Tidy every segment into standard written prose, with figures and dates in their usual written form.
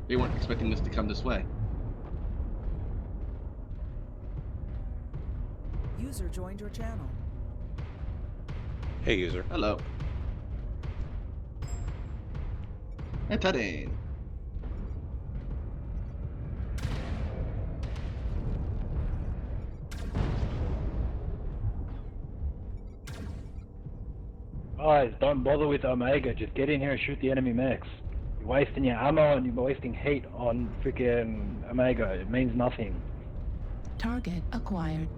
They weren't expecting us to come this way. User joined your channel. Hey, user. Hello. Hey, Teddy. Guys, don't bother with Omega. Just get in here and shoot the enemy mechs. You're wasting your ammo and you're wasting heat on freaking Omega. It means nothing. Target acquired.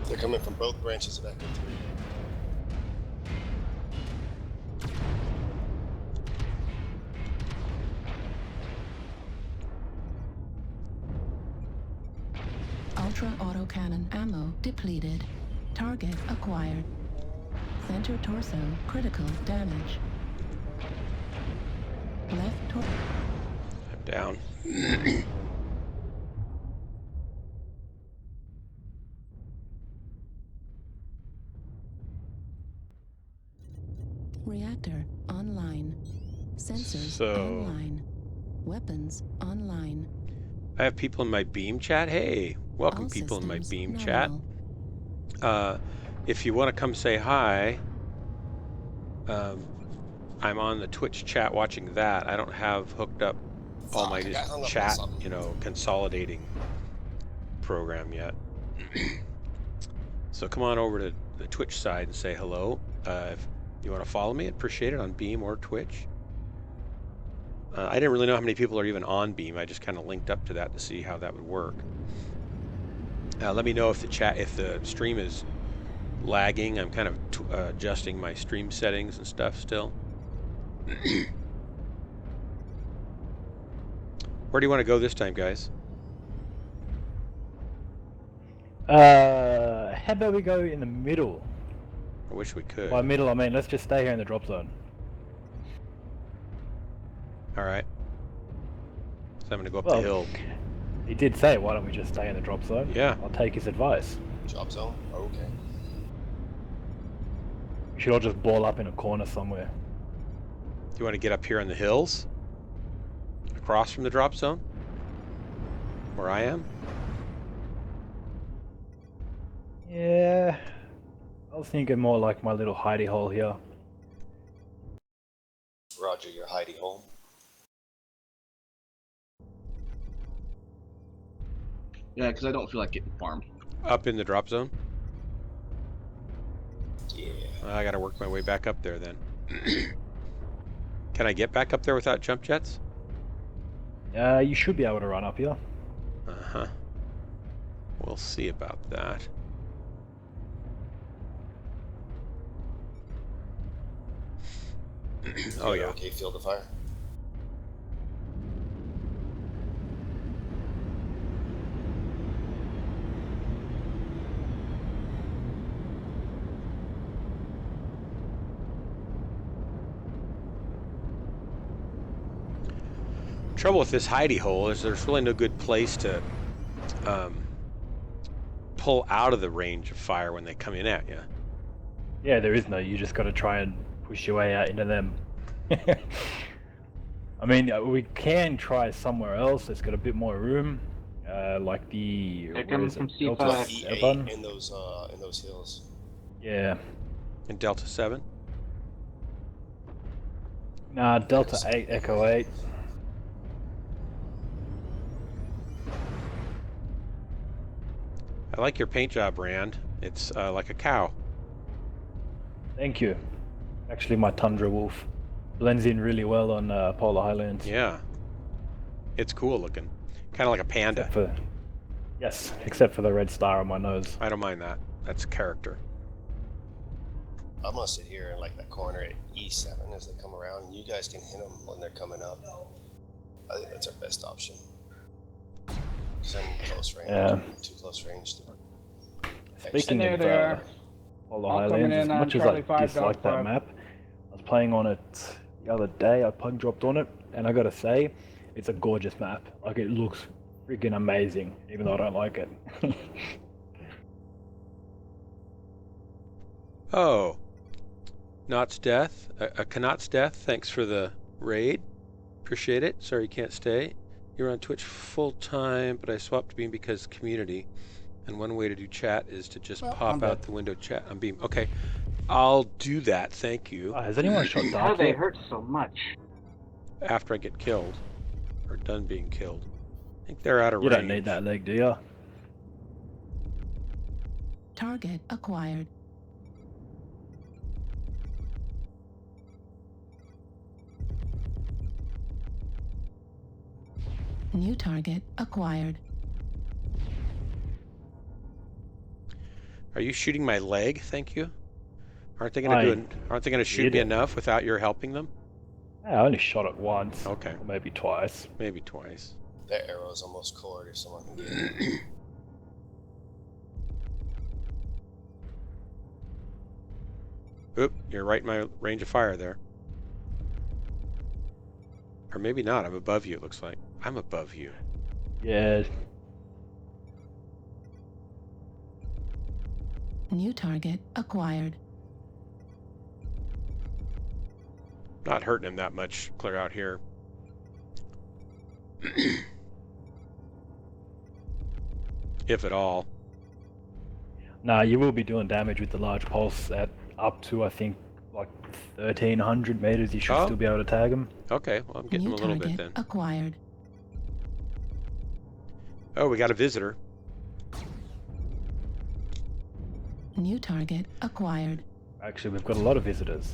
They're coming from both branches of Echo 3. Ultra autocannon ammo depleted. Target acquired. Center torso critical damage. Left torso. I'm down. Reactor online. Sensors So- online. Weapons online. I have people in my Beam chat. Hey, welcome All people in my systems Beam chat. nominal. If you want to come say hi, I'm on the Twitch chat watching that. I don't have hooked up all my Fuck, I got hung up on chat, something. you know, consolidating program yet. So come on over to the Twitch side and say hello. If you want to follow me, I'd appreciate it on Beam or Twitch. I didn't really know how many people are even on Beam. I just kind of linked up to that to see how that would work. Let me know if the stream is lagging. I'm kind of adjusting my stream settings and stuff still. Where do you want to go this time, guys? How about we go in the middle? I wish we could. By middle, I mean let's just stay here in the drop zone. All right. So I'm going to go up Well, the hill. He did say, why don't we just stay in the drop zone? Yeah. I'll take his advice. Drop zone? Okay. We should all just ball up in a corner somewhere. Do you want to get up here on the hills? Across from the drop zone? Where I am? Yeah. I was thinking more like my little hidey hole here. Roger, your hidey hole. Yeah, because I don't feel like getting farmed. Up in the drop zone? Yeah. I got to work my way back up there then. Can I get back up there without jump jets? You should be able to run up here. Uh-huh. We'll see about that. Oh yeah. Okay, field of fire. Trouble with this hidey hole is there's really no good place to pull out of the range of fire when they come in at you. Yeah, there is no. You just got to try and push your way out into them. I mean, we can try somewhere else that's got a bit more room, like the. They're coming from C5. Delta E8 7? in those hills. Yeah. In Delta 7? Nah, Delta 8, Echo 8. I like your paint job, Rand. It's like a cow. Thank you. Actually, my Tundra Wolf blends in really well on Polar Highlands. Yeah. It's cool looking. Kind of like a panda. Except for the red star on my nose. I don't mind that. That's character. I'm gonna sit here in like the corner at E7 as they come around, and you guys can hit them when they're coming up. I think that's our best option. Some close range. Yeah. Too close range to. Speaking There of they are. Polar All coming Highlands, as in on much as Charlie I 5 dislike Delta. that map, I was was playing on it the other day. I plug dropped on it, and I gotta say, it's a gorgeous map. Like, it looks freaking amazing, even though I don't like it. Oh, Knott's Death. Knot's Death, thanks for the raid. Appreciate it. Sorry you can't stay. You're on Twitch full time, but I swapped Beam because community. And one way to do chat is to just pop out the window chat on Beam. Okay, I'll do that. Thank you. Has anyone shot How Dark they yet? hurt so much? After I get killed, or done being killed. I think they're out of You range. don't need that leg, do you? Target acquired. New target acquired. Are you shooting my leg? Thank you. Aren't they gonna do it? Aren't they gonna shoot me enough without your helping them? I only shot it once. Okay. Or maybe twice. Maybe twice. That arrow's almost cored if someone can get it. Oop, you're right in my range of fire there. Or maybe not. I'm above you, it looks like. I'm above you. Yeah. New target acquired. Not hurting him that much. Clear out here. If at all. Nah, you will be doing damage with the large pulse at up to, I think, like 1,300 meters. You should still be able to tag him. Okay, well, I'm getting him a little bit then. Acquired. Oh, we got a visitor. New target acquired. Actually, we've got a lot of visitors.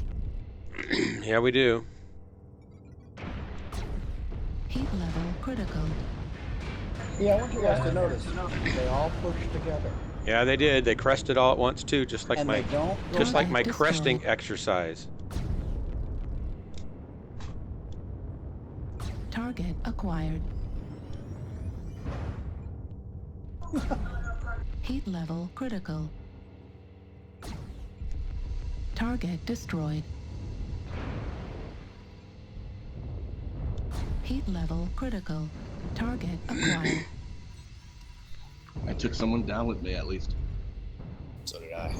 Yeah, we do. Heat level critical. Yeah, I want you guys to notice they all push together. Yeah, they did. They crested all at once too, just like And my they don't go just like my back. cresting exercise. Target acquired. Heat level critical. Target destroyed. Heat level critical. Target acquired. I took someone down with me at least. So did I.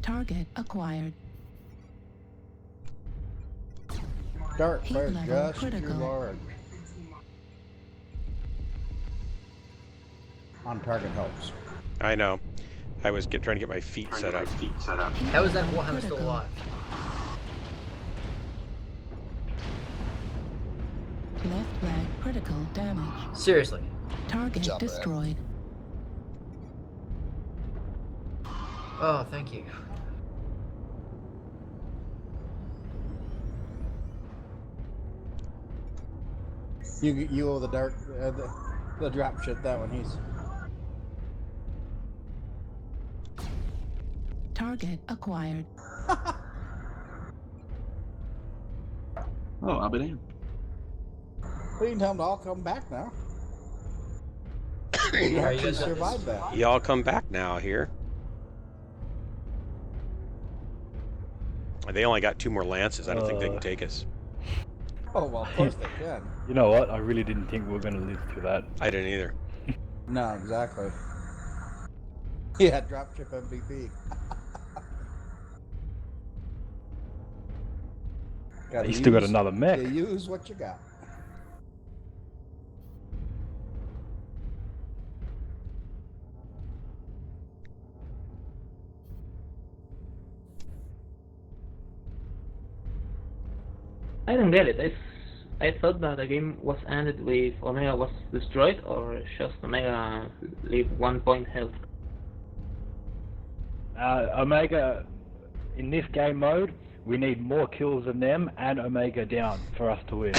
Target acquired. Dark Heat fire level just critical. too large. On target helps. I know. I was trying to get my feet set up. How is that Warhammer still Critical. alive? Left leg critical damage. Seriously. Target Good job, Brad. destroyed. Oh, thank you. You owe the dark the drop shit that one. He's Target acquired. Oh, I'll be damned. we can tell them to all come back now. You Are you actually guys survived that. Y'all come back now here. They only got 2 more lances. I don't think they can take us. Oh well, of course they can. You know what? I really didn't think we were going to live through that. I didn't either. No, exactly. Yeah, dropship MVP. You still got another mech. You use what you got. I don't get it. I thought that the game was ended with Omega was destroyed, or just Omega leave 1 point health. Omega, in this game mode, we need more kills than them and Omega down for us to win.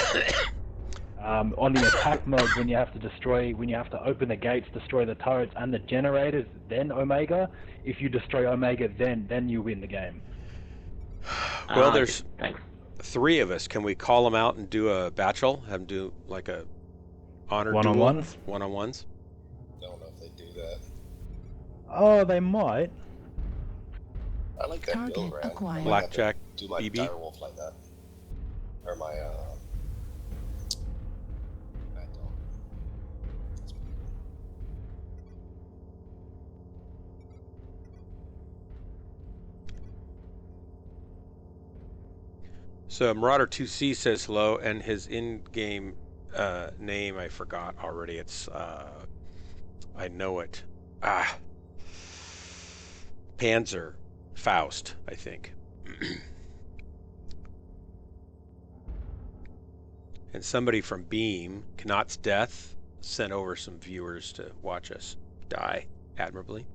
On the attack mode, when you have to open the gates, destroy the turrets and the generators, then Omega. If you destroy Omega, then you win the game. Well, there's Thanks. 3 of us. Can we call them out and do a battle? Have them do like a honor One-on-ones? duel? One-on-ones? Don't know if they do that. Oh, they might. I like that Target build, Rand. I acquired. might have to Blackjack do my BB. direwolf like that. Or my, Mad Dog. That's pretty good. So Marauder 2C says hello, and his in-game name I forgot already. It's I know it. Panzer Faust, I think. And somebody from Beam, Knot's Death, sent over some viewers to watch us die admirably.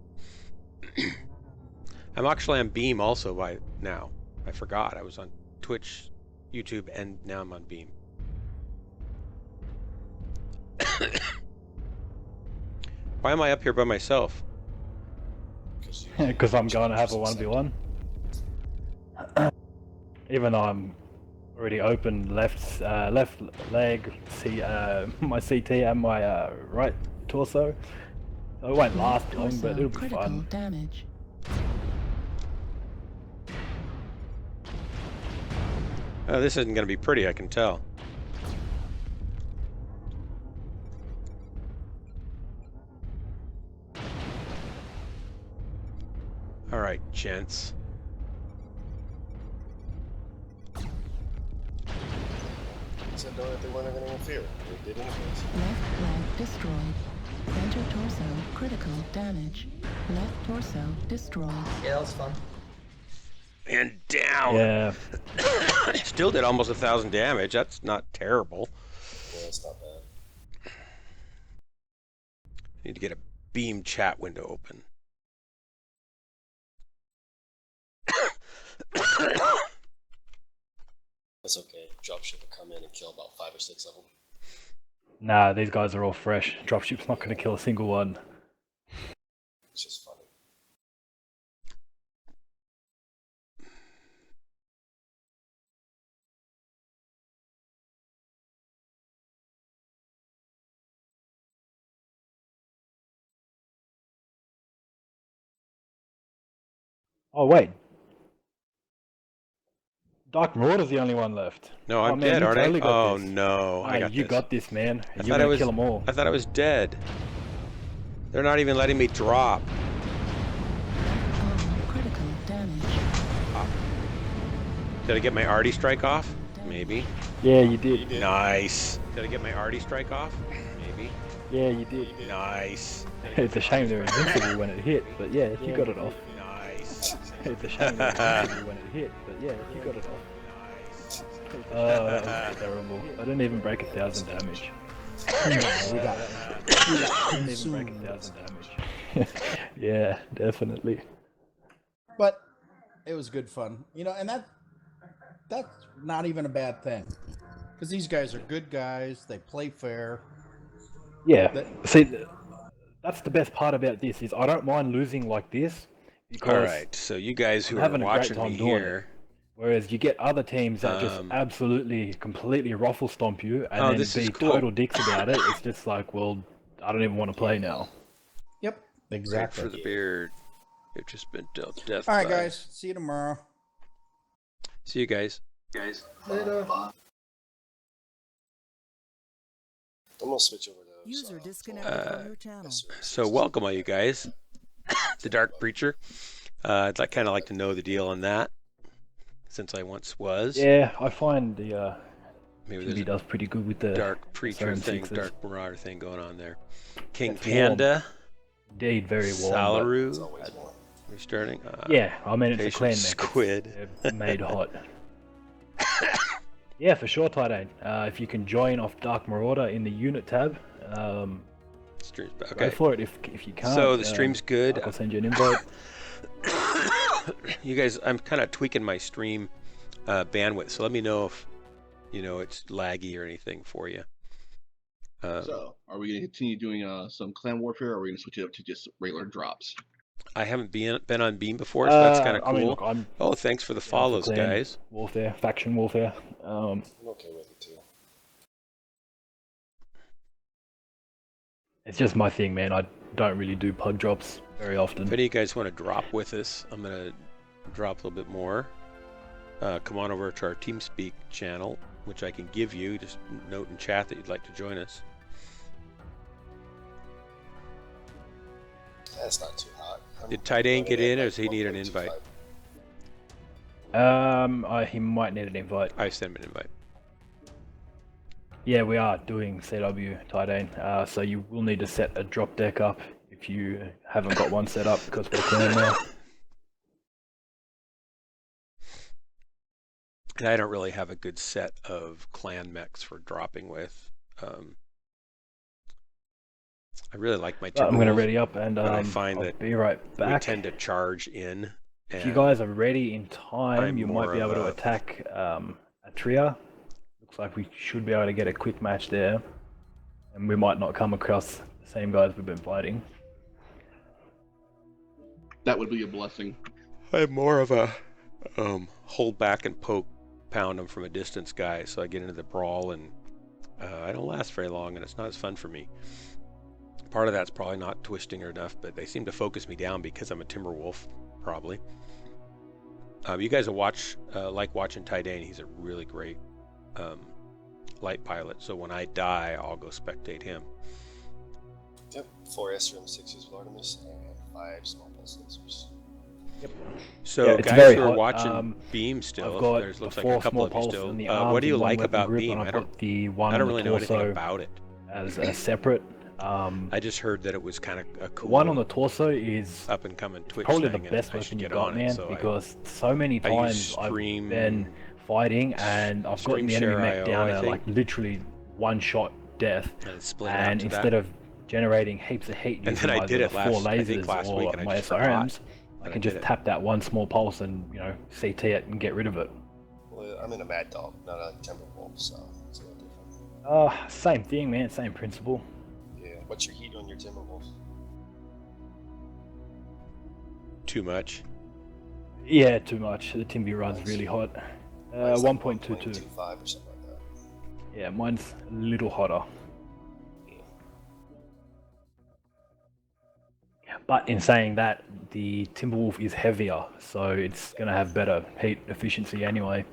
I'm actually on Beam also by now. I forgot. I was on Twitch, YouTube, and now I'm on Beam. Why am I up here by myself? Because I'm going to have a 1v1. Even though I'm already open left leg, my CT and my right torso. So it won't last long, but it'll be Critical fun. damage. Oh, this isn't going to be pretty, I can tell. All right, gents. Said no, that they weren't going to interfere. They did anyways. Left leg destroyed. Center torso critical damage. Left torso destroyed. Yeah, that was fun. And down. Yeah. Still did almost 1,000 damage. That's not terrible. Yeah, it's not bad. Need to get a Beam chat window open. That's okay. Dropship will come in and kill about 5 or 6 of them. Nah, these guys are all fresh. Dropship's not going to kill a single one. It's just funny. Oh wait, Dark Marauder's the only one left. No, I'm man, dead, you aren't totally I? got Oh this. no, I got you this. got this, man. I You're thought I gonna was kill them all. I thought I was dead. They're not even letting me drop. Critical damage. Did I get my arty strike off? Maybe. Yeah, you did. Nice. Did I get my arty strike off? Maybe. Yeah, you did. Nice. It's a shame they're invincible when it hit, but yeah, you got it off. Nice. It's a shame they're invincible when it hit, but yeah, you got it off. Oh, that was terrible. I didn't even break 1,000 damage. We got Didn't even break 1,000 damage. Yeah, definitely. But it was good fun, you know, and that's not even a bad thing, because these guys are good guys. They play fair. Yeah. See, that's the best part about this is I don't mind losing like this because All right. So you guys who I'm are having a great watching time me doing here. whereas you get other teams that just absolutely, completely ruffle stomp you and this then is be cool. total dicks about it. It's just like, well, I don't even want to play now. Yep, Great exactly. for the beard. You've just been dealt death. All right, by. guys. See you tomorrow. See you guys. Later. I'm going to switch over to User disconnected from your channel. So welcome all you guys. The Dark Preacher. I'd kind of like to know the deal on that, since I once was. Yeah, I find the Maybe he there's a does pretty good with the Dark Preacher thing, 7.6s. Dark Marauder thing going on there. King It's Panda. Indeed, very warm. Salaru. It's always warm. Restarting. Yeah, I mean it's a Patient clan mech. Squid. They're made hot. Yeah, for sure, Tidane. If you can join off Dark Marauder in the unit tab, Streams. go Okay. for it. If you can't, So the stream's good. I'll send you an invite. You guys, I'm kind of tweaking my stream bandwidth, so let me know if it's laggy or anything for you. So, are we going to continue doing some clan warfare, or are we going to switch it up to just regular drops? I haven't been on Beam before, so that's kind of cool. I mean, look, I'm Oh, thanks for the down for follows, clan guys. warfare, faction warfare. I'm okay with it too. It's just my thing, man. don't really do pug drops very often. If any of you guys want to drop with us, I'm going to drop a little bit more. Come on over to our TeamSpeak channel, which I can give you. Just note in chat that you'd like to join us. That's not too hot. Did Tidane get in, or does he need an invite? He might need an invite. I sent him an invite. Yeah, we are doing CW Tidane, so you will need to set a drop deck up if you haven't got one set up, because we're clean now. And I don't really have a good set of clan mechs for dropping with. I really like my Timberwolves. I'm going to ready up, and I find I'll that be right back. we tend to charge in. If you guys are ready in time, you might be able to a attack Atria. Looks like we should be able to get a quick match there, and we might not come across the same guys we've been fighting. That would be a blessing. I'm more of a hold back and poke, pound them from a distance guy, so I get into the brawl, and I don't last very long, and it's not as fun for me. Part of that's probably not twisting or enough, but they seem to focus me down because I'm a Timberwolf, probably. You guys will watch, like watching Tidane. He's a really great light pilot, so when I die, I'll go spectate him. Yep, 4 SRM 6s with Artemis and 5 small pulse lasers. Yep. So yeah, guys who are watching Beam still, there's looks like a couple of you still. What do you like about Beam? I don't really know anything about it. As a separate. I just heard that it was kind of a cool. The one on the torso is up and coming Twitch probably thing, the best weapon you got, man. So because so many times I've been fighting and I've gotten the enemy mech down at like literally one shot death, and instead of generating heaps of heat using either the 4 lasers or my SRMs, I can just tap that one small pulse and CT it and get rid of it. Well, I'm in a Mad Dog, not a Timberwolf, so it's a little different. Same thing, man. Same principle. What's your heat on your Timberwolf? Too much? Yeah, too much. The Timby runs really hot. 1.22. 1.25 or something like that. Yeah, mine's a little hotter. But in saying that, the Timberwolf is heavier, so it's going to have better heat efficiency anyway.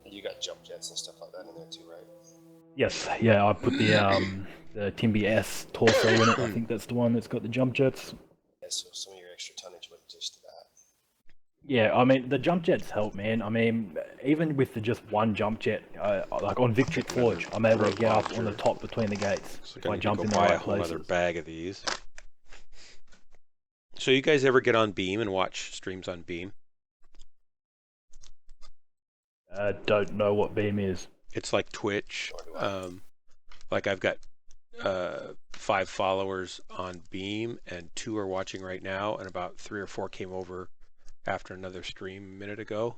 You got jump jets and stuff like that in there too, right? Yes, yeah, I put the Timby S torso in it. I think that's the one that's got the jump jets. Yeah, so some of your extra tonnage went just to that. Yeah, I mean, the jump jets help, man. I mean, even with just one jump jet, like on Victory Forge, I'm able to get up on the top between the gates if I jump in the right places. Another bag of these. So you guys ever get on Beam and watch streams on Beam? Don't know what Beam is. It's like Twitch. Like I've got 5 followers on Beam, and 2 are watching right now, and about 3 or 4 came over after another stream a minute ago.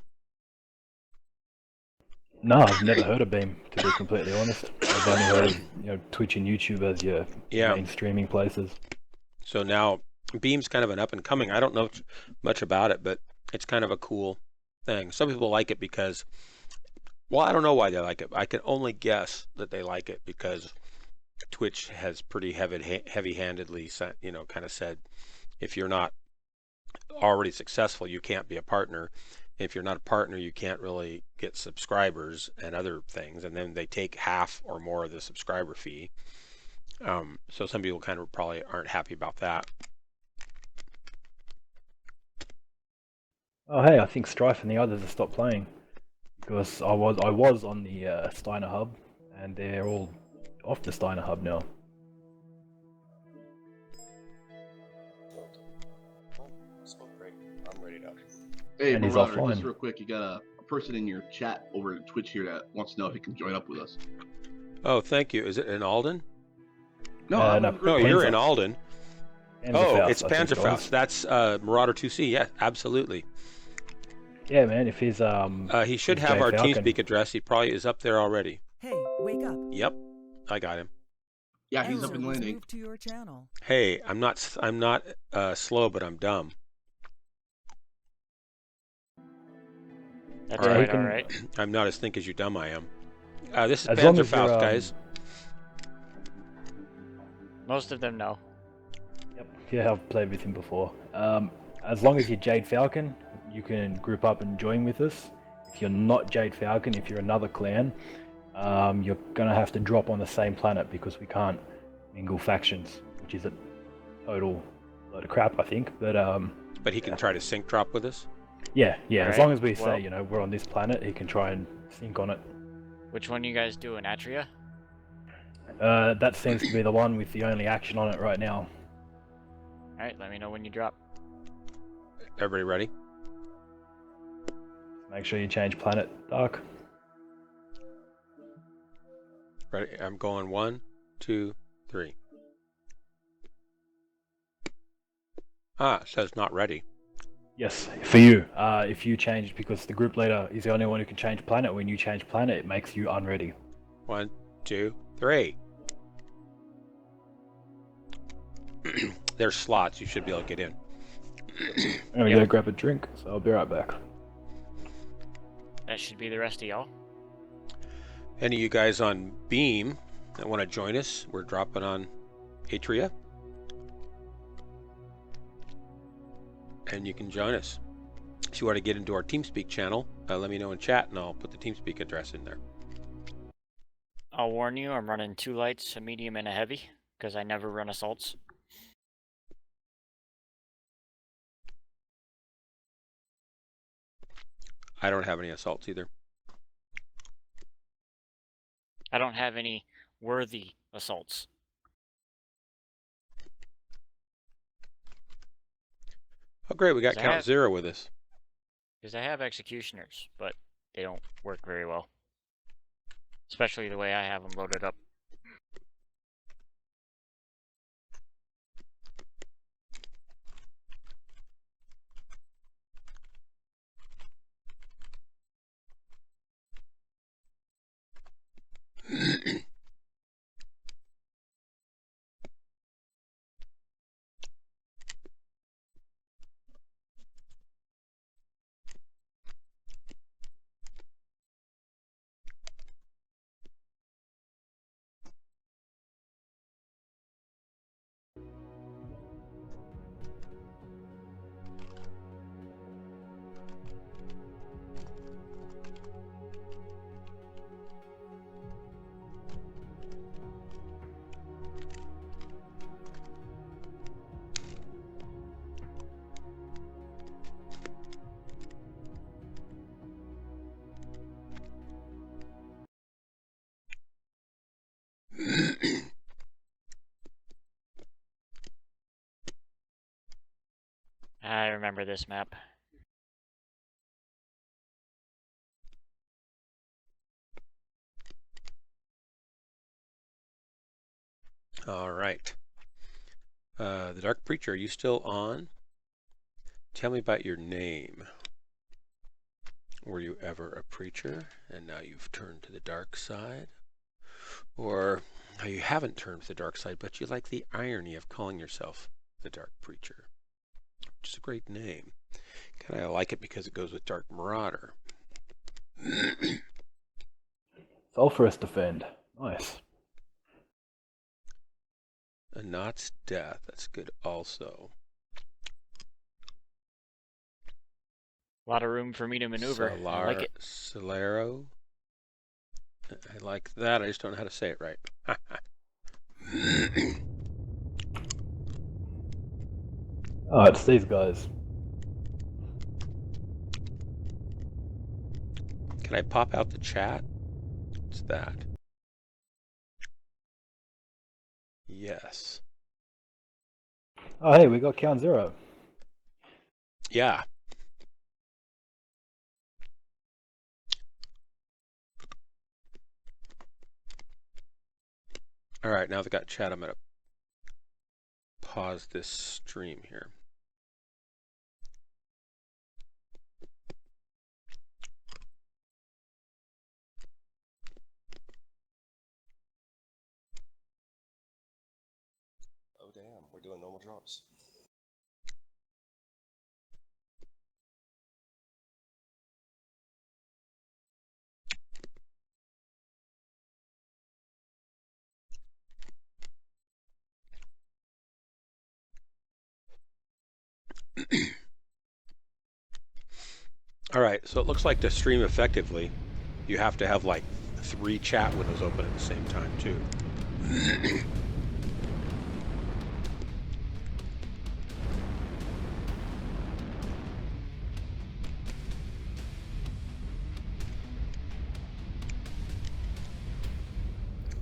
No, I've never heard of Beam, to be completely honest. I've only heard Twitch and YouTube as your main streaming places. So now Beam's kind of an up and coming. I don't know much about it, but it's kind of a cool thing. Some people like it because, well, I don't know why they like it. I can only guess that they like it because Twitch has pretty heavy-handedly, kind of said, if you're not already successful, you can't be a partner. If you're not a partner, you can't really get subscribers and other things. And then they take half or more of the subscriber fee. So some people kind of probably aren't happy about that. Oh, hey, I think Strife and the others have stopped playing. Because I was on the Steiner Hub, and they're all off the Steiner Hub now. Great. I'm ready to. Hey, and he's Marauder, offline. just real quick, you got a person in your chat over at Twitch here that wants to know if he can join up with us. Oh, thank you. Is it in Alden? No, no, you're in Alden. Panzerfaust, it's Panzerfaust. That's Marauder 2C. Yeah, absolutely. Yeah, man. If he's he should have our TeamSpeak address. He probably is up there already. Hey, wake up. Yep, I got him. Yeah, he's up and landing. Move to your channel. Hey, I'm not slow, but I'm dumb. That's all right. I'm not as think as you dumb I am. This is As long as Panzerfaust, you're, guys. Most of them know. Yep. Yeah, I've played with him before. As long as you're Jade Falcon, you can group up and join with us. If you're not Jade Falcon, if you're another clan, you're gonna have to drop on the same planet because we can't mingle factions, which is a total load of crap, I think. But he can try to sync drop with us? Yeah. As Alright, long as we well- say, we're on this planet, he can try and sync on it. Which one you guys doing, Atria? That seems to be the one with the only action on it right now. Alright, let me know when you drop. Everybody ready? Make sure you change planet, Dark. Ready? I'm going 1, 2, 3. It says not ready. Yes, for you. If you change, because the group leader is the only one who can change planet, when you change planet, it makes you unready. 1, 2, 3. There's slots. You should be able to get in. I'm gonna go grab a drink, so I'll be right back. That should be the rest of y'all. Any of you guys on Beam that want to join us, we're dropping on Atria. And you can join us. If you want to get into our TeamSpeak channel, let me know in chat and I'll put the TeamSpeak address in there. I'll warn you, I'm running 2 lights, a medium, and a heavy, because I never run assaults. I don't have any assaults either. I don't have any worthy assaults. Oh great, we got I Count have- Zero with us. Because I have executioners, but they don't work very well. Especially the way I have them loaded up. I remember this map. All right. The Dark Preacher, are you still on? Tell me about your name. Were you ever a preacher and now you've turned to the dark side? Or you haven't turned to the dark side, but you like the irony of calling yourself the Dark Preacher, which is a great name. Kind of like it because it goes with Dark Marauder. Sulphurous Defend. Nice. A Knot's Death, that's good also. A lot of room for me to maneuver. I like it. Solero. I like that, I just don't know how to say it right. Oh, it's these guys. Can I pop out the chat? What's that? Yes. Oh, hey, we got Count Zero. Yeah. All right, now that I've got chat, I'm going to pause this stream here. Oh damn, we're doing normal drops. All right, so it looks like to stream effectively, you have to have like 3 chat windows open at the same time too. I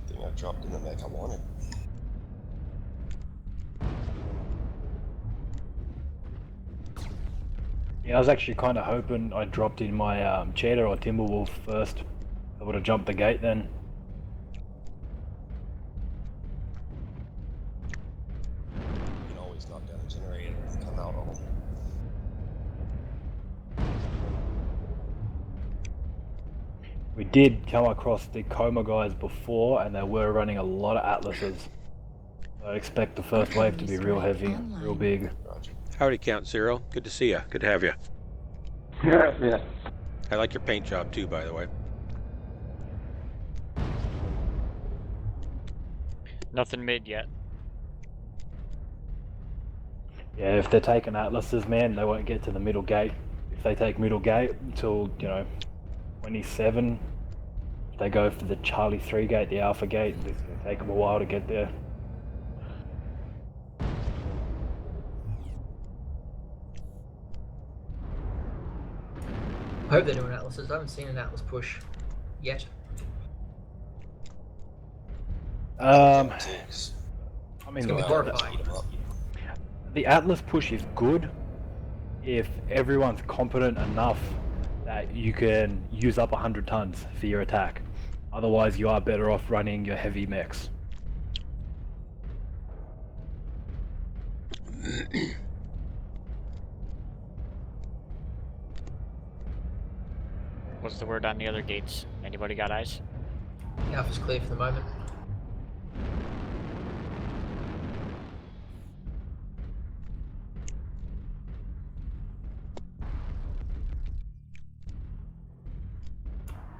think I dropped in the mech I wanted. Yeah, I was actually kind of hoping I dropped in my Cheetah or Timberwolf first. I would have jumped the gate then. You can always knock down a generator and come out all. We did come across the Coma guys before, and they were running a lot of Atlases. I expect the first wave to be real heavy, real big. Roger. Howdy, Count Zero. Good to see you. Good to have you. Yeah. I like your paint job too, by the way. Nothing mid yet. Yeah, if they're taking Atlases, man, they won't get to the middle gate. If they take middle gate until, 27, if they go for the Charlie 3 gate, the Alpha gate, it's going to take them a while to get there. I hope they're doing Atlases. I haven't seen an Atlas push yet. I mean, It's gonna be look, horrifying. the Atlas push is good if everyone's competent enough that you can use up 100 tons for your attack. Otherwise, you are better off running your heavy mechs. What's the word on the other gates? Anybody got eyes? The Alpha's clear for the moment.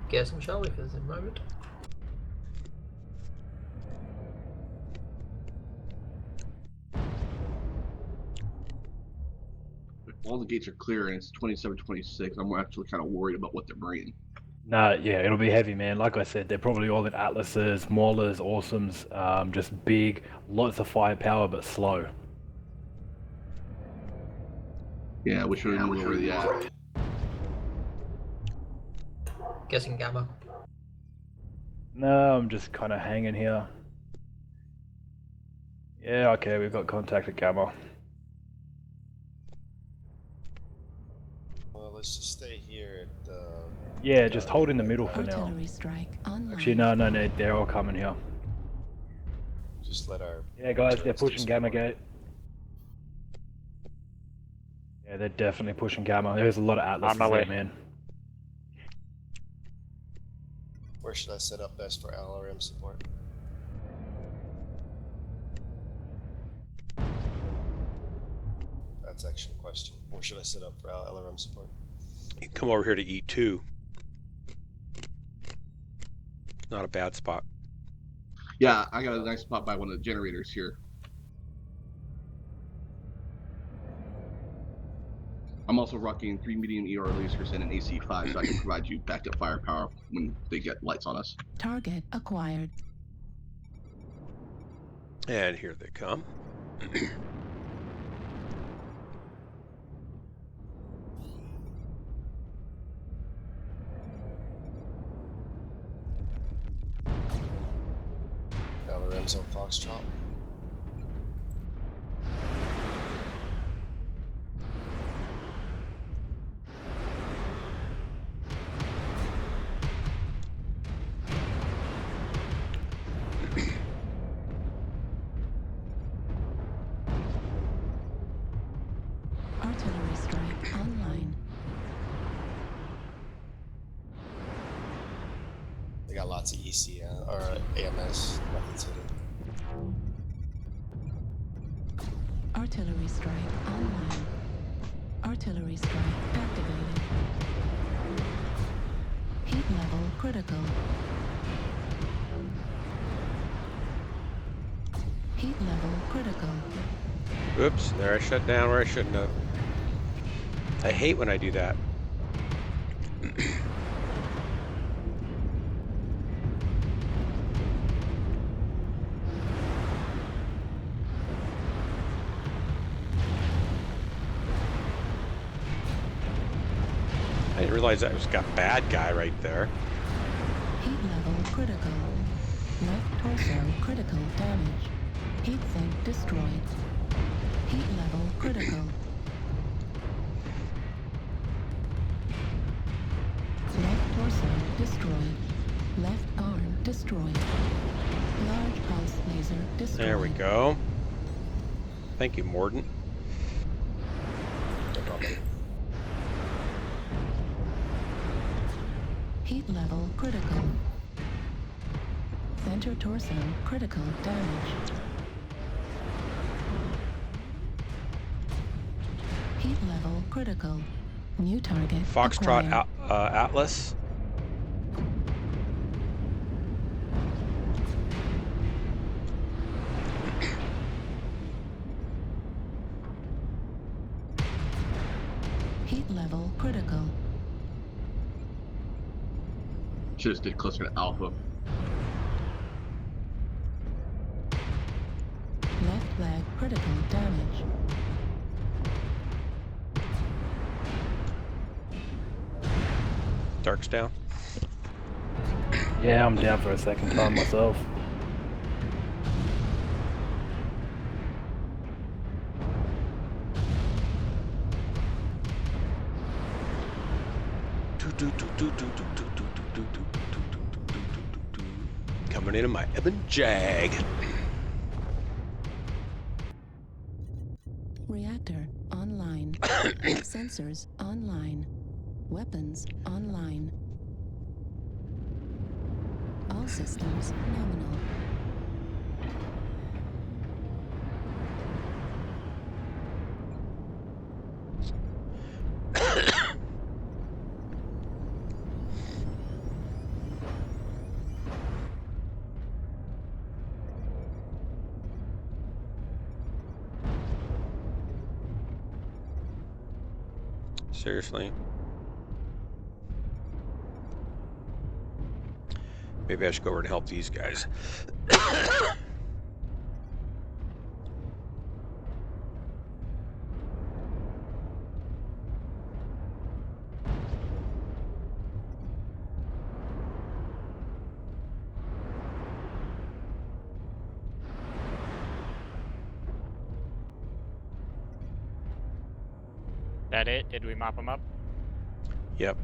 Guessing, shall we, for the moment? All the gates are clear and it's 27, 26. I'm actually kind of worried about what they're bringing. No, yeah, it'll be heavy, man. Like I said, they're probably all in Atlases, Maulers, Awesomes, just big, lots of firepower, but slow. Yeah, which really knew where they at. Guessing Gamma. No, I'm just kind of hanging here. Yeah, okay, we've got contact at Gamma. Well, let's just stay here at the. Yeah, just hold in the middle for now. Artillery strike online. Actually, no, they're all coming here. Just let our. Yeah, guys, they're turrets pushing Gamma explore. Gate. Yeah, they're definitely pushing Gamma. There's a lot of Atlas On my there, way. man. Where should I set up best for LRM support? That's actually a question. Where should I set up for LRM support? You can come over here to E2. Not a bad spot. Yeah, I got a nice spot by one of the generators here. I'm also rocking 3 medium ER lasers and an AC-5, so I can provide you backup firepower when they get lights on us. Target acquired. And here they come. LRM's on Foxtrot. Artillery strike online. They got lots of EC or AMS. Nothing's hidden. Artillery strike online. Artillery strike activated. Heat level critical. Heat level critical. Oops, there I shut down where I shouldn't have. I hate when I do that. I didn't realize that was got bad guy right there. Heat level critical. Left torso critical damage. Heat sink destroyed. Heat level critical. Left torso destroyed. Left arm destroyed. Large pulse laser destroyed. There we go. Thank you, Mordant. No problem. Heat level critical. Center torso critical damage. Heat level critical. New target Foxtrot acquired. Atlas. Heat level critical. Should have stayed closer to Alpha. Left leg critical damage. Dark's down. Yeah, I'm down for a second time myself. Coming in my Ebon Jag. Reactor online. Sensors online. Weapons online. All systems nominal. Seriously. Maybe I should go over and help these guys. That it? Did we mop them up? Yep.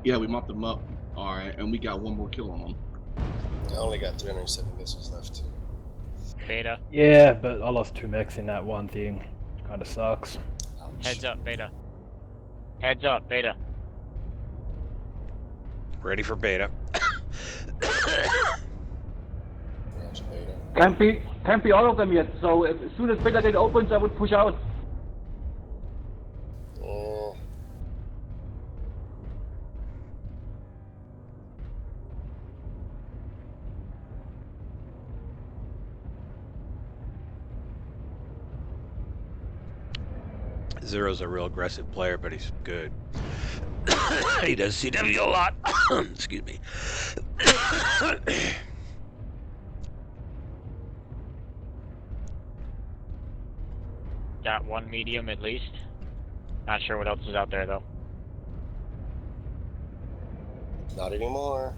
Yeah, we mopped them up. All right, and we got one more kill on them. I only got 307 missiles left too. Beta. Yeah, but I lost 2 mechs in that one thing. Kind of sucks. Ouch. Heads up, Beta. Heads up, Beta. Ready for beta. Roger, beta. Can't be all of them yet, so as soon as beta gate opens, I would push out. Zero's a real aggressive player, but he's good. He does CW a lot. Excuse me. Got one medium at least. Not sure what else is out there though. Not anymore.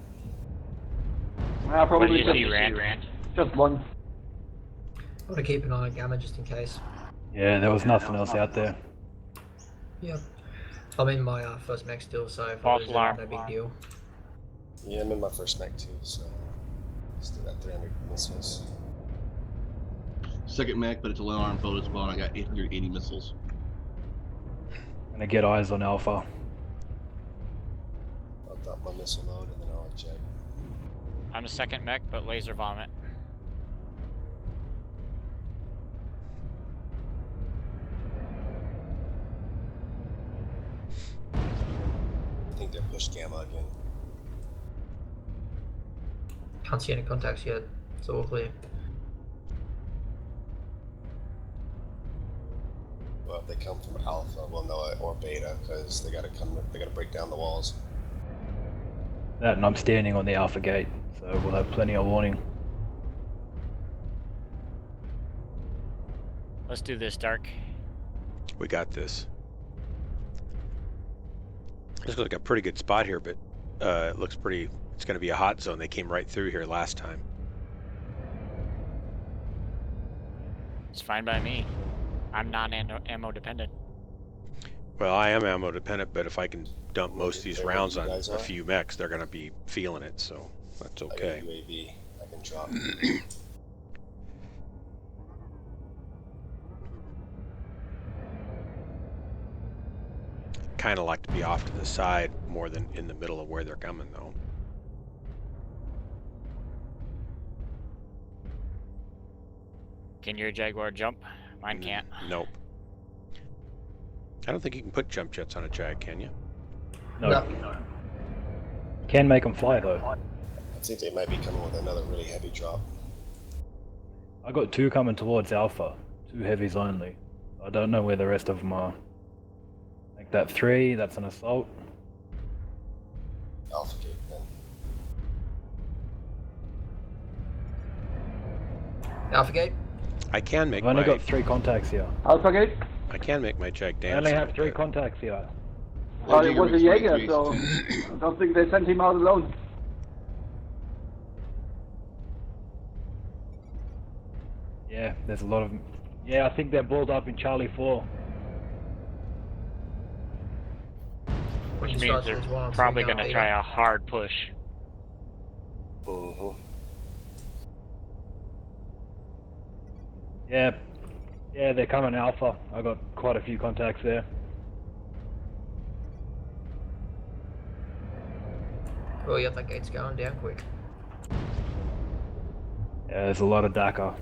Probably What did you just, see, Rand? just one. I want to keep an eye on Gamma just in case. Yeah, there was nothing else out there. Yeah. I'm in my first mech still, so if I False lose it, alarm. no big deal. Yeah, I'm in my first mech too, so still got 300 missiles. Second mech, but it's a low arm boat as well, and I got 880 missiles. Gonna get eyes on Alpha. I'll drop my missile load and then I'll check. I'm a second mech, but laser vomit. I think they pushed Gamma again. Can't see any contacts yet. It's all clear. Well, if they come from Alpha, we'll know it, or Beta, because they gotta break down the walls. That, and I'm standing on the Alpha gate, so we'll have plenty of warning. Let's do this, Dark. We got this. This looks like a pretty good spot here, but it looks pretty. It's going to be a hot zone. They came right through here last time. It's fine by me. I'm non-ammo dependent. Well, I am ammo dependent, but if I can dump most of these There rounds you on guys a are. few mechs, they're going to be feeling it, so that's I got okay. a UAV. I can drop. Kind of like to be off to the side more than in the middle of where they're coming, though. Can your Jaguar jump? Mine can't. Nope. I don't think you can put jump jets on a Jag, can you? No. Can make them fly though. I think they might be coming with another really heavy drop. I got 2 coming towards Alpha. 2 heavies only. I don't know where the rest of them are. Like that 3, that's an assault. Alpha gate then. Alpha gate. I can make I've only my. got 3 contacts here. Alpha gate. I can make my Jag I dance. only a have little 3 bit. contacts here. Oh, it was a Jaeger, 23. so I don't think they sent him out alone. Yeah, there's a lot of them. Yeah, I think they're balled up in Charlie 4. Which Just means starts they're as well, so probably we got going to Beta. try a hard push. Mm-hmm. Yeah. Yeah, they're coming Alpha. I got quite a few contacts there. Oh, yeah, that gate's going down quick. Yeah, there's a lot of DACA.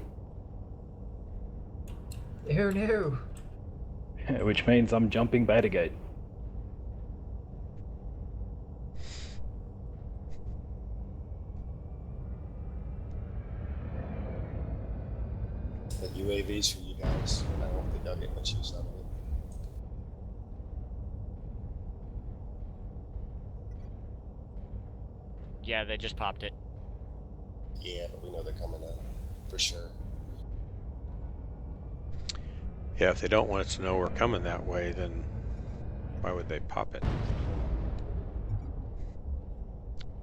No. Which means I'm jumping Beta Gate. The UAVs for you guys. I don't think I'll get much use out of it. Yeah, they just popped it. Yeah, but we know they're coming out for sure. Yeah, if they don't want us to know we're coming that way, then why would they pop it?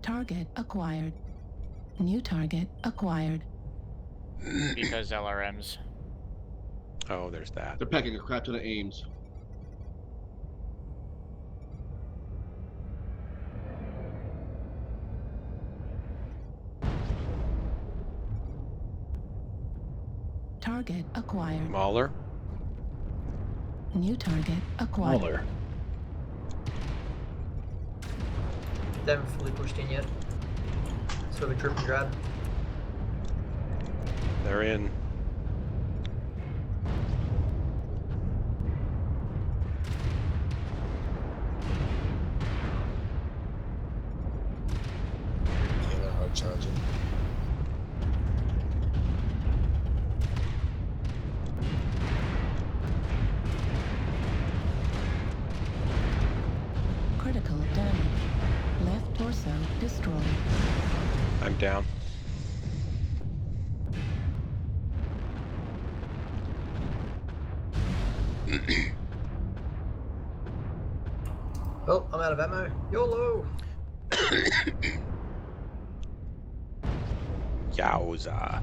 Target acquired. New target acquired. Because LRMs. Oh, there's that. They're packing a crap ton of aims. Target acquired. Mauler? New target acquired. Mauler. They haven't fully pushed in yet. So we drip and grab. They're in. Yeah, they're hard charging. Critical damage. Left torso destroyed. I'm down. Oh, I'm out of ammo. YOLO! Yowza.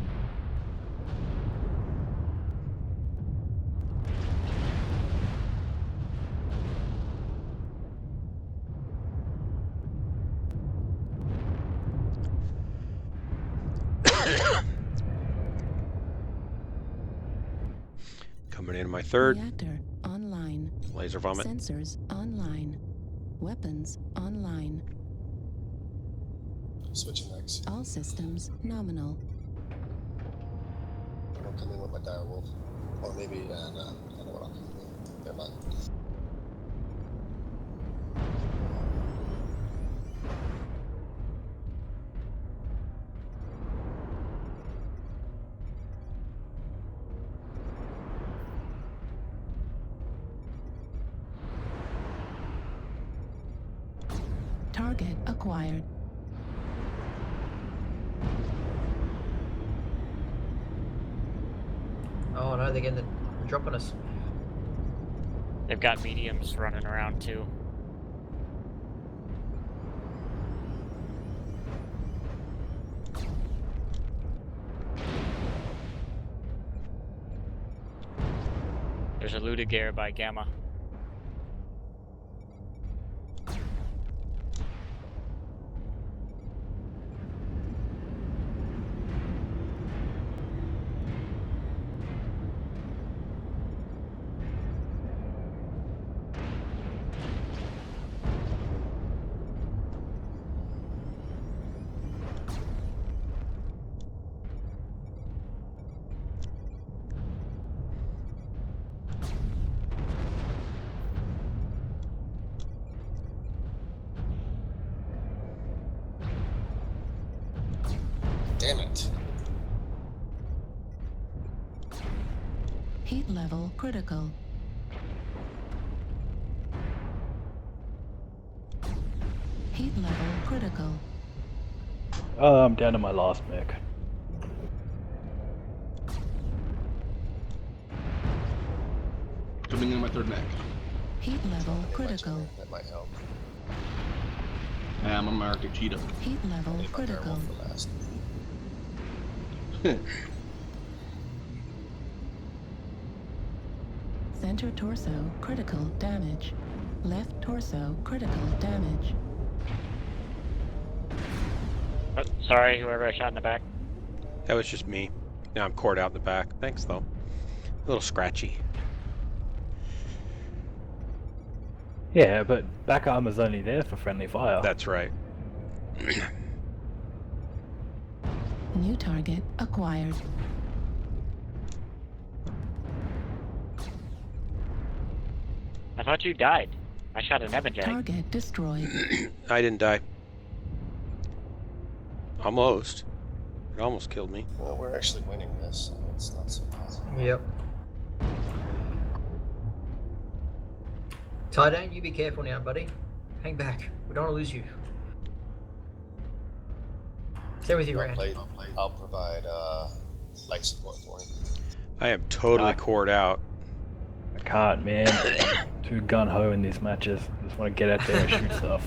Coming in my third. Reactor online. Laser vomit. Sensors online. Weapons online. Switching next. All systems nominal. I'm gonna come in with my dire wolf. Or maybe, no, I don't know what I'll come in with. Never mind. Target acquired. Oh no, they're getting the drop on us. They've got mediums running around too. There's a Ludiger by Gamma. Damn it. Heat level critical. Heat level critical. Oh, I'm down to my last mech. Coming in my third mech. Heat level critical. That might help. I'm an Arctic cheetah. Heat level Leave my critical. thermal for last. Center torso critical damage. Left torso critical damage. Oh, sorry, whoever I shot in the back. That was just me. Now I'm cored out in the back. Thanks, though. A little scratchy. Yeah, but back armor's only there for friendly fire. That's right. New target acquired. I thought you died. I shot an Ebonjag. Target destroyed. I didn't die. Almost. It almost killed me. Well, we're actually winning this, so it's not so positive. Yep. Tidane, you be careful now, buddy. Hang back. We don't want to lose you. Stay with you, Rand. I'll provide life support for him. I am totally cored out. I can't, man. Too gun-ho in these matches. Just want to get out there and shoot stuff.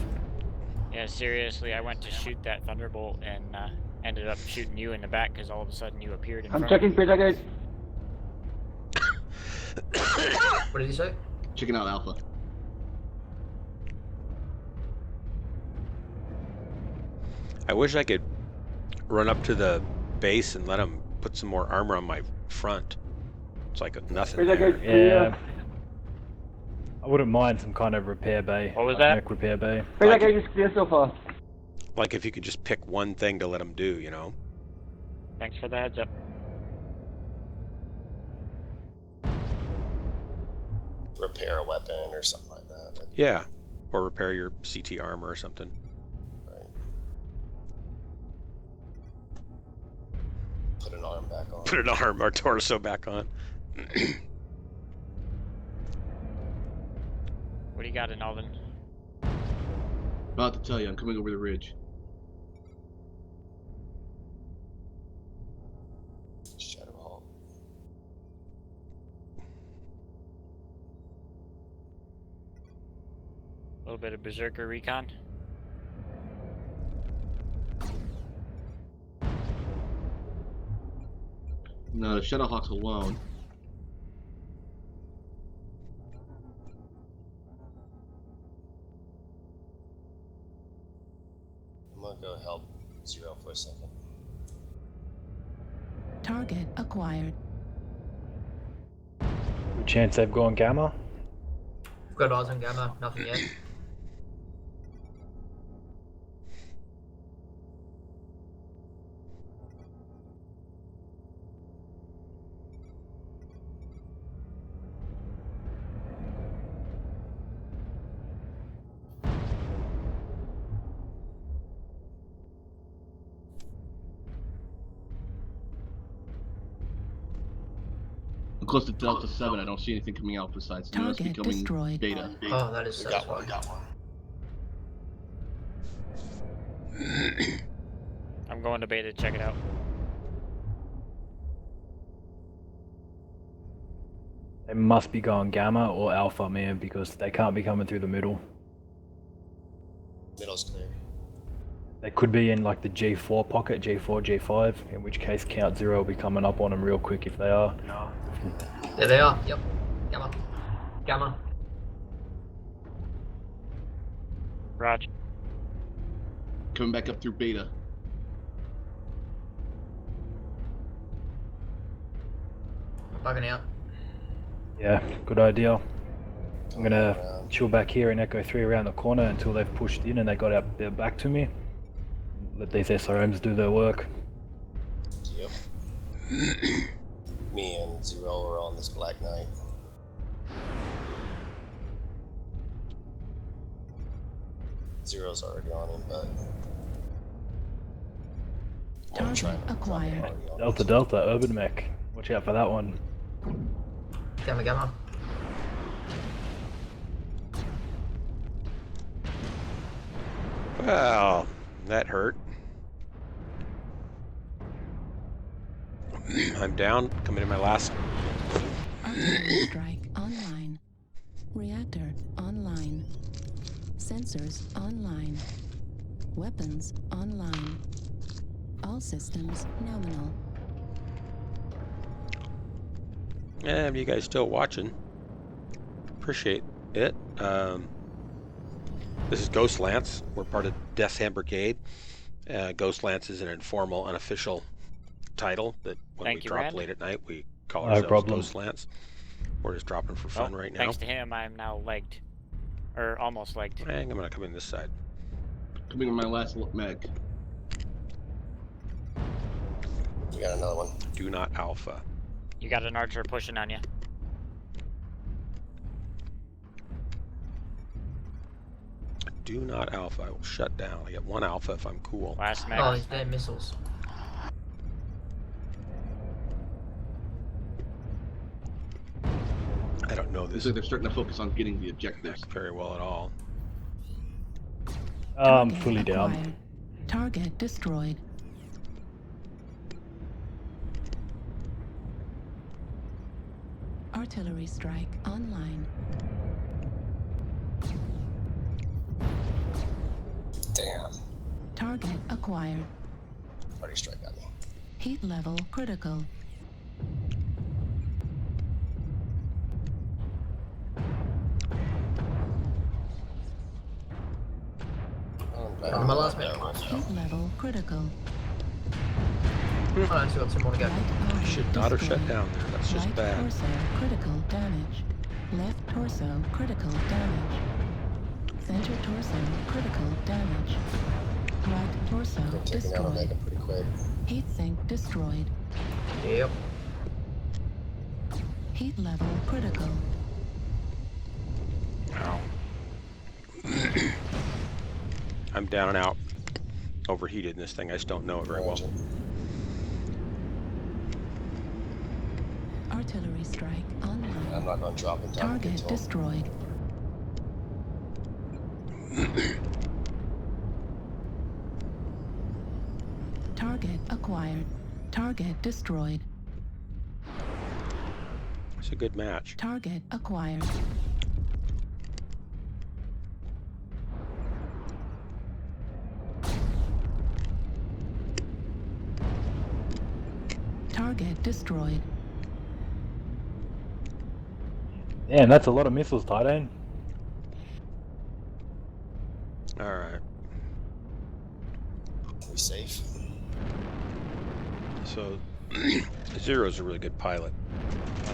Yeah, seriously, I went to shoot that Thunderbolt and ended up shooting you in the back because all of a sudden you appeared in I'm front checking Beta Gate. What did he say? Checking out Alpha. I wish I could run up to the base and let him put some more armor on my front. It's like nothing Beta there. Gate. Yeah. I wouldn't mind some kind of repair bay. What was like that? Mech repair bay. Beta Like- Gate is clear so far. Like if you could just pick one thing to let him do, you know? Thanks for the heads up. Repair a weapon or something like that. But, Yeah. Or repair your CT armor or something. right. Put an arm back on. Put an arm or torso back on. What do you got in Alvin? About to tell you, I'm coming over the ridge. Shadow Hawk. A little bit of Berserker recon. No, the Shadowhawks alone. I'm gonna go help Zero for a second. Target acquired. Good chance they've gone gamma. We've got eyes on Gamma, nothing yet. I'm close to Delta 7. I don't see anything coming out besides us Target becoming destroyed. Beta. Oh, that is We got satisfying. one. I'm going to beta to check it out. They must be going Gamma or Alpha, man, because they can't be coming through the middle. Middle's clear. They could be in like the G4 pocket, G4, G5, in which case Count Zero will be coming up on them real quick if they are. There they are. Yep. Gamma. Gamma. Roger. Coming back up through beta. Bugging out. Yeah, good idea. I'm gonna chill back here in Echo 3 around the corner until they've pushed in and they got out their back to me. Let these SRMs do their work. Yep. Me and Zero are on this Black Knight. Zero's already on him, but Target acquired. Delta Delta, Urban Mech. Watch out for that one. Gamma, Gamma. Well, that hurt. I'm down, coming to my last. Artillery strike online. Reactor online. Sensors online. Weapons online. All systems nominal. And you guys still watching? Appreciate it. This is Ghost Lance. We're part of Death's Hand Brigade. Ghost Lance is an informal, unofficial title that when Thank we you, drop Rand. late at night, we call No ourselves problem. Ghost Lance. We're just dropping for fun right now. Thanks to him, I'm now legged. Or almost legged. And I'm gonna come in this side. Coming in my last mech. we got another one. Do not alpha. You got an archer pushing on you. Do not alpha. I will shut down. I get one alpha if I'm cool. Last mech. Oh, it's their missiles. I don't know Looks this like they're starting to focus on getting the objectives. very well at all. I'm Target fully down. acquired. Target destroyed. Artillery strike online. Damn. Target acquired. Party strike got me. Heat level critical. On my last mech. Heat level critical. Oh, I still got two more to go. Right arm Should not have shut destroyed. down there. That's just Right bad. torso critical damage. Left torso critical damage. Center torso critical damage. Right torso They're taking out Omega destroyed. pretty quick. Heat sink destroyed. Yep. Heat level critical. Ow. I'm down and out. Overheated in this thing. I just don't know it very well. Artillery strike online. I'm not going to drop in time to get Target to him. destroyed. Target acquired. Target destroyed. It's a good match. Target acquired. Target destroyed. Damn, that's a lot of missiles, Titan. Alright. We safe? So, Zero's a really good pilot.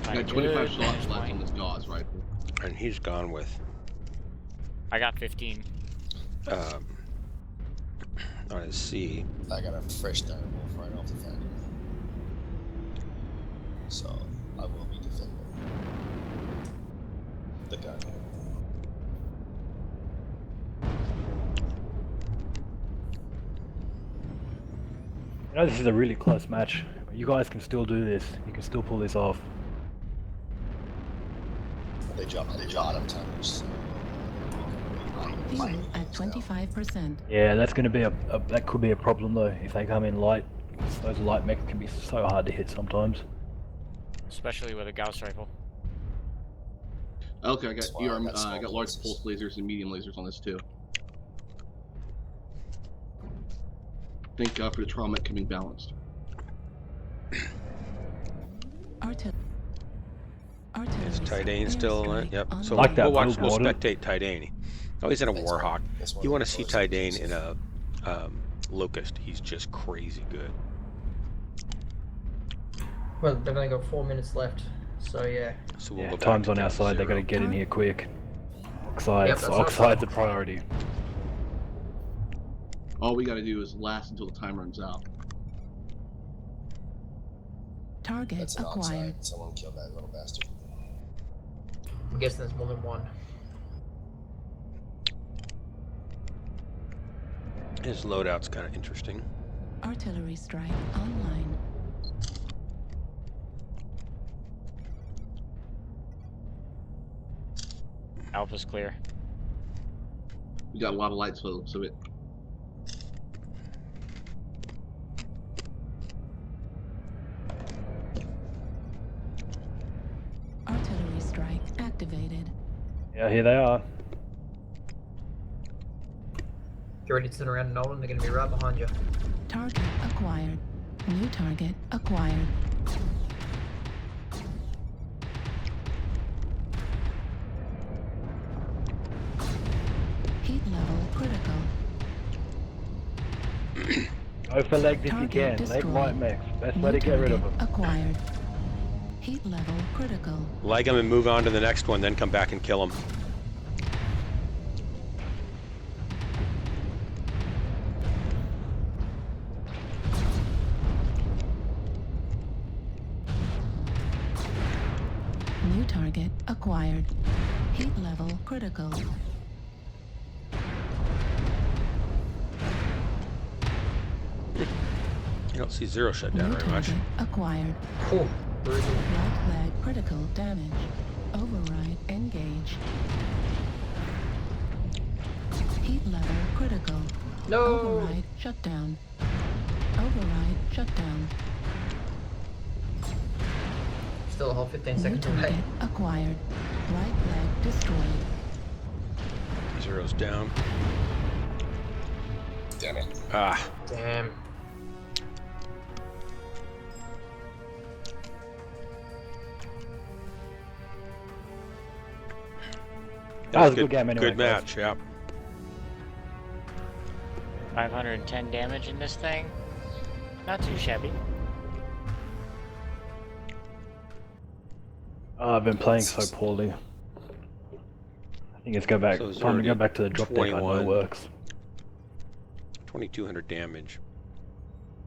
I got 25 shots left on this Gauss rifle. And he's gone with I got 15. on his C. I got a fresh direwolf right off the factory. So, I will be defending the gun. You know, this is a really close match. You guys can still do this. You can still pull this off. They dropped a lot of tonnage, so Fuel at 25%. Yeah, that's going to be that could be a problem though if they come in light. Those light mechs can be so hard to hit sometimes. Especially with a Gauss rifle. Okay, I got why I got I got large small pulse lasers and medium lasers on this too. Thank God for the trauma coming balanced. Is Tidane still in it? Yep. So Like that we'll watch, build, we'll Warden. spectate Tidane. Oh, he's in a Thanks, Warhawk. man. That's one You of want the to see closest Tidane pieces. in a Locust. He's just crazy good. Well, they've only got 4 minutes left, so yeah. So we'll Yeah, go time's back on our to side. They got to zero. get in here quick. Oxide's that's our Oxide's a priority. All we got to do is last until the time runs out. Target That's an acquired. oxide. Someone killed that little bastard. I'm guessing there's more than one. His loadout's kind of interesting. Artillery strike online. Alpha's clear. We got a lot of lights, so it. Artillery strike activated. Yeah, here they are. Get ready to turn around, Nolan. They're going to be right behind you. Target acquired. New target acquired. Heat level critical. Go for legs if you Target can. Leg destroyed. light mechs. Best New way to get rid of them. target acquired. Heat level critical. Leg him and move on to the next one, then come back and kill him. New target acquired. Heat level critical. You don't see zero shut down New very much. target acquired. Cool. Brutal. Right leg critical damage. Override engage. Heat level critical. No! Override shutdown. Override shutdown. Still a whole 15 New seconds away. target acquired. Right leg destroyed. Zero's down. Damn it. Ah. Damn. That was a good game anyway, Good guys. match, yeah. 510 damage in this thing. Not too shabby. Oh, I've been playing so poorly. I think it's go back. So Time to go Zero back to the drop deck. I know 21. it works. 2200 damage.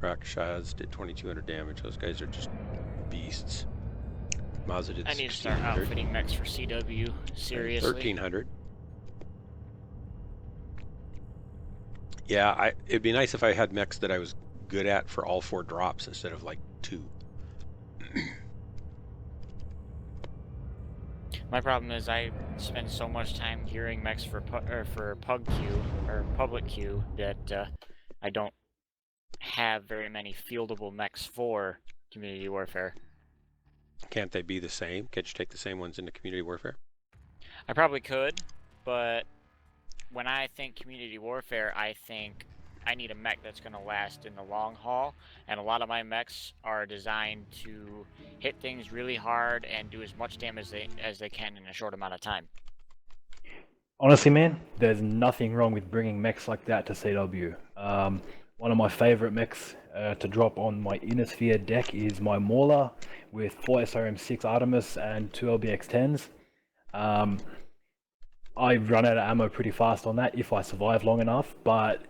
Rakshas did 2200 damage. Those guys are just beasts. Mazda did I need to start 1600. outfitting mechs for CW. Seriously. 1300. Yeah, it'd be nice if I had mechs that I was good at for all 4 drops instead of like 2. My problem is I spend so much time gearing mechs for pug queue or public queue that I don't have very many fieldable mechs for community warfare. Can't they be the same? Can't you take the same ones into community warfare? I probably could, but when I think community warfare, I think I need a mech that's going to last in the long haul, and a lot of my mechs are designed to hit things really hard and do as much damage as they can in a short amount of time. Honestly, man, there's nothing wrong with bringing mechs like that to CW. One of my favorite mechs to drop on my Inner Sphere deck is my Mauler with 4 SRM6 Artemis and 2 LBX-10s. I run out of ammo pretty fast on that if I survive long enough, but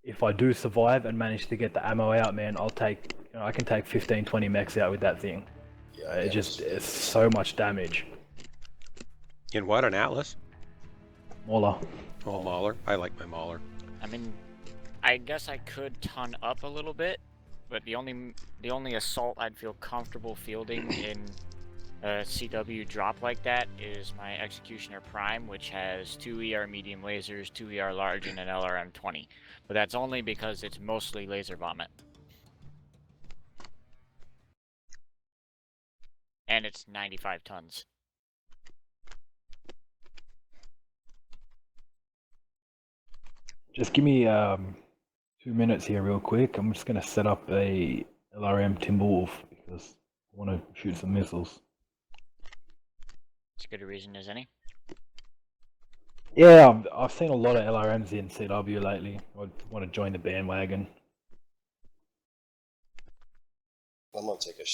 if I do survive and manage to get the ammo out, man, I can take 15-20 mechs out with that thing. Yeah, It's so much damage. In what, an Atlas? Mauler. Oh, Mauler. I like my Mauler. I mean, I guess I could ton up a little bit, but the only assault I'd feel comfortable fielding in A CW drop like that is my Executioner Prime, which has 2 ER medium lasers, 2 ER large, and an LRM 20. But that's only because it's mostly laser vomit. And it's 95 tons. Just give me 2 minutes here real quick. I'm just going to set up a LRM Timberwolf because I want to shoot some missiles. As good a reason as any. Yeah, I've seen a lot of LRMs in CW lately. I want to join the bandwagon. I'm gonna take a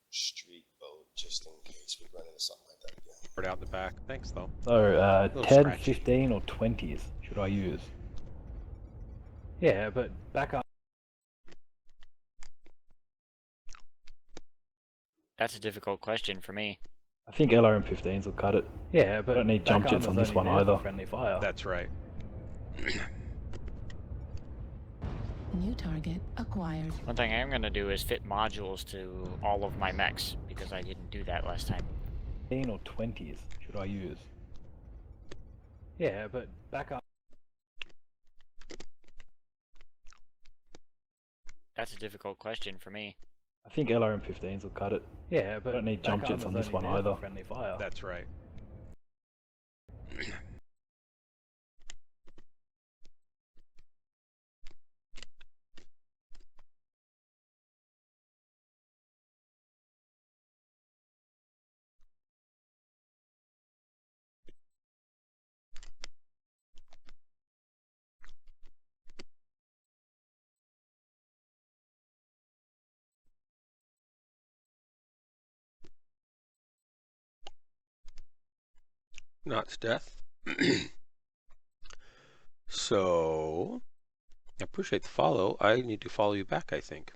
street boat just in case we run into something like that again. Right out the back. Thanks, though. So, Little 10, scratchy. 15, or 20s should I use? Yeah, but back up. That's a difficult question for me. I think LRM 15s will cut it. Yeah, but I don't need jump jets on this one either. Friendly fire. That's right. New target acquired. One thing I am going to do is fit modules to all of my mechs, because I didn't do that last time. 15 or 20s should I use? Yeah, but back up. That's a difficult question for me. I think LRM 15s will cut it. Yeah, but I don't need jump jets on this one either. Friendly fire. That's right. Not death. So, I appreciate the follow. I need to follow you back, I think.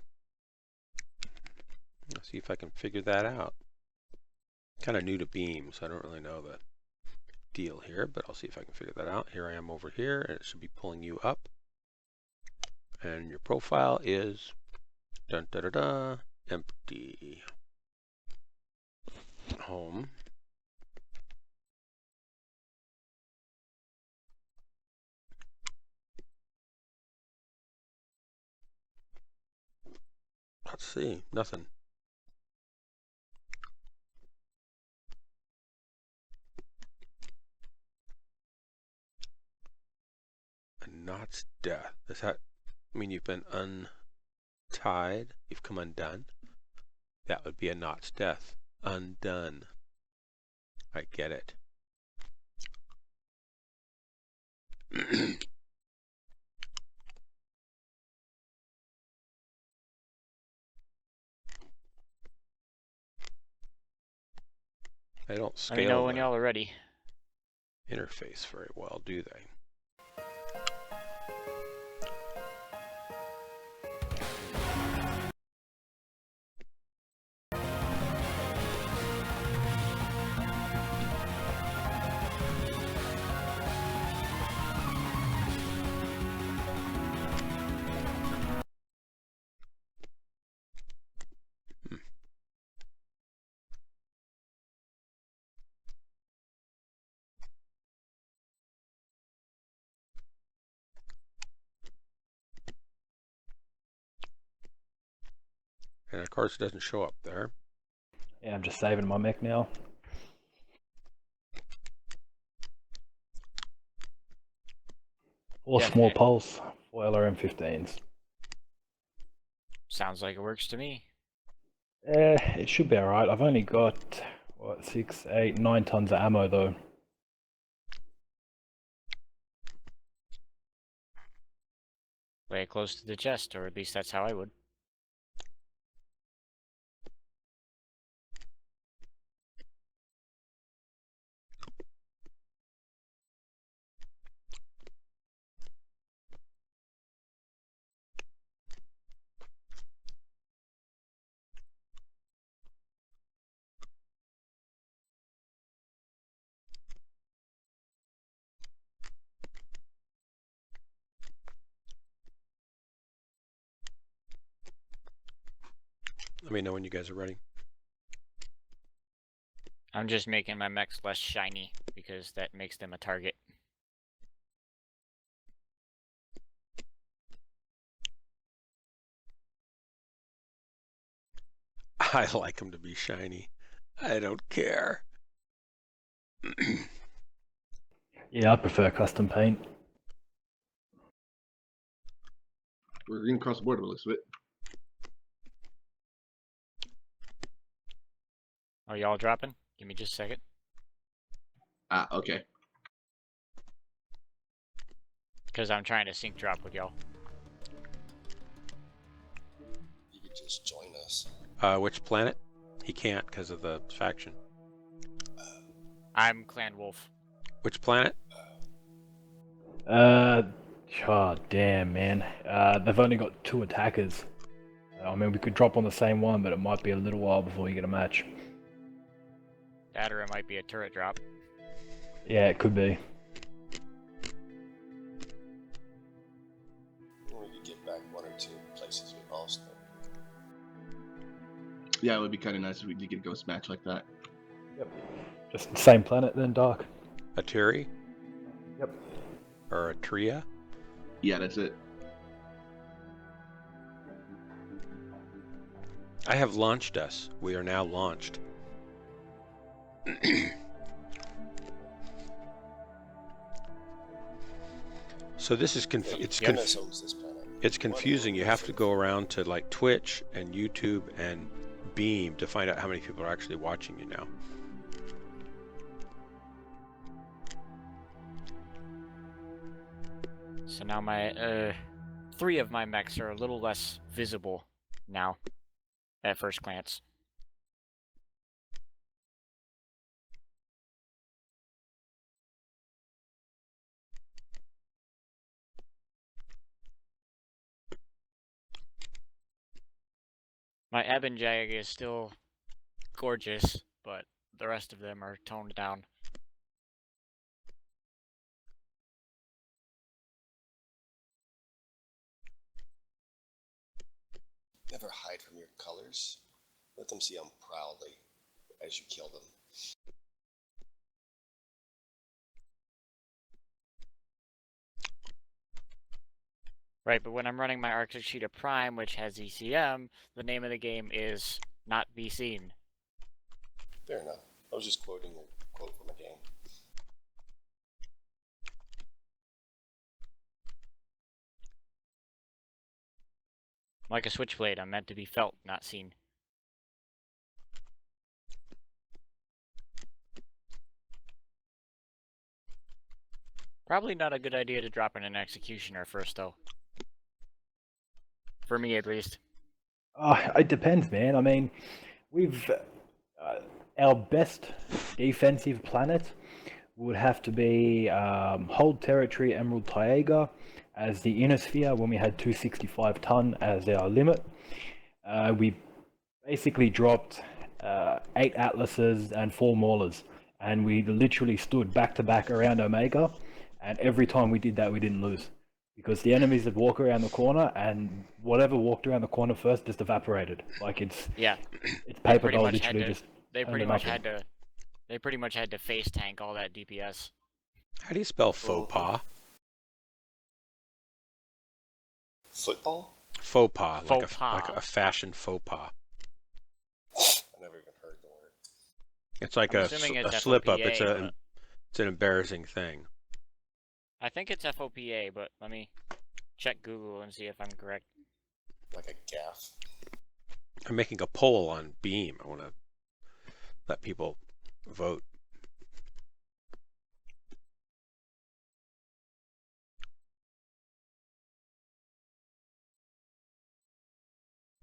Let's see if I can figure that out. Kind of new to Beam, so I don't really know the deal here, but I'll see if I can figure that out. Here I am over here, and it should be pulling you up. And your profile is dun da da da empty. Home. Let's see, nothing. A knot's death. Does that mean you've been untied? You've come undone? That would be a knot's death. Undone. I get it. They don't Let me know scale when the y'all are ready. interface very well, do they? And of course it doesn't show up there. Yeah, I'm just saving my mech now. Or small pulse for LRM 15s. Sounds like it works to me. It should be alright. I've only got, what, 6, 8, 9 tons of ammo though. Lay it close to the chest, or at least that's how I would. Let me know when you guys are ready. I'm just making my mechs less shiny because that makes them a target. I like them to be shiny. I don't care. Yeah, I prefer custom paint. We're green across the board, by the looks of it. Oh, y'all dropping? Give me just a second. Ah, okay. Because I'm trying to sync drop with y'all. You could just join us. Which planet? He can't because of the faction. I'm Clan Wolf. Which planet? Oh damn, man. They've only got 2 attackers. I mean, we could drop on the same one, but it might be a little while before you get a match. That or it might be a turret drop. Yeah, it could be. We could get back 1 or 2 places we lost. Yeah, it would be kind of nice if we did get a ghost match like that. Yep. Just the same planet then, Dark. Aturi? Yep. Or Atria? Yeah, that's it. I have launched us. We are now launched. So this is it's confusing. You have to go around to like Twitch and YouTube and Beam to find out how many people are actually watching you now. So now my 3 of my mechs are a little less visible now at first glance. My Ebon Jag is still gorgeous, but the rest of them are toned down. Never hide from your colors. Let them see them proudly as you kill them. Right, but when I'm running my Arctic Cheetah Prime, which has ECM, the name of the game is Not Be Seen. Fair enough. I was just quoting a quote from a game. Like a switchblade, I'm meant to be felt, not seen. Probably not a good idea to drop in an Executioner first, though. For me, at least. It depends, man. I mean, we've... our best defensive planet would have to be Hold Territory Emerald Taiga as the inner sphere when we had 265 ton as our limit. We basically dropped 8 Atlases and 4 Maulers, and we literally stood back to back around Omega, and every time we did that we didn't lose. Because the enemies would walk around the corner, and whatever walked around the corner first just evaporated. Like it's paper doll, literally just. They pretty much had to face tank all that DPS. How do you spell faux pas? Football? Faux pas, Faux pas. like a fashion faux pas. I never even heard the word. It's like a slip up. It's an embarrassing thing. I think it's FOPA, but let me check Google and see if I'm correct. Like a gaff. I'm making a poll on Beam. I want to let people vote.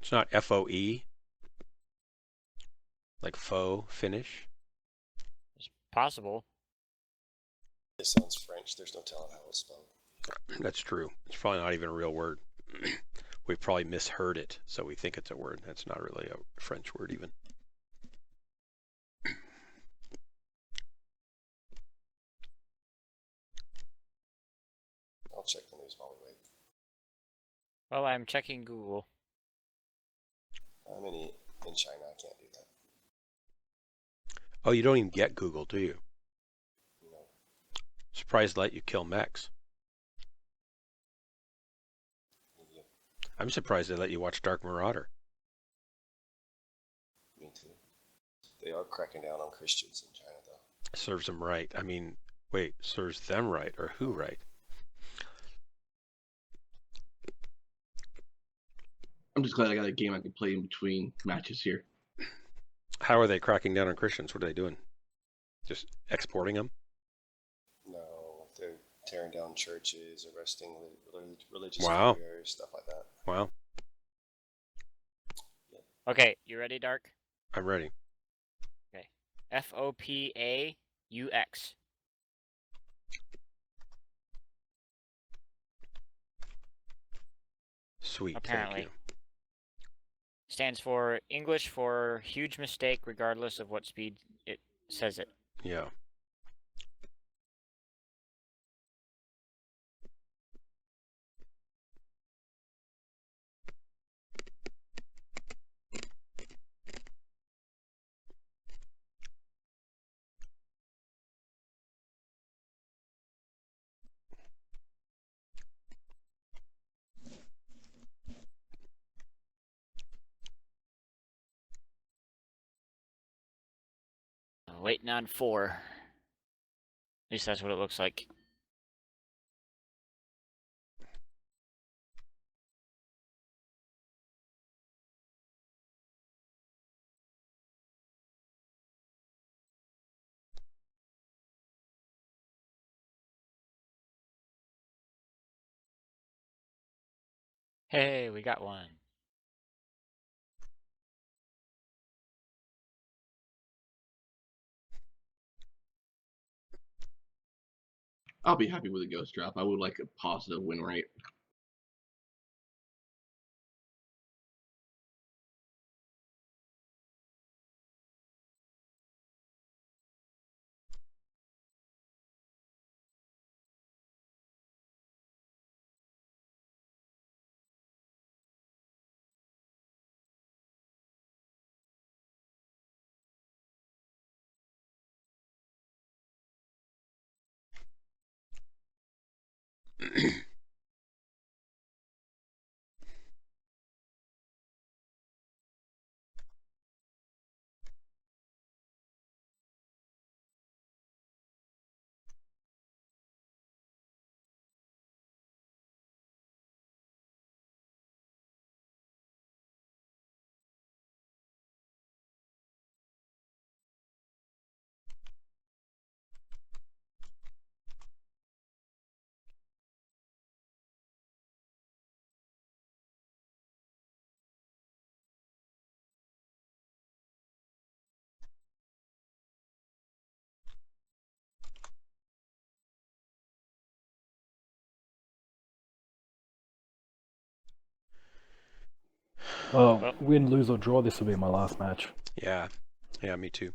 It's not FOE, like faux finish. It's possible. It sounds French. There's no telling how it's spelled. That's true. It's probably not even a real word. We've probably misheard it, so we think it's a word. That's not really a French word even. I'll check the news while we wait. Well, I'm checking Google. I'm in China. I can't do Oh, you don't even get Google, do you? You know, Surprised they let you kill Mechs. you, I'm surprised they let you watch Dark Marauder. me too. They are cracking down on Christians in China, though. Serves them right. I mean, wait, serves them right or who right? I'm just glad I got a game I can play in between matches here. How are they cracking down on Christians? What are they doing? Just exporting them? No, they're tearing down churches, arresting religious Wow. figures, stuff like that. Wow. Okay, you ready, Dark? I'm ready. Okay. FOPAUX. Sweet. Apparently. Thank you. Stands for English for huge mistake regardless of what speed it says it. Yeah. Waiting on 4. At least that's what it looks like. Hey, we got one. I'll be happy with a ghost drop. I would like a positive win rate. Well, win, lose, or draw, this will be my last match. Yeah. Yeah, me too.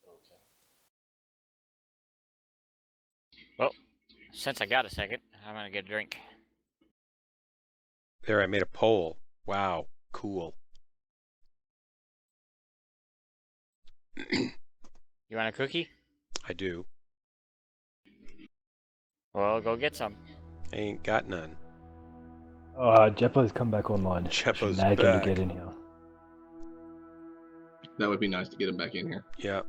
Okay. Well, since I got a second, I'm gonna get a drink. There, I made a poll. Wow. Cool. You want a cookie? I do. Well, go get some. I ain't got none. Jeppo's come back online. Jeppo's Nag him to back. get in here. That would be nice to get him back in here. Yeah.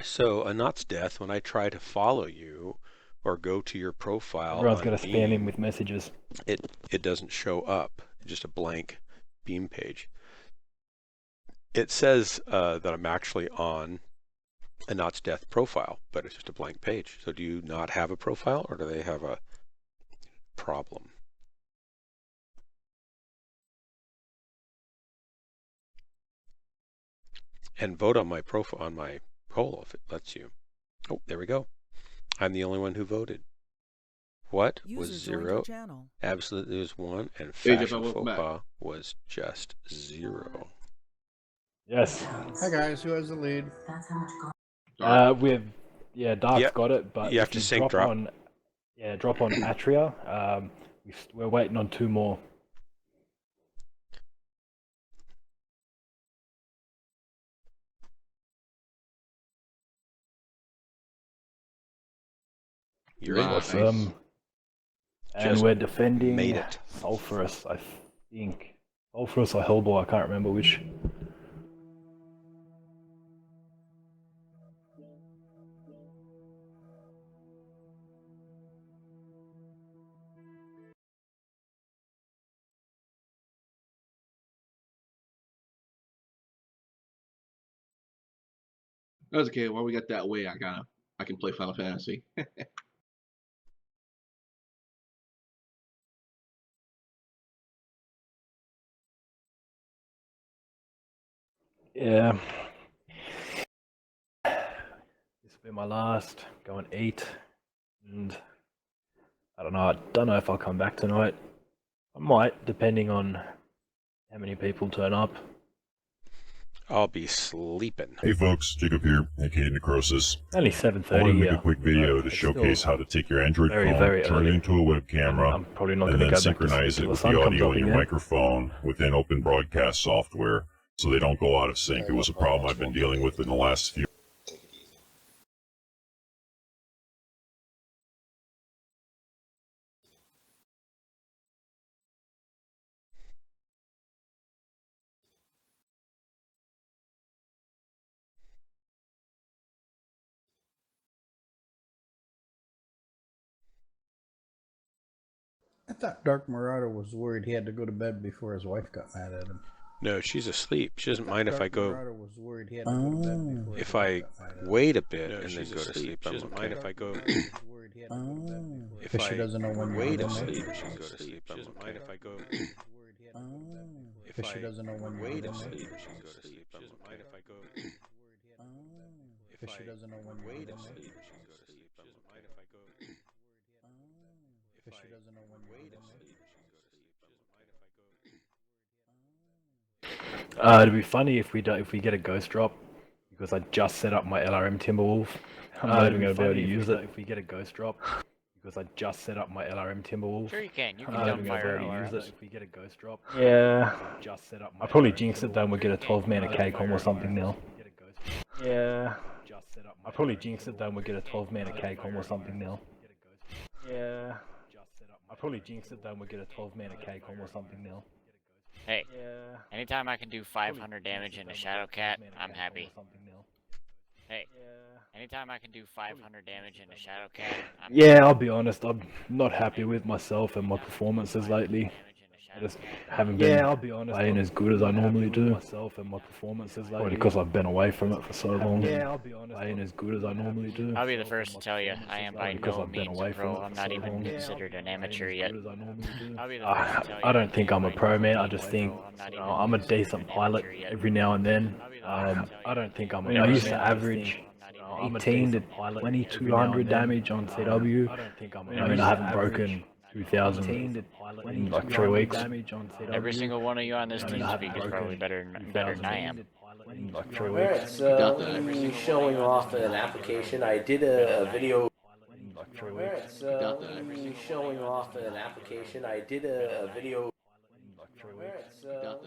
So, a Not's Death, when I try to follow you or go to your profile Everyone's on got to spam him Beam, with messages. it doesn't show up. Just a blank Beam page. It says that I'm actually on a Not's Death profile, but it's just a blank page. So do you not have a profile, or do they have a problem? And vote on my profile, on my poll if it lets you. Oh, there we go. I'm the only one who voted. What was User joined your 0? channel. Absolutely was 1, and Hey, Jeff, fashion welcome faux back. pas was just 0. Yes. Hi guys, who has the lead? With Dark's Yep. got it, but You have if to you sync drop drop. on drop on Atria. We're waiting on 2 more. You're in. Nice. And Just we're defending made it. Sulphurus, I think. Sulphurus or Hellboy, I can't remember which. That's okay. While we got that way, I can play Final Fantasy. Yeah. This will be my last, going 8. And I don't know if I'll come back tonight. I might, depending on how many people turn up. I'll be sleeping. Hey folks, Jacob here, aka Necrosis. Only I 7:30 want to make here. a quick video to It's showcase still how to take your Android very, phone, very turn it early. into a web camera, I'm probably not and going to then go back to sleep synchronize it till the with sun the comes audio up in your again. microphone within Open Broadcast software so they don't go out of sync. It was a problem I've been dealing with in the last few. Take it easy. I thought Dark Marauder was worried he had to go to bed before his wife got mad at him. No, she's asleep. She doesn't mind if I go. Marauder was worried he had to go to bed before If his I wife got mad at him. wait a bit No, and then she's go to asleep. sleep, She I'm doesn't okay. mind if I go. If Because she I doesn't know when you're wait a in bit there. and she go to sleep, I'm okay. Mind if I go. If Because she doesn't know when you're wait in a there. sleep and she go to sleep, I'm okay. Mind if I go. Because she doesn't know when you're Wait in a there. sleep and she go to sleep, I'm okay. Mind if I go. Because she doesn't know when you're in there. It'd be funny if we get a ghost drop, because I just set up my LRM Timberwolf. I'm not even going to be able to use it if we get a ghost drop, because I just set up my LRM Timberwolf. Sure you can. You I'm can not dump even going to be fire able to use alarms. it if we get a ghost drop. Yeah. Just set up. I probably jinx it though, and we'll get a 12-mana K-Com or something now. Yeah. I probably jinx it though, and we'll get a 12-mana K-Com or something now. Yeah. I probably jinx it though, and we'll get a 12-mana K-Com or something now. Hey, Yeah. anytime I can do 500 damage in a Shadow Cat, I'm happy. Hey, anytime I can do 500 damage in a Shadow Cat, I'm Yeah, I'll be honest, I'm not happy with myself and my performances lately. I just haven't been playing as good as I normally do. Myself and my performances lately. Because I've been away from it for so long. Yeah, I'll be honest. Playing as good as I normally do. I'll be the first to tell you, I am by Because no I've been means away a pro. from it I'm for not so even long. considered an amateur yet. I'll be the first to tell you, I don't think I'm a pro, man. I just by think no, I'm not even I'm a considered decent an pilot amateur yet. every now and then. I'll be the first to tell you, I don't think I'm a I pro. I used to man. average 18 to 2200 damage on CW. I mean, I haven't broken 2000 in like 3 weeks. Every single one of you on this team speak is probably better than I am. In like 3 Alright, weeks. so showing off an application. I did a video. In like 3 Alright, weeks. so showing off an application. I did a video. In like 3 Alright, weeks. so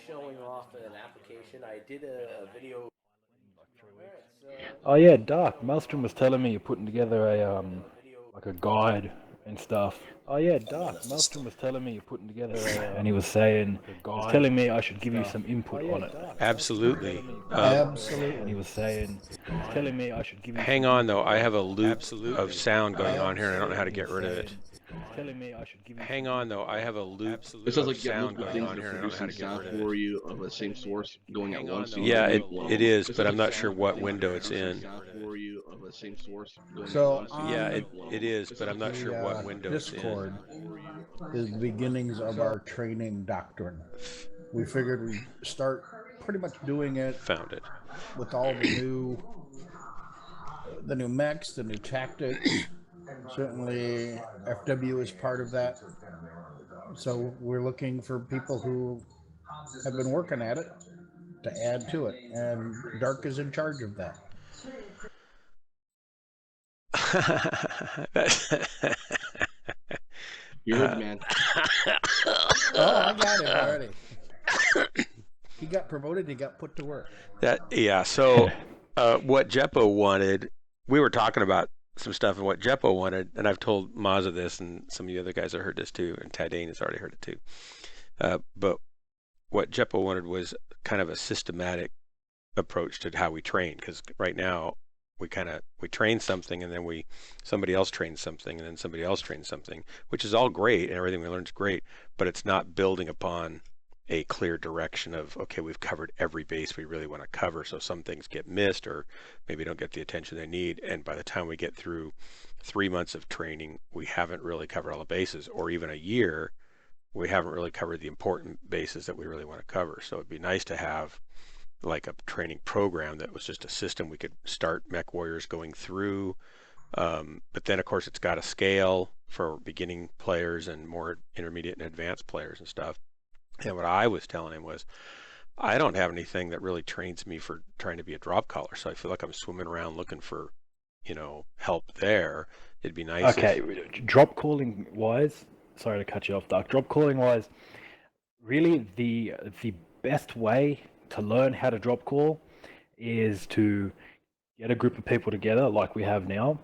showing off an application. I did a video. Oh yeah, Dark. Maelstrom was telling me you're putting together a like a guide and stuff. Oh yeah, Dark. Maelstrom was telling me you're putting together and he was saying, he's telling me I should give you some input on it. Absolutely. Absolutely. And he was saying, he's telling me I should give you. Hang on though, I have a loop of sound going on here and I don't know how to get rid of it. Telling me I should give you. Hang on though, I have a loop It sounds of like you got sound multiple going things on that here are and I don't know how to producing get sound rid of it. for you of the same source going at once. Yeah, it is, but I'm not sure what window it's in. For you of the same source going So at once. Yeah, it is, but I'm not sure what window it's in. Discord is the beginnings of our training doctrine. We figured we'd start pretty much doing it Found it. with all the new mechs, the new tactics, Certainly, FW is part of that. So we're looking for people who have been working at it to add to it, and Dark is in charge of that. You heard the man. Oh, I got it already. He got promoted. He got put to work. So what Jeppo wanted, we were talking about some stuff and what Jeppo wanted, and I've told Mazza this, and some of the other guys have heard this too, and Tadane has already heard it too. But what Jeppo wanted was kind of a systematic approach to how we train, because right now we train something, and then somebody else trains something, and then somebody else trains something, which is all great, and everything we learn is great, but it's not building upon a clear direction of, okay, we've covered every base we really want to cover, so some things get missed or maybe don't get the attention they need, and by the time we get through 3 months of training, we haven't really covered all the bases, or even a year, we haven't really covered the important bases that we really want to cover. So it'd be nice to have like a training program that was just a system we could start Mechwarriors going through, but then of course it's got a scale for beginning players and more intermediate and advanced players and stuff. And what I was telling him was, I don't have anything that really trains me for trying to be a drop caller, so I feel like I'm swimming around looking for, help there. It'd be nice. Okay, drop calling wise, sorry to cut you off, Doc. Drop calling wise, really the best way to learn how to drop call is to get a group of people together like we have now,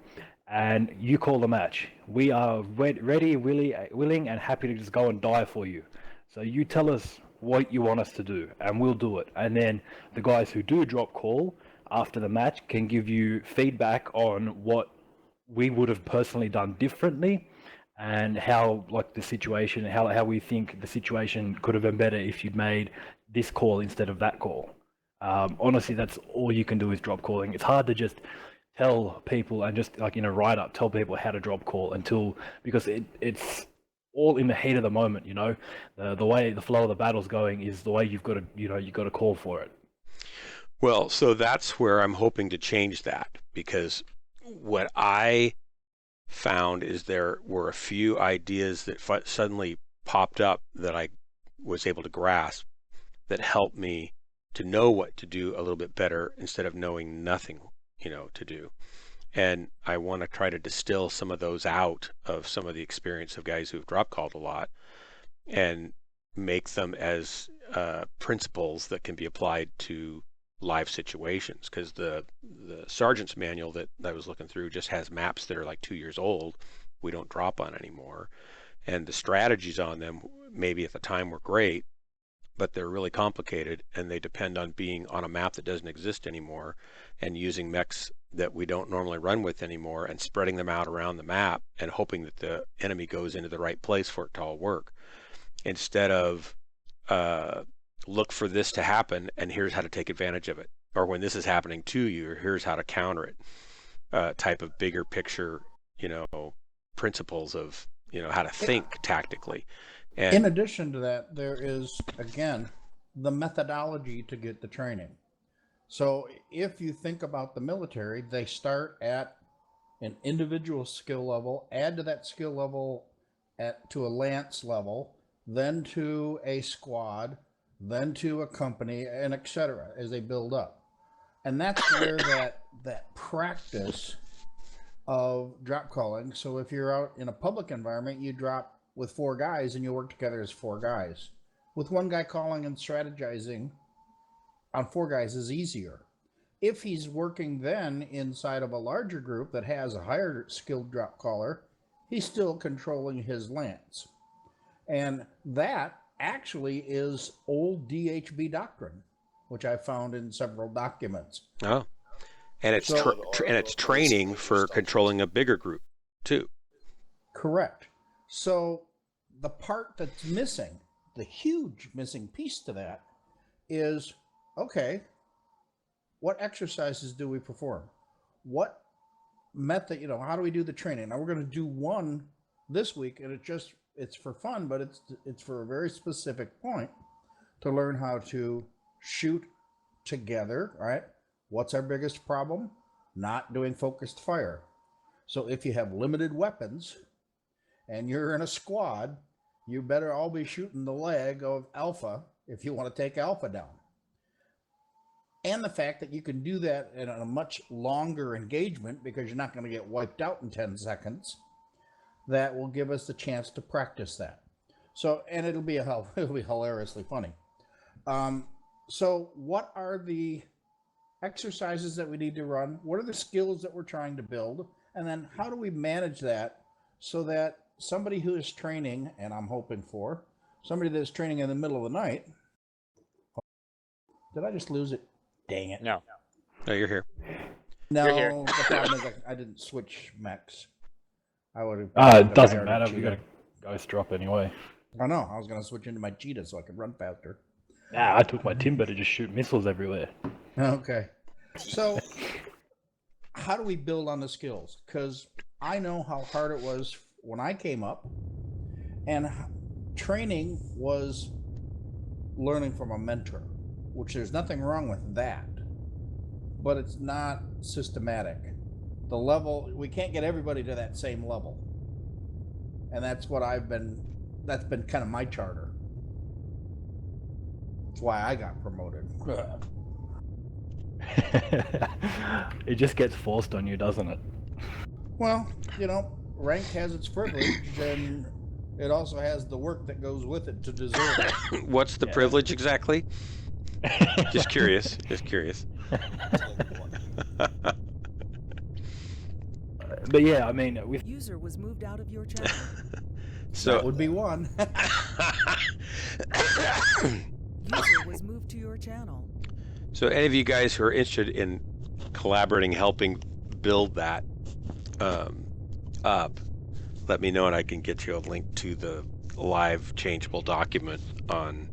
and you call the match. We are ready, willing, and happy to just go and die for you. So you tell us what you want us to do, and we'll do it. And then the guys who do drop call after the match can give you feedback on what we would have personally done differently, and how the situation, how we think the situation could have been better if you'd made this call instead of that call. Honestly, that's all you can do is drop calling. It's hard to just tell people and just in a write-up tell people how to drop call because it's all in the heat of the moment. The way the flow of the battle's going is the way you've got to call for it. Well, so that's where I'm hoping to change that, because what I found is there were a few ideas that suddenly popped up that I was able to grasp that helped me to know what to do a little bit better instead of knowing nothing, to do. And I want to try to distill some of those out of some of the experience of guys who've drop called a lot and make them as principles that can be applied to live situations, because the sergeant's manual that I was looking through just has maps that are like 2 years old we don't drop on anymore, and the strategies on them maybe at the time were great, but they're really complicated, and they depend on being on a map that doesn't exist anymore and using mechs that we don't normally run with anymore and spreading them out around the map and hoping that the enemy goes into the right place for it to all work, instead of look for this to happen and here's how to take advantage of it, or when this is happening to you, here's how to counter it, type of bigger picture, principles of, how to think tactically. And in addition to that, there is, again, the methodology to get the training. So if you think about the military, they start at an individual skill level, add to that skill level to a lance level, then to a squad, then to a company, and etc. as they build up. And that's where that practice of drop calling. So if you're out in a public environment, you drop with 4 guys and you work together as 4 guys. With one guy calling and strategizing on 4 guys is easier. If he's working then inside of a larger group that has a higher skilled drop caller, he's still controlling his lance. And that actually is old DHB doctrine, which I found in several documents. Oh, and it's it's training for controlling a bigger group too. Correct. So the part that's missing, the huge missing piece to that is, okay, what exercises do we perform? What method, how do we do the training? Now we're going to do one this week, and it's for fun, but it's for a very specific point to learn how to shoot together, right? What's our biggest problem? Not doing focused fire. So if you have limited weapons and you're in a squad, you better all be shooting the leg of Alpha if you want to take Alpha down. And the fact that you can do that in a much longer engagement because you're not going to get wiped out in 10 seconds, that will give us the chance to practice that. So, and it'll be hilariously funny. So what are the exercises that we need to run? What are the skills that we're trying to build? And then how do we manage that so that somebody who is training, and I'm hoping for, somebody that is training in the middle of the night. Did I just lose it? Dang it. No. No, you're here. No, You're here. the problem is I didn't switch mechs. I would have. It doesn't matter. We got a ghost drop anyway. I know. I was going to switch into my cheetah so I could run faster. Nah, I took my timber to just shoot missiles everywhere. Okay. So, how do we build on the skills? Because I know how hard it was when I came up, and training was learning from a mentor, which there's nothing wrong with that, but it's not systematic. The level, we can't get everybody to that same level. And that's what that's been kind of my charter. That's why I got promoted. It just gets forced on you, doesn't it? Well, rank has its privilege, and it also has the work that goes with it to deserve it. What's the privilege exactly? Just curious. Just curious. But yeah, I mean, with User was moved out of your channel. So that would be one. User was moved to your channel. So any of you guys who are interested in collaborating, helping build that up, let me know and I can get you a link to the live changeable document on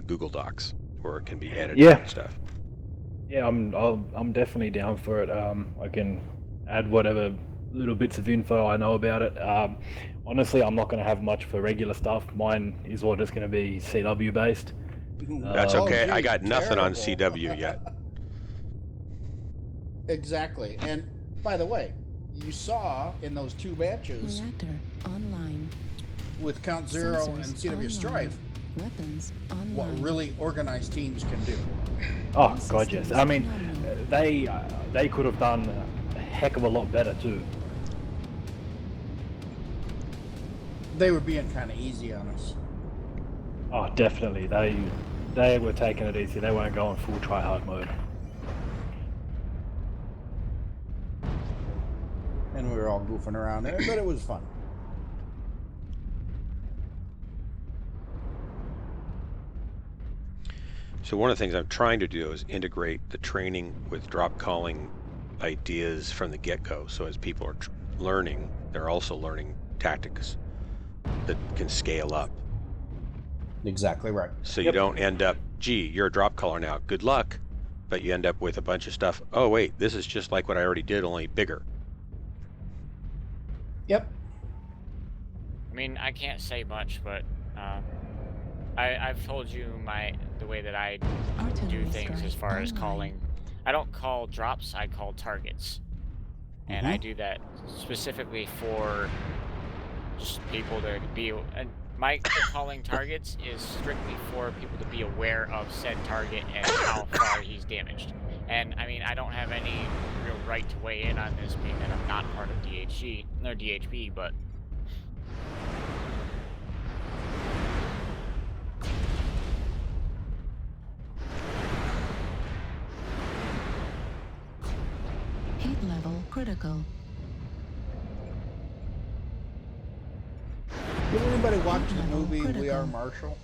Google Docs where it can be edited and stuff. Yeah, I'm definitely down for it. I can add whatever little bits of info I know about it. Honestly, I'm not going to have much for regular stuff. Mine is all just going to be CW based. That's okay. I got nothing on CW yet. Exactly. And by the way, you saw in those two matches Reactor online. with Count Zero and CW online. Strife Weapons online. what really organized teams can do. Oh god, yes. I mean, they could have done a heck of a lot better too. They were being kind of easy on us. Oh, definitely. They were taking it easy. They weren't going full try-hard mode. And we were all goofing around there, but it was fun. So one of the things I'm trying to do is integrate the training with drop calling ideas from the get-go. So as people are learning, they're also learning tactics that can scale up. Exactly right. So you don't end up, gee, you're a drop caller now, good luck, but you end up with a bunch of stuff. Oh wait, this is just like what I already did, only bigger. Yep. I mean, I can't say much, but I've told you the way that I do things as far as calling. I don't call drops, I call targets. And I do that specifically for just people to be... My calling targets is strictly for people to be aware of said target and how far he's damaged. And I mean, I don't have any real right to weigh in on this, being that I'm not part of DHB, but Heat level critical. Did anybody watch the movie We Are Marshall?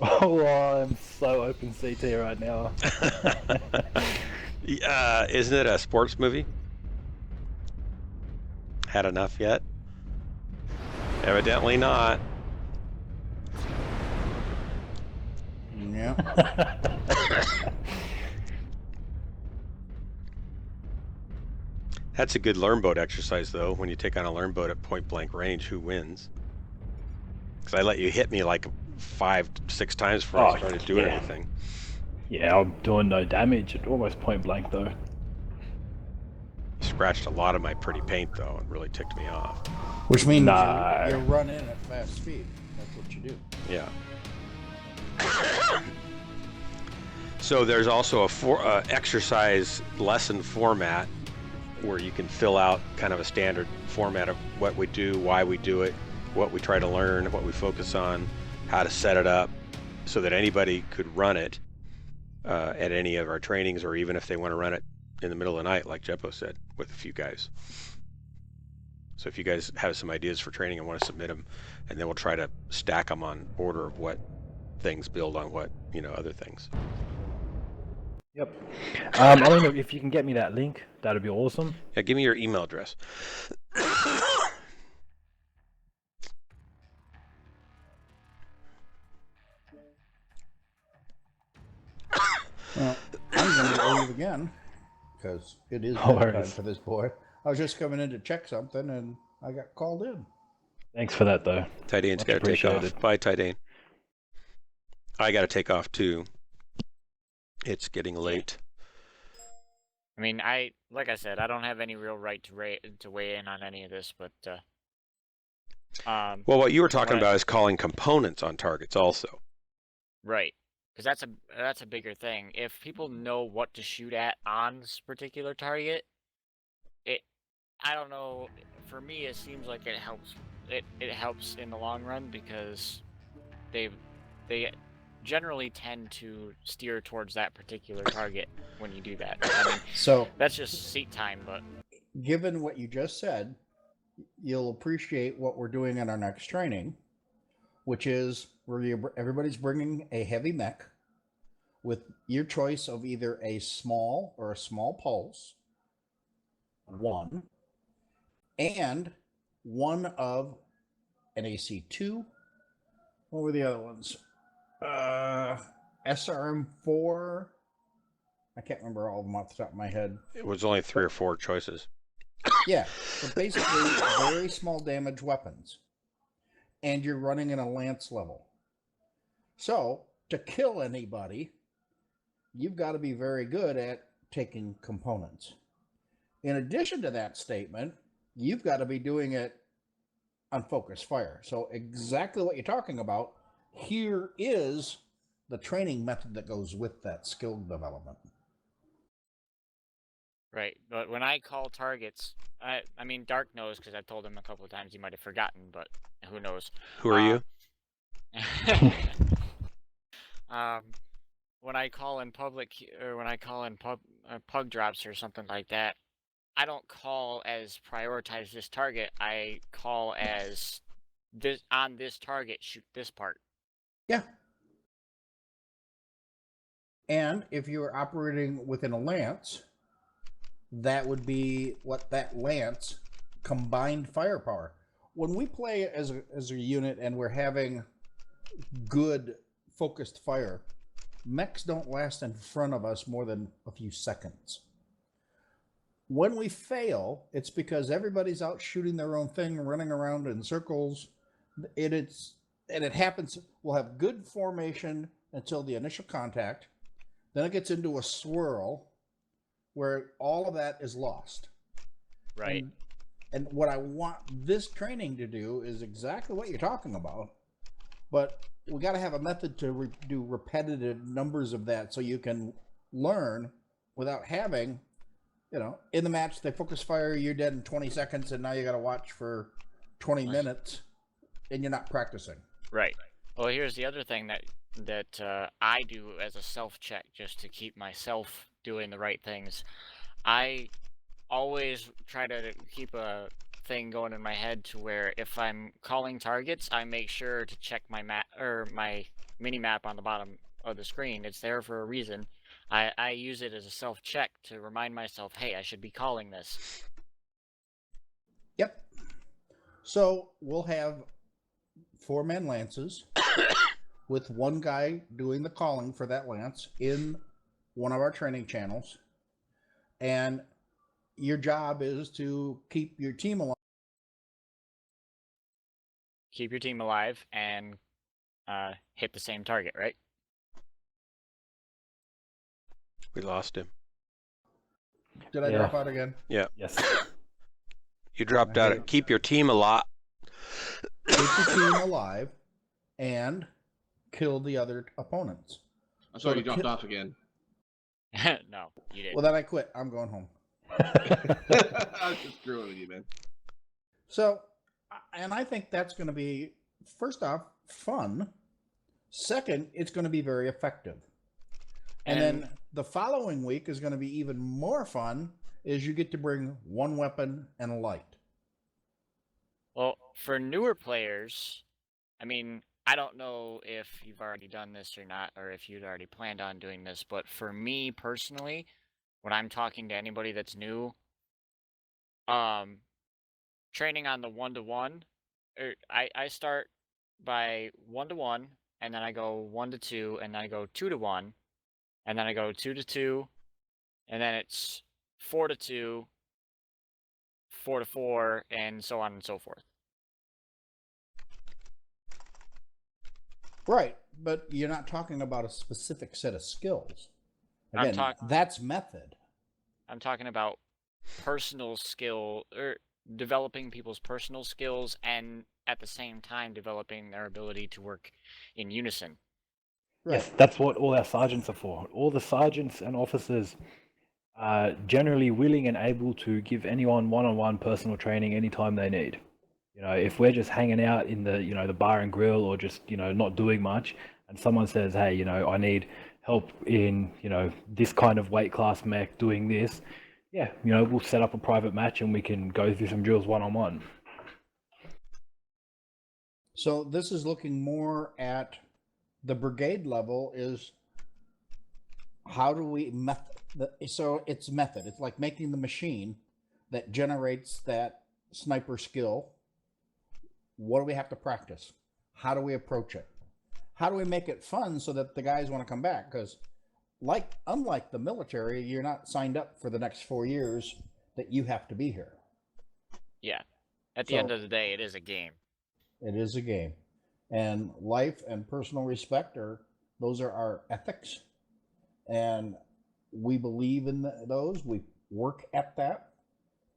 Oh, I'm so open CT right now. Isn't it a sports movie? Had enough yet? Evidently not. Yeah. That's a good learn boat exercise, though. When you take on a learn boat at point blank range, who wins? Because I let you hit me like 5-6 times before I started doing anything. Yeah, I'm doing no damage at almost point blank though. scratched a lot of my pretty paint though, and really ticked me off. Which means Nah. you run in at fast speed. That's what you do. Yeah. So there's also a exercise lesson format where you can fill out kind of a standard format of what we do, why we do it, what we try to learn, what we focus on, how to set it up, so that anybody could run it at any of our trainings, or even if they want to run it in the middle of the night, like Jeppo said, with a few guys. So if you guys have some ideas for training and want to submit them, and then we'll try to stack them on order of what things build on what, other things. Yep. I don't know if you can get me that link. That'd be awesome. Yeah, give me your email address. Well, I'm going to leave again because it is No bedtime worries. for this boy. I was just coming in to check something and I got called in. Thanks for that, though. Tydane's got to take off. Bye, Tydane. I got to take off too. It's getting late. I mean, like I said, I don't have any real right to weigh in on any of this, but well, what you were talking about is calling components on targets also. Right, because that's a bigger thing. If people know what to shoot at on this particular target, I don't know. For me, it seems like it helps. It helps in the long run because they generally tend to steer towards that particular target when you do that. I mean, so that's just seat time, but given what you just said, you'll appreciate what we're doing in our next training, which is where everybody's bringing a heavy mech with your choice of either a small or a small pulse, one, and one of an AC2. What were the other ones? SRM4. I can't remember all of them off the top of my head. It was only 3 or 4 choices. Yeah, but basically very small damage weapons. And you're running in a lance level. So, to kill anybody, you've got to be very good at taking components. In addition to that statement, you've got to be doing it on focus fire. So exactly what you're talking about, here is the training method that goes with that skill development. right. But when I call targets, I mean, Dark knows because I've told him a couple of times. He might have forgotten, but who knows? Who are you? When I call in public, or when I call in pug drops or something like that, I don't call as prioritize this target. I call as this on this target, shoot this part. Yeah. And if you were operating within a lance, that would be what that lance combined firepower. When we play as a unit and we're having good focused fire, mechs don't last in front of us more than a few seconds. When we fail, it's because everybody's out shooting their own thing, running around in circles. It happens. We'll have good formation until the initial contact. Then it gets into a swirl where all of that is lost. Right. And what I want this training to do is exactly what you're talking about. But we got to have a method to do repetitive numbers of that so you can learn without having, in the match, they focus fire, you're dead in 20 seconds, and now you got to watch for 20 minutes, and you're not practicing. Right. Well, here's the other thing that I do as a self-check just to keep myself doing the right things. I always try to keep a thing going in my head to where if I'm calling targets, I make sure to check my map or my mini map on the bottom of the screen. It's there for a reason. I use it as a self-check to remind myself, hey, I should be calling this. Yep. So we'll have 4-man lances with one guy doing the calling for that lance in one of our training channels. And your job is to keep your team alive. Keep your team alive and hit the same target, right? We lost him. Did I drop out again? Yeah. Yes. You dropped Okay. out. Keep your team alive. Keep the team alive and kill the other opponents. I saw you dropped off again. No, you didn't. Well, then I quit. I'm going home. I was just screwing with you, man. So, and I think that's going to be, first off, fun. Second, it's going to be very effective. And then the following week is going to be even more fun, is you get to bring one weapon and a light. Well, for newer players, I mean, I don't know if you've already done this or not, or if you'd already planned on doing this, but for me personally, when I'm talking to anybody that's new, training on the 1-to-1, I start by 1-to-1, and then I go 1-to-2, and then I go 2-to-1, and then I go 2-to-2, and then it's 4-to-2, 4-to-4, and so on and so forth. Right, but you're not talking about a specific set of skills. Again, that's method. I'm talking about personal skill, or developing people's personal skills, and at the same time developing their ability to work in unison. Right. Yes, that's what all our sergeants are for. All the sergeants and officers are generally willing and able to give anyone one-on-one personal training anytime they need. You know, if we're just hanging out in the, you know, the bar and grill, or just, you know, not doing much, and someone says, hey, you know, I need help in, you know, this kind of weight class mech doing this, yeah, you know, we'll set up a private match and we can go through some drills one-on-one. So this is looking more at the brigade level, is how do we so it's method. It's like making the machine that generates that sniper skill. What do we have to practice? How do we approach it? How do we make it fun so that the guys want to come back? Because unlike the military, you're not signed up for the next 4 years that you have to be here. Yeah. At the end of the day, it is a game. It is a game. And life and personal respect those are our ethics. And we believe in those. We work at that.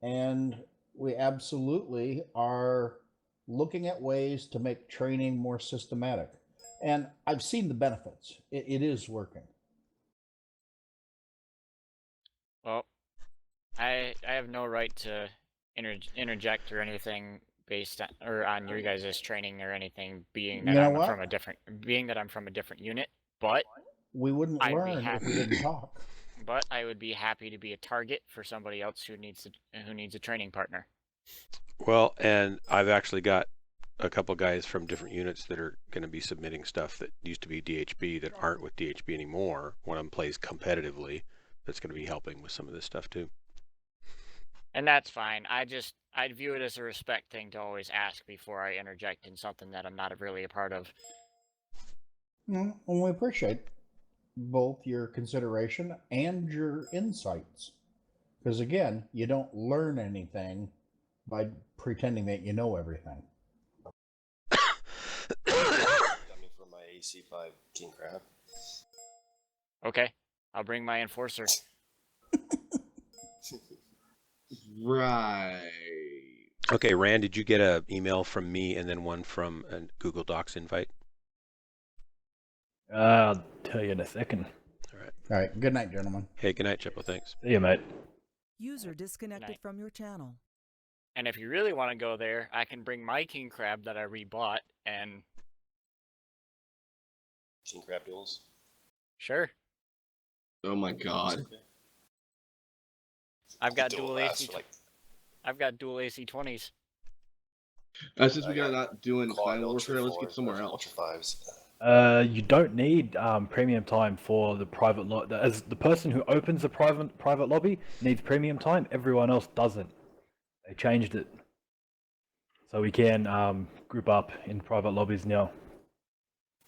And we absolutely are looking at ways to make training more systematic. And I've seen the benefits. It is working. Well, I have no right to interject or anything based on, or on your guys' training or anything, being that I'm from a different unit, but we wouldn't learn if we didn't talk. But I would be happy to be a target for somebody else who needs a training partner. Well, and I've actually got a couple guys from different units that are going to be submitting stuff that used to be DHB that aren't with DHB anymore. One of them plays competitively. That's going to be helping with some of this stuff too. And that's fine. I'd view it as a respect thing to always ask before I interject in something that I'm not really a part of. And we appreciate both your consideration and your insights. Because again, you don't learn anything by pretending that you know everything. Coming from my AC5 King Crab. Okay, I'll bring my enforcer. Right. Okay, Rand, did you get an email from me and then one from a Google Docs invite? I'll tell you in a second. All right. Good night, gentlemen. Hey, good night, Chippo. Thanks. See you, mate. User disconnected from your channel. And if you really want to go there, I can bring my king crab that I rebought and... King Crab duels? Sure. Oh my god. I've got dual AC. I've got dual AC-20s. Since we got not doing Final Warfare, let's get somewhere else. You don't need premium time for the private as the person who opens the private lobby needs premium time. Everyone else doesn't. They changed it, so we can group up in private lobbies now.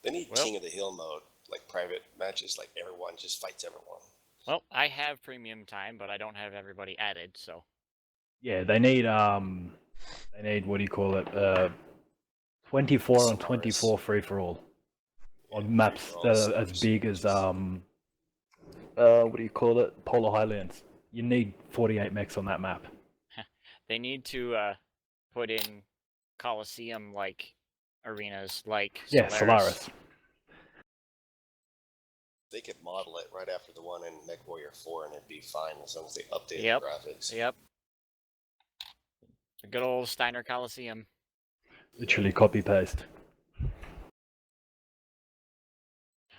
They need King of the Hill mode, like private matches, like everyone just fights everyone. Well, I have premium time, but I don't have everybody added, so. Yeah, they need what do you call it? 24 on 24 free for all. On maps that are as big as what do you call it? Polar Highlands. You need 48 mechs on that map. They need to put in Coliseum-like arenas, like Yeah, Solaris. Solaris. They could model it right after the one in Mechwarrior 4 and it'd be fine as long as they update Yep. the graphics. Yep. The good old Steiner Coliseum. Literally copy paste.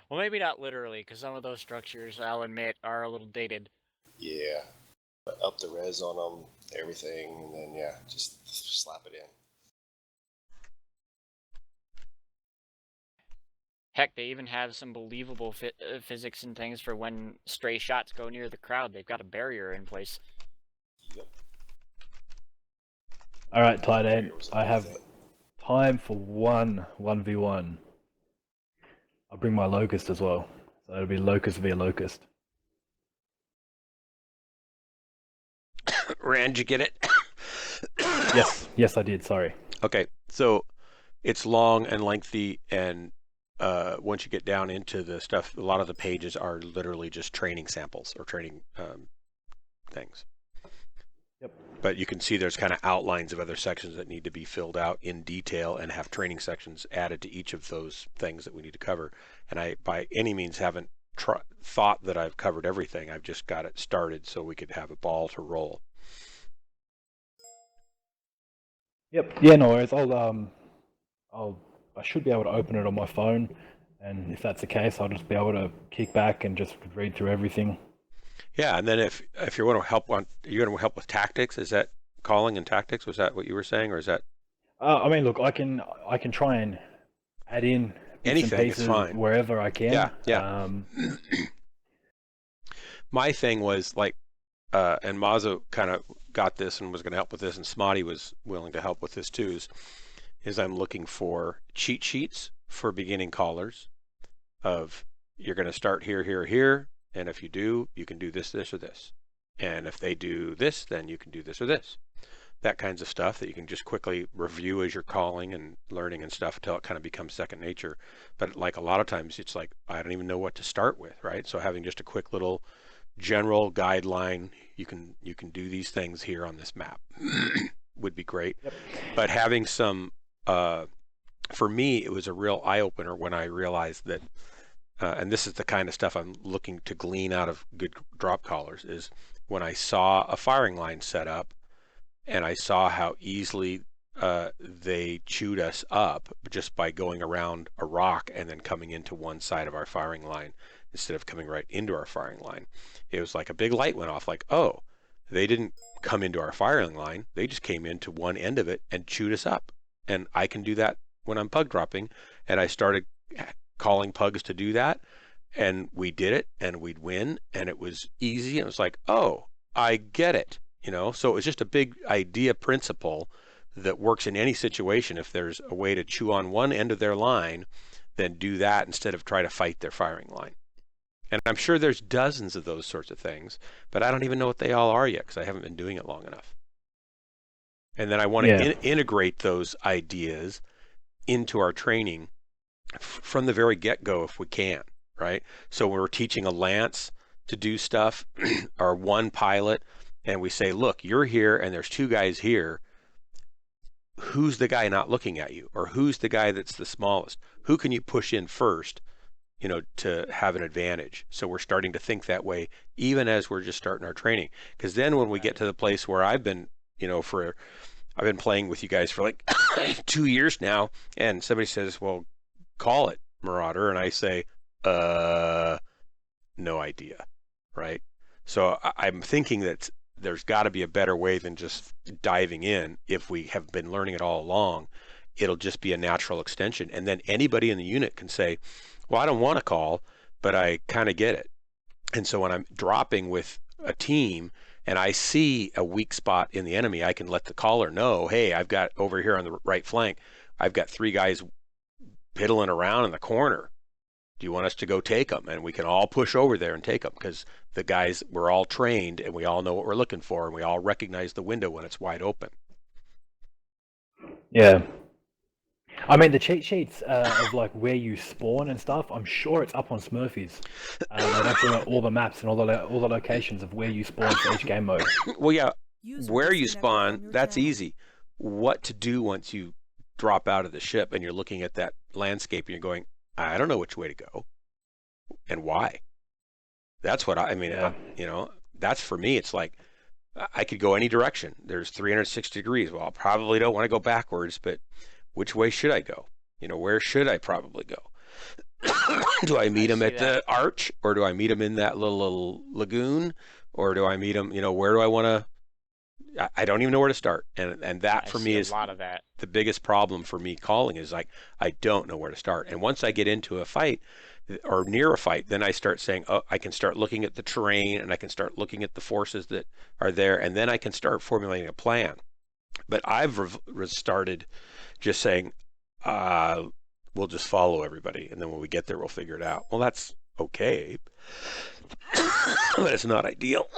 Well, maybe not literally, because some of those structures, I'll admit, are a little dated. Yeah. But up the res on them, everything, and then, yeah, just slap it in. Heck, they even have some believable physics and things for when stray shots go near the crowd. They've got a barrier in place. Yep. Alright, tight end. I have time for 1v1. I'll bring my locust as well. So it'll be locust via locust. Rand, did you get it? Yes, I did. Sorry. Okay, so it's long and lengthy, and once you get down into the stuff, a lot of the pages are literally just training samples or training things. Yep. But you can see there's kind of outlines of other sections that need to be filled out in detail and have training sections added to each of those things that we need to cover. And I, by any means, haven't thought that I've covered everything. I've just got it started so we could have a ball to roll. Yep. Yeah, no worries. I should be able to open it on my phone, and if that's the case, I'll just be able to kick back and just read through everything. Yeah, and then if you want to help you're going to help with tactics. Is that calling and tactics? Was that what you were saying, or is that? I mean, look, I can try and add in Anything is fine wherever I can. Yeah. My thing was like, and Mazo kind of got this and was going to help with this, and Smotty was willing to help with this too. Is I'm looking for cheat sheets for beginning callers. Of you're going to start here, here, here, and if you do, you can do this, this, or this, and if they do this, then you can do this or this. That kinds of stuff that you can just quickly review as you're calling and learning and stuff until it kind of becomes second nature. But like a lot of times it's like, I don't even know what to start with, right? So having just a quick little general guideline, you can do these things here on this map would be great. Yep. But having some, for me, it was a real eye-opener when I realized that, and this is the kind of stuff I'm looking to glean out of good drop callers, is when I saw a firing line set up, and I saw how easily they chewed us up just by going around a rock and then coming into one side of our firing line instead of coming right into our firing line. It was like a big light went off, like, oh, they didn't come into our firing line. They just came into one end of it and chewed us up. And I can do that when I'm pug dropping. And I started calling pugs to do that. And we did it, and we'd win. And it was easy. And it was like, oh, I get it. You know, so it was just a big idea principle that works in any situation. If there's a way to chew on one end of their line, then do that instead of try to fight their firing line. And I'm sure there's dozens of those sorts of things, but I don't even know what they all are yet because I haven't been doing it long enough. And then I want to integrate those ideas into our training from the very get-go if we can, right? So when we're teaching a lance to do stuff, or one pilot, and we say, look, you're here and there's two guys here. Who's the guy not looking at you? Or who's the guy that's the smallest? Who can you push in first, you know, to have an advantage? So we're starting to think that way, even as we're just starting our training. Because then when we get to the place where I've been, you know, I've been playing with you guys for like 2 years now, and somebody says, well, call it, Marauder. And I say, no idea, right? So I'm thinking that there's got to be a better way than just diving in. If we have been learning it all along, it'll just be a natural extension. And then anybody in the unit can say, well, I don't want to call, but I kind of get it. And so when I'm dropping with a team and I see a weak spot in the enemy, I can let the caller know, hey, I've got over here on the right flank, I've got 3 guys piddling around in the corner. Do you want us to go take them? And we can all push over there and take them because the guys, we're all trained and we all know what we're looking for and we all recognize the window when it's wide open. Yeah. I mean, the cheat sheets of like where you spawn and stuff, I'm sure it's up on Smurfy's. They've actually got all the maps and all the locations of where you spawn for each game mode. Well, yeah, User where you disconnected spawn, from your that's channel. easy. What to do once you drop out of the ship and you're looking at that landscape and you're going, I don't know which way to go and why. That's what I mean, Yeah. that's for me. It's like I could go any direction. There's 360 degrees. Well, I probably don't want to go backwards, but which way should I go? Where should I probably go? Do I meet him at the arch, or do I meet him in that little lagoon, or do I meet him, where do I want to? I don't even know where to start. And that for me is a lot of that. the biggest problem for me calling is like, I don't know where to start. And once I get into a fight or near a fight, then I start saying, oh, I can start looking at the terrain and I can start looking at the forces that are there. And then I can start formulating a plan. But I've started just saying, we'll just follow everybody. And then when we get there, we'll figure it out. Well, that's okay. But it's not ideal.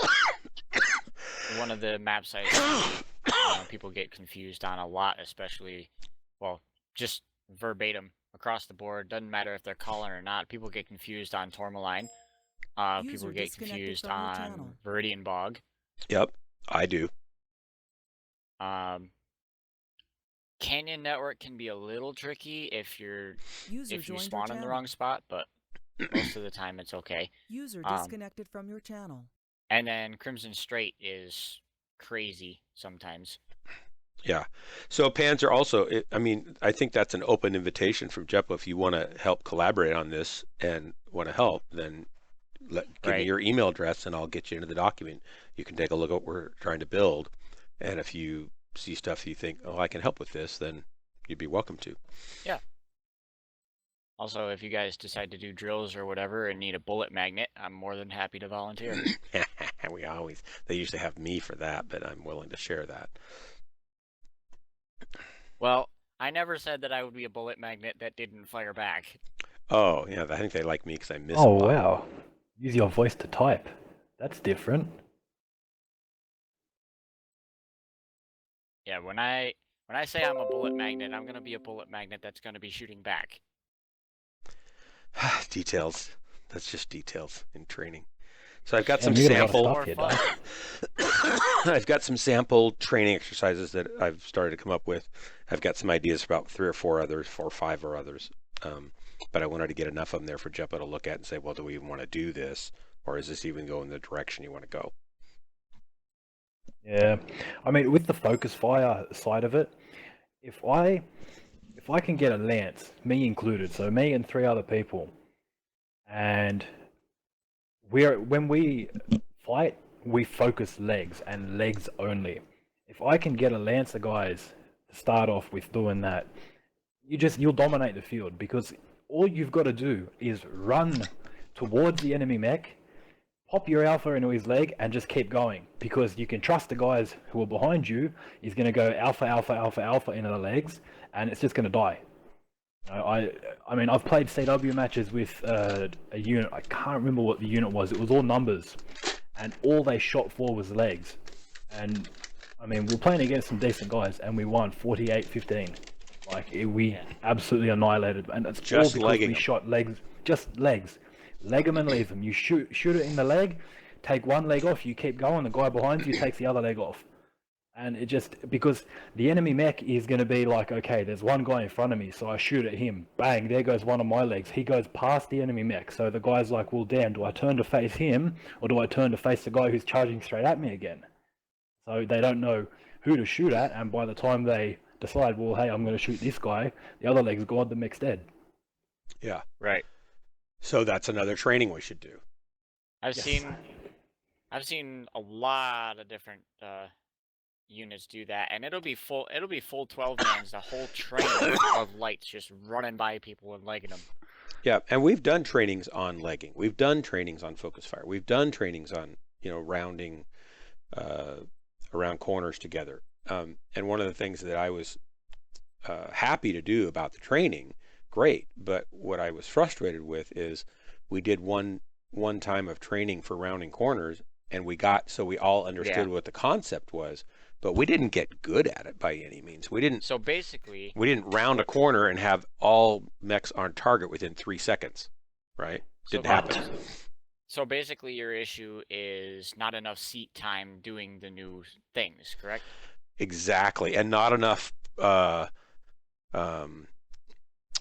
One of the maps I see, people get confused on a lot, especially, well, just verbatim across the board. Doesn't matter if they're calling or not. People get confused on Tourmaline. People get confused on Viridian Bog. Yep, I do. Canyon Network can be a little tricky if you joined spawn your in the channel. wrong spot, but most of the time it's okay. User disconnected from your channel. And then Crimson Strait is crazy sometimes. Yeah. So Panzer also, I think that's an open invitation from Jeppo. If you want to help collaborate on this and want to help, then give me your email address and I'll get you into the document. You can take a look at what we're trying to build. And if you see stuff you think, oh, I can help with this, then you'd be welcome to. Yeah. Also, if you guys decide to do drills or whatever and need a bullet magnet, I'm more than happy to volunteer. They usually have me for that, but I'm willing to share that. Well, I never said that I would be a bullet magnet that didn't fire back. Oh, yeah, I think they like me because I miss Oh, wow. Use your voice to type. That's different. Yeah, when I say I'm a bullet magnet, I'm going to be a bullet magnet that's going to be shooting back. Details. That's just details in training. So I've got some sample. I've got some sample training exercises that I've started to come up with. I've got some ideas for about 3 or 4 others, 4 or 5 or others. But I wanted to get enough of them there for Jeppo to look at and say, well, do we even want to do this? Or is this even going the direction you want to go? Yeah. I mean, with the focus fire side of it, if I can get a lance, me included, so me and 3 other people, and when we fight, we focus legs and legs only. If I can get a lance of guys to start off with doing that, you'll dominate the field, because all you've got to do is run towards the enemy mech, pop your alpha into his leg, and just keep going, because you can trust the guys who are behind you is going to go alpha, alpha, alpha, alpha into the legs, and it's just going to die. I mean, I've played CW matches with a unit. I can't remember what the unit was. It was all numbers, and all they shot for was legs. And I mean, we're playing against some decent guys, and we won 48-15. We absolutely annihilated, and it's just all because we shot legs, just legs. Leg them and leave them. You shoot it in the leg, take one leg off, you keep going, the guy behind you takes the other leg off. And it just, because the enemy mech is going to be like, okay, there's one guy in front of me, so I shoot at him. Bang, there goes one of my legs. He goes past the enemy mech. So the guy's like, well, damn, do I turn to face him, or do I turn to face the guy who's charging straight at me again? So they don't know who to shoot at, and by the time they decide, well, hey, I'm going to shoot this guy, the other leg's gone, the mech's dead. Yeah. Right. So that's another training we should do. I've seen a lot of different units do that, and it'll be full 12 mans, the whole train of lights just running by people and legging them. Yeah, and we've done trainings on legging. We've done trainings on focus fire. We've done trainings on, rounding around corners together. And one of the things that I was happy to do about the training, great, but what I was frustrated with is we did one time of training for rounding corners, and we all understood what the concept was, but we didn't get good at it by any means. We didn't. So basically, we didn't round a corner and have all mechs on target within 3 seconds, right? Didn't happen. So basically, your issue is not enough seat time doing the new things, correct? Exactly, and not enough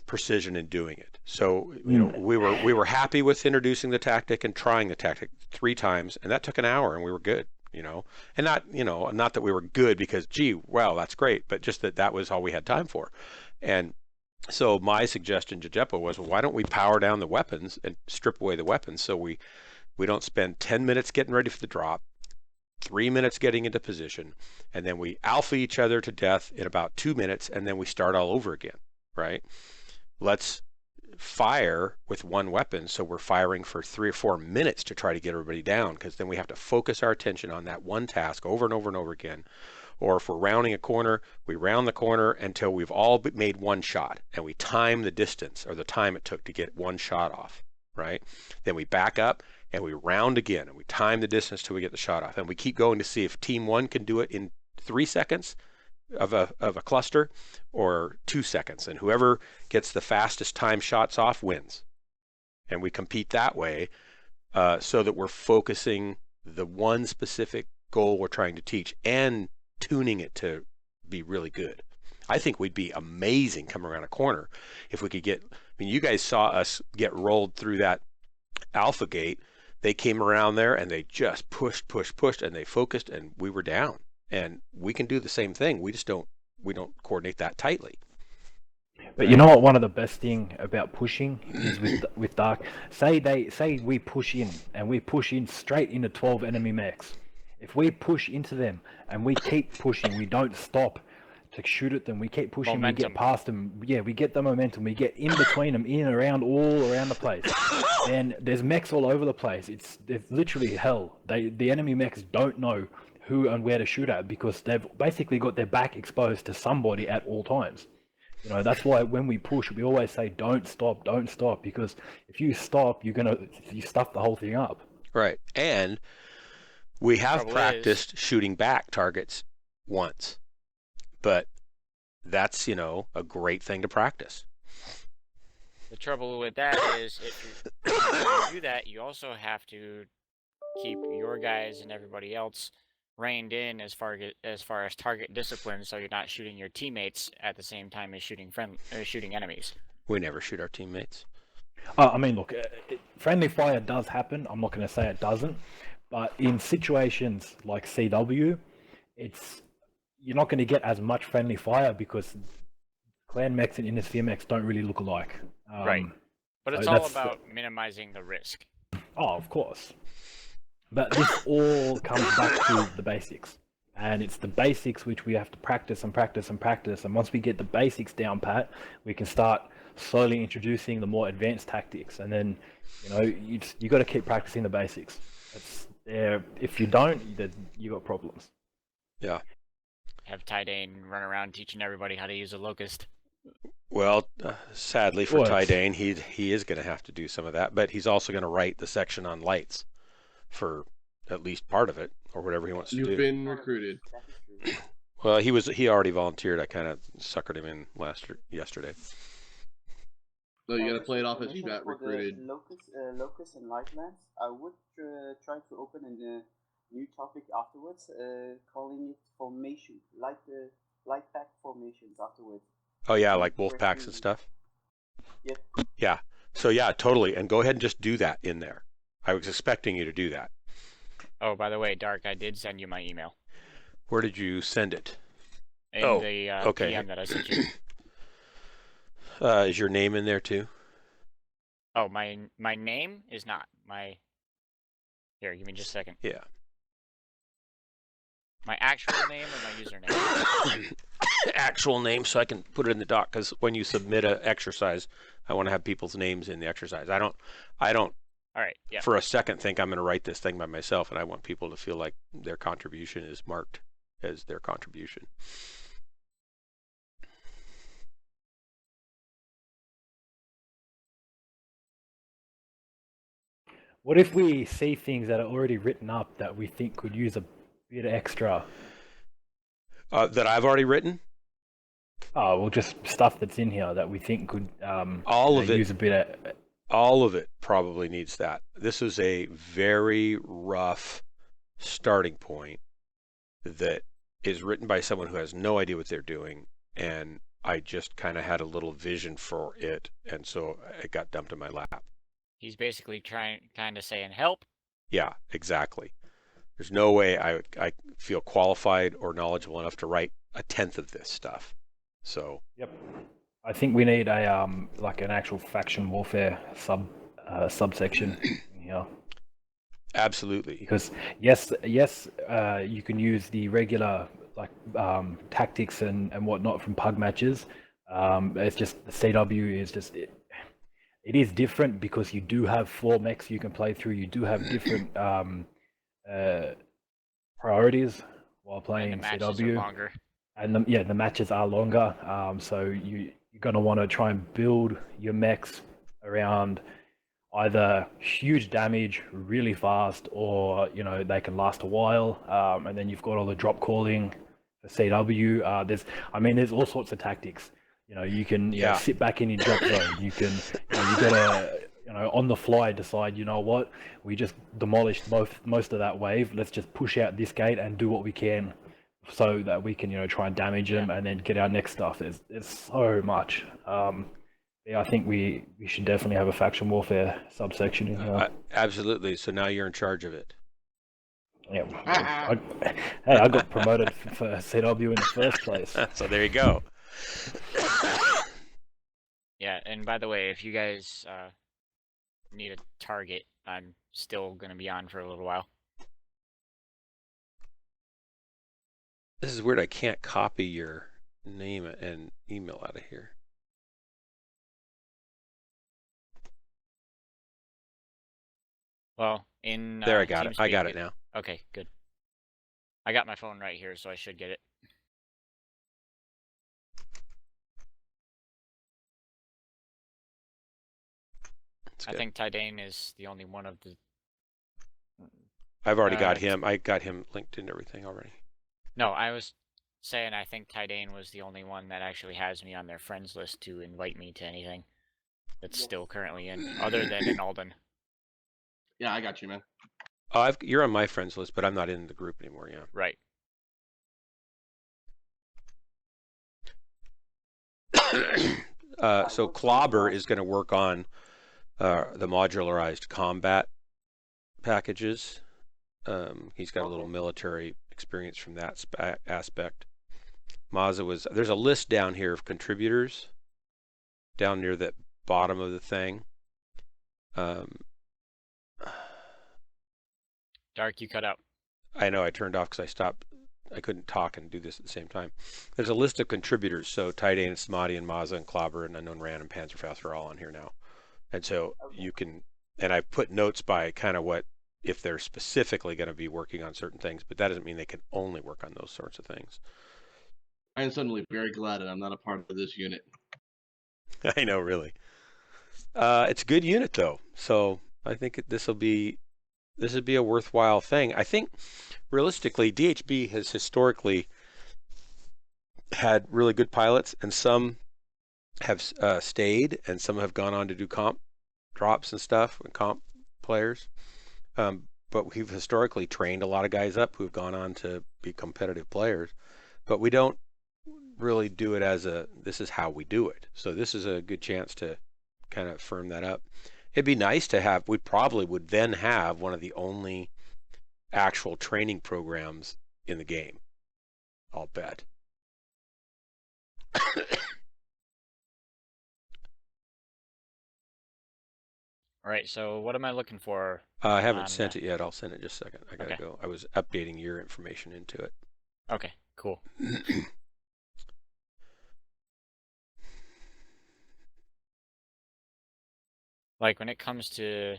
precision in doing it. So we were happy with introducing the tactic and trying the tactic 3 times, and that took an hour, and we were good. And not that we were good because, gee, well, that's great, but just that was all we had time for. And so my suggestion to Jeppo was, well, why don't we power down the weapons and strip away the weapons so we don't spend 10 minutes getting ready for the drop, 3 minutes getting into position, and then we alpha each other to death in about 2 minutes, and then we start all over again, right? Let's fire with one weapon, so we're firing for 3 or 4 minutes to try to get everybody down, because then we have to focus our attention on that one task over and over and over again. Or if we're rounding a corner, we round the corner until we've all made one shot, and we time the distance or the time it took to get one shot off, right? Then we back up and we round again, and we time the distance till we get the shot off, and we keep going to see if team 1 can do it in 3 seconds of a cluster or 2 seconds, and whoever gets the fastest time shots off wins. And we compete that way, so that we're focusing the one specific goal we're trying to teach and tuning it to be really good. I think we'd be amazing coming around a corner if we could get, you guys saw us get rolled through that alpha gate. They came around there and they just pushed, and they focused, and we were down. And we can do the same thing. We don't coordinate that tightly. But you know what? One of the best thing about pushing is with Dark. Say we push in and we push in straight into 12 enemy mechs. If we push into them and we keep pushing, we don't stop to shoot at them. We keep pushing. Momentum. We get past them. Yeah, we get the momentum. We get in between them, in around all around the place. And there's mechs all over the place. It's literally hell. The enemy mechs don't know who and where to shoot at because they've basically got their back exposed to somebody at all times. That's why when we push, we always say don't stop, because if you stop, you stuff the whole thing up. Right, and we have practiced shooting back targets once, but that's a great thing to practice. The trouble with that is if you do that, you also have to keep your guys and everybody else reined in as far as target discipline, so you're not shooting your teammates at the same time as shooting enemies. We never shoot our teammates. Look, friendly fire does happen. I'm not going to say it doesn't, but in situations like CW, you're not going to get as much friendly fire because clan mechs and Innisphere mechs don't really look alike. Right, but it's all about minimizing the risk. Oh, of course. But this all comes back to the basics. And it's the basics which we have to practice and practice and practice. And once we get the basics down pat, we can start slowly introducing the more advanced tactics. And then, you got to keep practicing the basics. If you don't, then you got problems. Yeah. Have Tydane run around teaching everybody how to use a locust. Well, sadly for Tydane, he is going to have to do some of that. But he's also going to write the section on lights for at least part of it, or whatever he wants to do. You've been recruited. Well, he already volunteered. I kind of suckered him in yesterday. So you got to play it off as you got recruited. Locust and Lightlands. I would try to open a new topic afterwards, calling it formation, light pack formations afterwards. Oh yeah, like wolf packs and stuff. Yep. Yeah. So yeah, totally. And go ahead and just do that in there. I was expecting you to do that. Oh, by the way, Dark, I did send you my email. Where did you send it? In the okay. PM that I sent you. Is your name in there too? Oh, my name is not. Here, give me just a second. Yeah. My actual name or my username? Actual name, so I can put it in the doc, because when you submit an exercise, I want to have people's names in the exercise. I don't All right, yeah. For a second think I'm going to write this thing by myself, and I want people to feel like their contribution is marked as their contribution. What if we see things that are already written up that we think could use a bit extra That I've already written? Oh, well, just stuff that's in here that we think could all of it, use a bit of... All of it probably needs that. This is a very rough starting point that is written by someone who has no idea what they're doing, and I just kind of had a little vision for it, and so it got dumped in my lap. He's basically kind of saying, help. Yeah, exactly. There's no way I feel qualified or knowledgeable enough to write a tenth of this stuff. So. Yep. I think we need a like an actual faction warfare subsection here. Absolutely. Because yes, you can use the regular like tactics and whatnot from pug matches. It's just the CW is just it is different because you do have 4 mechs you can play through. You do have different priorities while playing and the matches CW. are longer. And the matches are longer. So you're going to want to try and build your mechs around either huge damage really fast, or they can last a while. And then you've got all the drop calling for CW. There's all sorts of tactics. You can sit back in your drop zone. You can you got to on the fly decide, what, we just demolished most of that wave. Let's just push out this gate and do what we can, so that we can try and damage them and then get our next stuff. There's so much. I think we should definitely have a faction warfare subsection in here. Absolutely. So now you're in charge of it. Yeah. I got promoted for CW in the first place. So there you go. Yeah, and by the way, if you guys need a target, I'm still going to be on for a little while. This is weird. I can't copy your name and email out of here. Well, in there, I got it. I got it now. Okay, good. I got my phone right here, so I should get it. I think Tydane is the only one of the... I've already got him. I got him linked into everything already. No, I was saying I think Tydane was the only one that actually has me on their friends list to invite me to anything that's still currently in, other than in Alden. Yeah, I got you, man. Oh, you're on my friends list, but I'm not in the group anymore, yeah. Right. So Clobber is going to work on the modularized combat packages. He's got a little military experience from that aspect. Mazza there's a list down here of contributors down near the bottom of the thing. Dark, you cut out. I know, I turned off because I couldn't talk and do this at the same time. There's a list of contributors, so Tydane, Smoddy, and Mazza, and Clobber, and Unknown Ran, and Panzerfaust are all on here now. And so you can, and I put notes by kind of what, if they're specifically going to be working on certain things, but that doesn't mean they can only work on those sorts of things. I am suddenly very glad that I'm not a part of this unit. I know, really. It's a good unit, though, so I think this would be a worthwhile thing. I think, realistically, DHB has historically had really good pilots, and some have stayed, and some have gone on to do comp drops and stuff, and comp players. But we've historically trained a lot of guys up who've gone on to be competitive players. But we don't really do it as this is how we do it. So this is a good chance to kind of firm that up. It'd be nice to have, we probably would then have one of the only actual training programs in the game. I'll bet. All right, so what am I looking for? I haven't sent it yet. I'll send it in just a second. I gotta Okay. go. I was updating your information into it. Okay, cool. Like when it comes to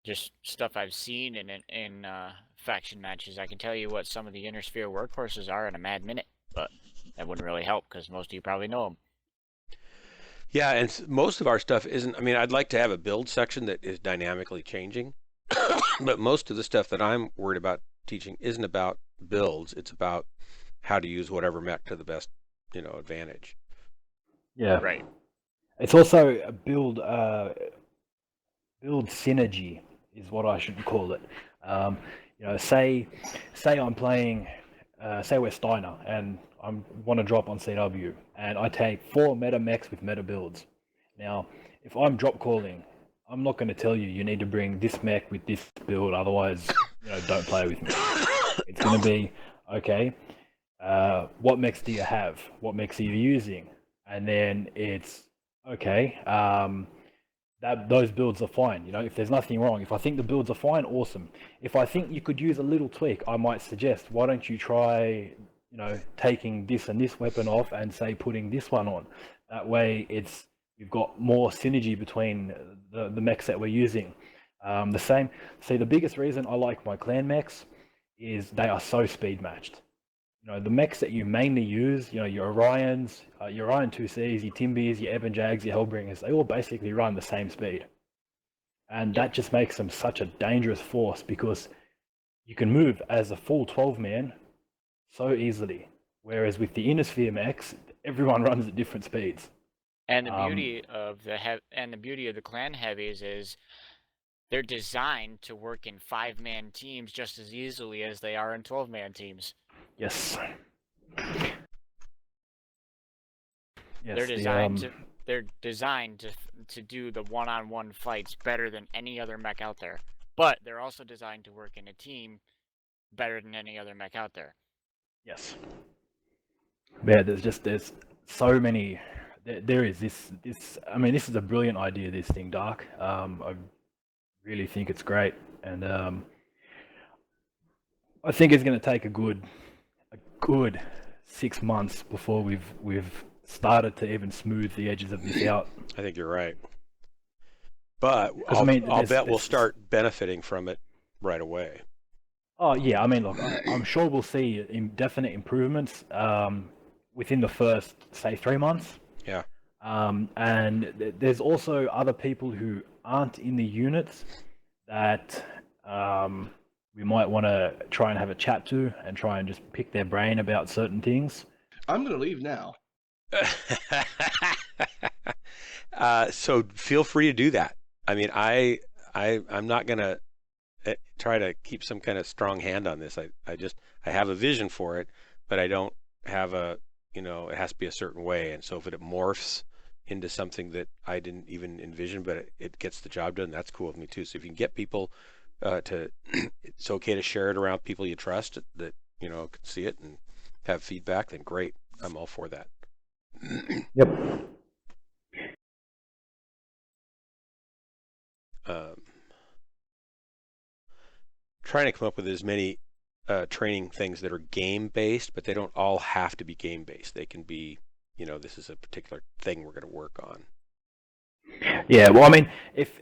just stuff I've seen in faction matches, I can tell you what some of the Inner Sphere workhorses are in a mad minute, but that wouldn't really help because most of you probably know them. Yeah, and most of our stuff isn't, I mean, I'd like to have a build section that is dynamically changing, but most of the stuff that I'm worried about teaching isn't about builds. It's about how to use whatever mech to the best, advantage. Yeah. Right. It's also a build synergy is what I should call it. Say I'm playing, say we're Steiner and I want to drop on CW, and I take 4 meta mechs with meta builds. Now, if I'm drop calling, I'm not going to tell you need to bring this mech with this build, otherwise, don't play with me. It's going to be, okay, what mechs do you have? What mechs are you using? And then it's, okay, those builds are fine. If there's nothing wrong, if I think the builds are fine, awesome. If I think you could use a little tweak, I might suggest, why don't you try, taking this and this weapon off and say putting this one on. That way we've got more synergy between the mechs that we're using. The biggest reason I like my clan mechs is they are so speed matched. The mechs that you mainly use, your Orions, your Orion 2Cs, your Timbies, your Ebon Jags, your Hellbringers, they all basically run the same speed. And that just makes them such a dangerous force because you can move as a full 12-man so easily. Whereas with the Innisphere mechs, everyone runs at different speeds. And the beauty of the clan heavies is they're designed to work in 5-man teams just as easily as they are in 12-man teams. Yes. They're designed to do the one-on-one fights better than any other mech out there. But they're also designed to work in a team better than any other mech out there. Yes. Yeah, there's so many. There is this. I mean, this is a brilliant idea. This thing, Dark. I really think it's great, and I think it's going to take a good 6 months before we've started to even smooth the edges of this out. I think you're right. But I'll bet we'll start benefiting from it right away. Oh yeah, I mean, look, I'm sure we'll see definite improvements within the first, say, 3 months. Yeah. And there's also other people who aren't in the units that we might want to try and have a chat to and try and just pick their brain about certain things. I'm going to leave now. So feel free to do that. I mean, I'm not going to try to keep some kind of strong hand on this. I have a vision for it, but I don't have it has to be a certain way. And so if it morphs into something that I didn't even envision, but it gets the job done, that's cool with me too. So if you can get people it's okay to share it around people you trust that, can see it and have feedback, then great. I'm all for that. Yep. Trying to come up with as many training things that are game-based, but they don't all have to be game-based. They can be, this is a particular thing we're going to work on. Yeah, well, I mean, if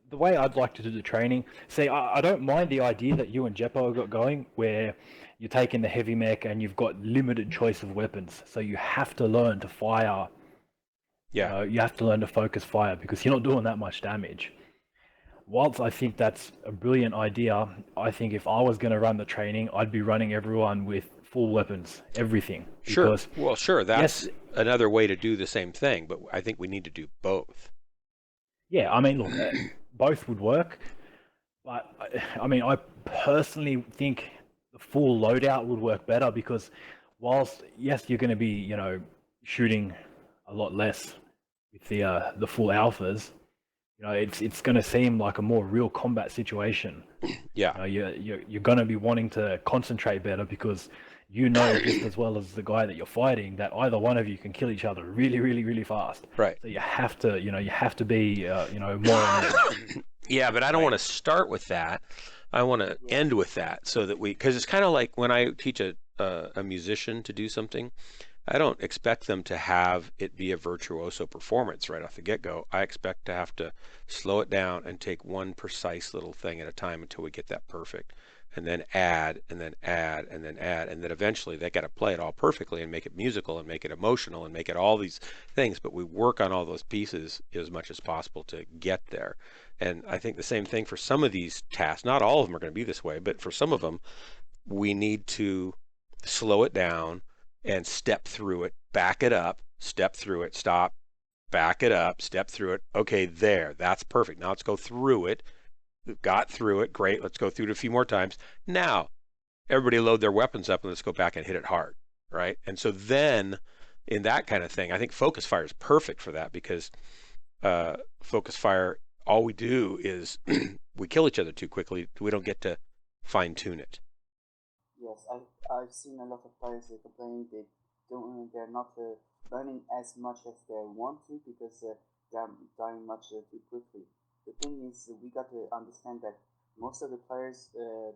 the way I'd like to do the training, see, I don't mind the idea that you and Jeppo got going, where you're taking the heavy mech and you've got limited choice of weapons, so you have to learn to fire. Yeah. You have to learn to focus fire because you're not doing that much damage. Whilst I think that's a brilliant idea, I think if I was going to run the training, I'd be running everyone with full weapons, everything. Sure. Well, sure. That's another way to do the same thing, but I think we need to do both. Yeah, I mean, look, both would work, but I mean, I personally think the full loadout would work better because whilst, yes, you're going to be, shooting a lot less with the full alphas, it's going to seem like a more real combat situation. Yeah. You're going to be wanting to concentrate better because just as well as the guy that you're fighting that either one of you can kill each other really, really, really fast. Right. So you have to be, more on edge. Yeah, but I don't want to start with that. I want to end with that so that because it's kind of like when I teach a musician to do something, I don't expect them to have it be a virtuoso performance right off the get-go. I expect to have to slow it down and take one precise little thing at a time until we get that perfect, and then add, and then add, and then add, and then eventually they got to play it all perfectly and make it musical and make it emotional and make it all these things, but we work on all those pieces as much as possible to get there. And I think the same thing for some of these tasks. Not all of them are going to be this way, but for some of them, we need to slow it down, and step through it, back it up, step through it, stop, back it up, step through it. Okay, there, that's perfect. Now let's go through it. We've got through it, great. Let's go through it a few more times. Now, everybody load their weapons up and let's go back and hit it hard, right? And so then, in that kind of thing, I think focus fire is perfect for that, because focus fire, all we do is we kill each other too quickly. We don't get to fine tune it. Yes, I've seen a lot of players complaining they're not learning as much as they want to because they're dying much too quickly. The thing is, we got to understand that most of the players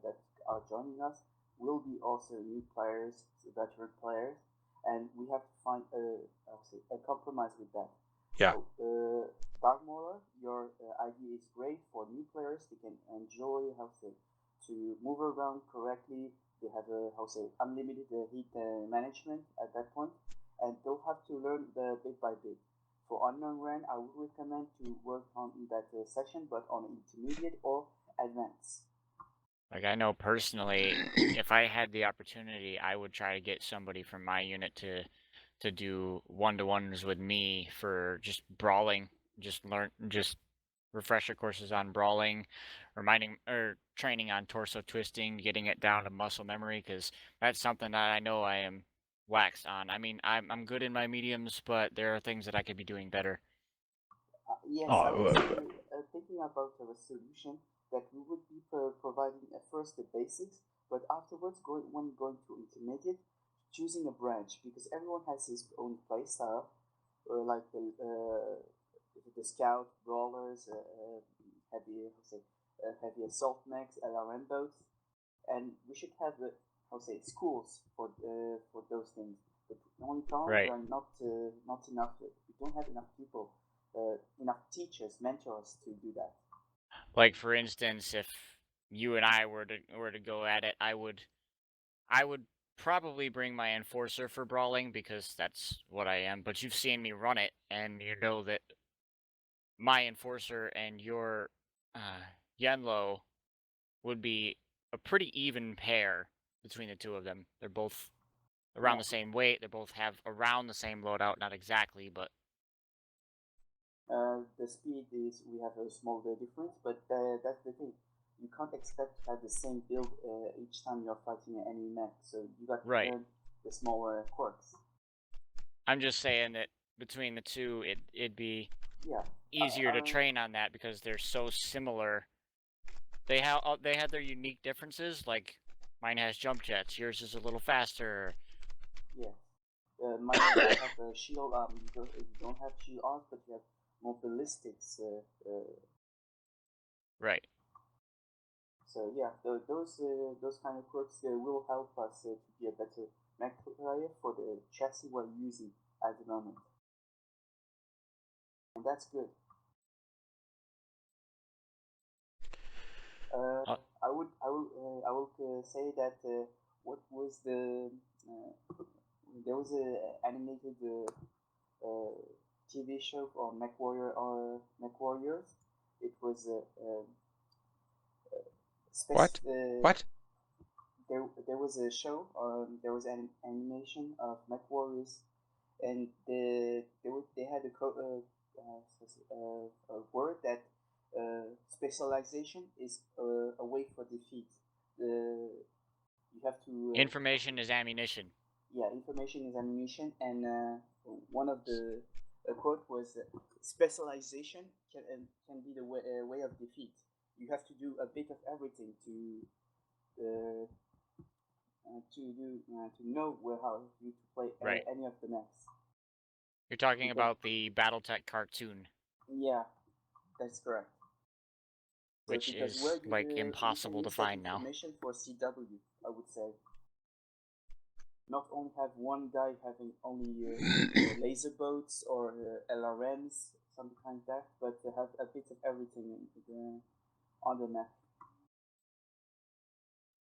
that are joining us will be also new players, veteran players, and we have to find a compromise with that. Yeah. So, Dark Mauler, your idea is great for new players. They can enjoy to move around correctly. They have unlimited heat management at that point, and they'll have to learn bit by bit. For unknown run, I would recommend to work on that session, but on intermediate or advanced. Like, I know personally, if I had the opportunity, I would try to get somebody from my unit to do one-to-ones with me for just brawling, just refresher courses on brawling, training on torso twisting, getting it down to muscle memory, because that's something that I know I am waxed on. I mean, I'm good in my mediums, but there are things that I could be doing better. Yes, I was thinking about a solution that we would be providing at first the basics, but afterwards, when going to intermediate, choosing a branch, because everyone has his own playstyle, like the scout, brawlers, heavy assault mechs, LRM boats, and we should have schools for those things. But the only problem Right. there are not enough. We don't have enough people, enough teachers, mentors to do that. Like, for instance, if you and I were to go at it, I would probably bring my enforcer for brawling, because that's what I am. But you've seen me run it, and you know that my enforcer and your Yenlo would be a pretty even pair between the two of them. They're both around the same weight. They both have around the same loadout, not exactly, but The speed is, we have a small difference, but that's the thing. You can't expect to have the same build each time you're fighting an enemy mech, so you got to learn the smaller quirks. I'm just saying that between the two, it'd be easier to train on that, because they're so similar. They have their unique differences. Like, mine has jump jets, yours is a little faster. Yeah, mine have a shield arm. You don't have shield arms, but you have more ballistics. Right. So yeah, those kind of quirks will help us to be a better mech player for the chassis we're using at the moment, and that's good. I will say that what was there was a animated TV show on Mechwarrior or Mechwarriors. It was What? What? There was a show. There was an animation of Mechwarriors, and they had a word that specialization is a way for defeat. You have to. Information is ammunition. Yeah, information is ammunition, and one of the quote was specialization can be the way of defeat. You have to do a bit of everything to know how you to play any of the mechs. You're talking about the BattleTech cartoon. Yeah, that's correct. Which is like impossible to find now. Information for CW, I would say. Not only have one guy having only laser boats or LRMs, something like that, but to have a bit of everything on the map.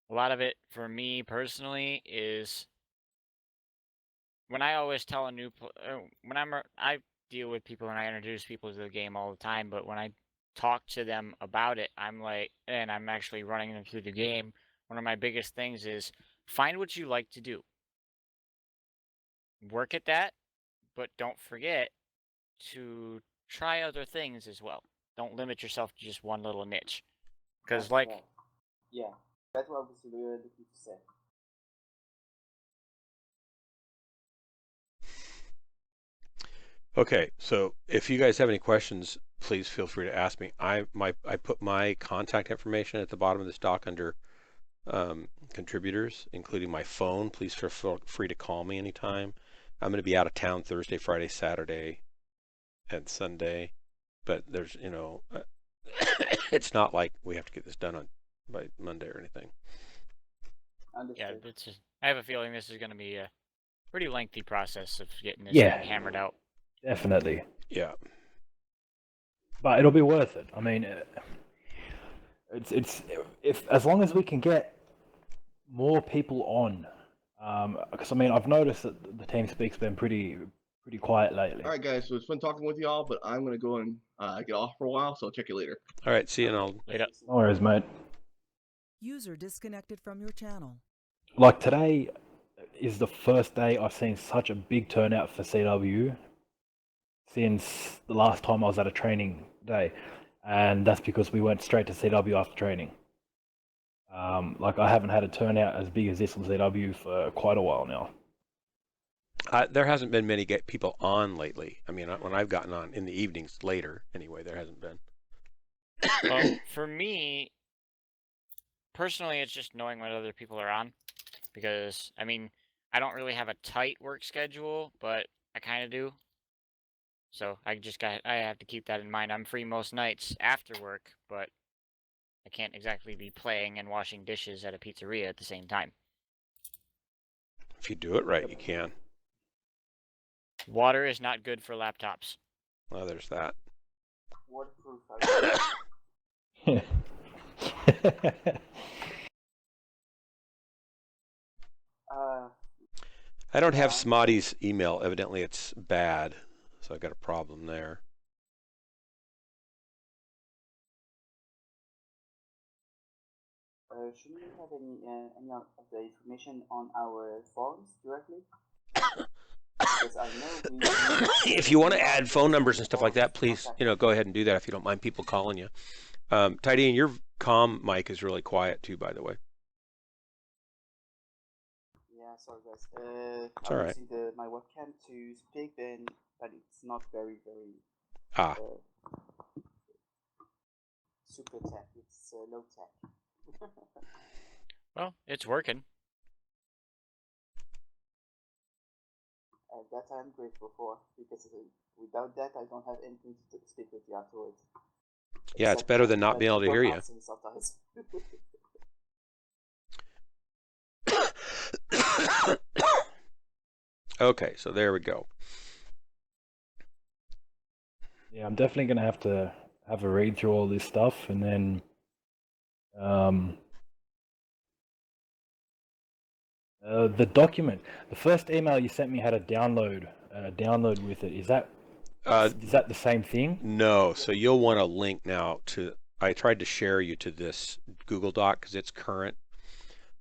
A lot of it, for me personally, is when I always tell a new I deal with people and I introduce people to the game all the time, but when I talk to them about it, I'm like, and I'm actually running them through the game, one of my biggest things is find what you like to do. work at that, but don't forget to try other things as well. Don't limit yourself to just one little niche. Because, like, yeah, that's what I was looking to say. Okay, so if you guys have any questions, please feel free to ask me. I put my contact information at the bottom of this doc under contributors, including my phone. Please feel free to call me anytime. I'm going to be out of town Thursday, Friday, Saturday, and Sunday, but there's, you know, it's not like we have to get this done by Monday or anything. Yeah, it's just, I have a feeling this is going to be a pretty lengthy process of getting this Yeah. thing hammered out. Definitely. Yeah. But it'll be worth it. I mean, it's if as long as we can get more people on, because I mean I've noticed that the TeamSpeak's been pretty quiet lately. All right, guys. So it's fun talking with y'all, but I'm gonna go and get off for a while. So I'll check you later. All right. See you, and I'll later. No worries, mate. User disconnected from your channel. Like today is the first day I've seen such a big turnout for CW since the last time I was at a training day, and that's because we went straight to CW after training. Like I haven't had a turnout as big as this on CW for quite a while now. There hasn't been many people on lately. I mean, when I've gotten on in the evenings later, anyway, there hasn't been. Well, for me, personally, it's just knowing what other people are on, because I mean, I don't really have a tight work schedule, but I kind of do. So I have to keep that in mind. I'm free most nights after work, but I can't exactly be playing and washing dishes at a pizzeria at the same time. If you do it right, you can. Water is not good for laptops. Well, there's that. Waterproof. I don't have Smoddy's email. Evidently, it's bad, so I got a problem there. Shouldn't we have any of the information on our forums directly? Because I know if you want to add phone numbers and stuff like that, please, go ahead and do that if you don't mind people calling you. Tidy, and your comm mic is really quiet too, by the way. Yeah, sorry guys. It's I'm all right. using my webcam to speak, but it's not very super tech. It's low tech. Well, it's working. That I'm grateful for, because without that I don't have anything to speak with you afterwards. Yeah, it's better than not being able to hear you. Sometimes. Okay, so there we go. Yeah, I'm definitely going to have a read through all this stuff, and then the document. The first email you sent me had a download with it. Is that the same thing? No, so you'll want a link now to. I tried to share you to this Google Doc because it's current.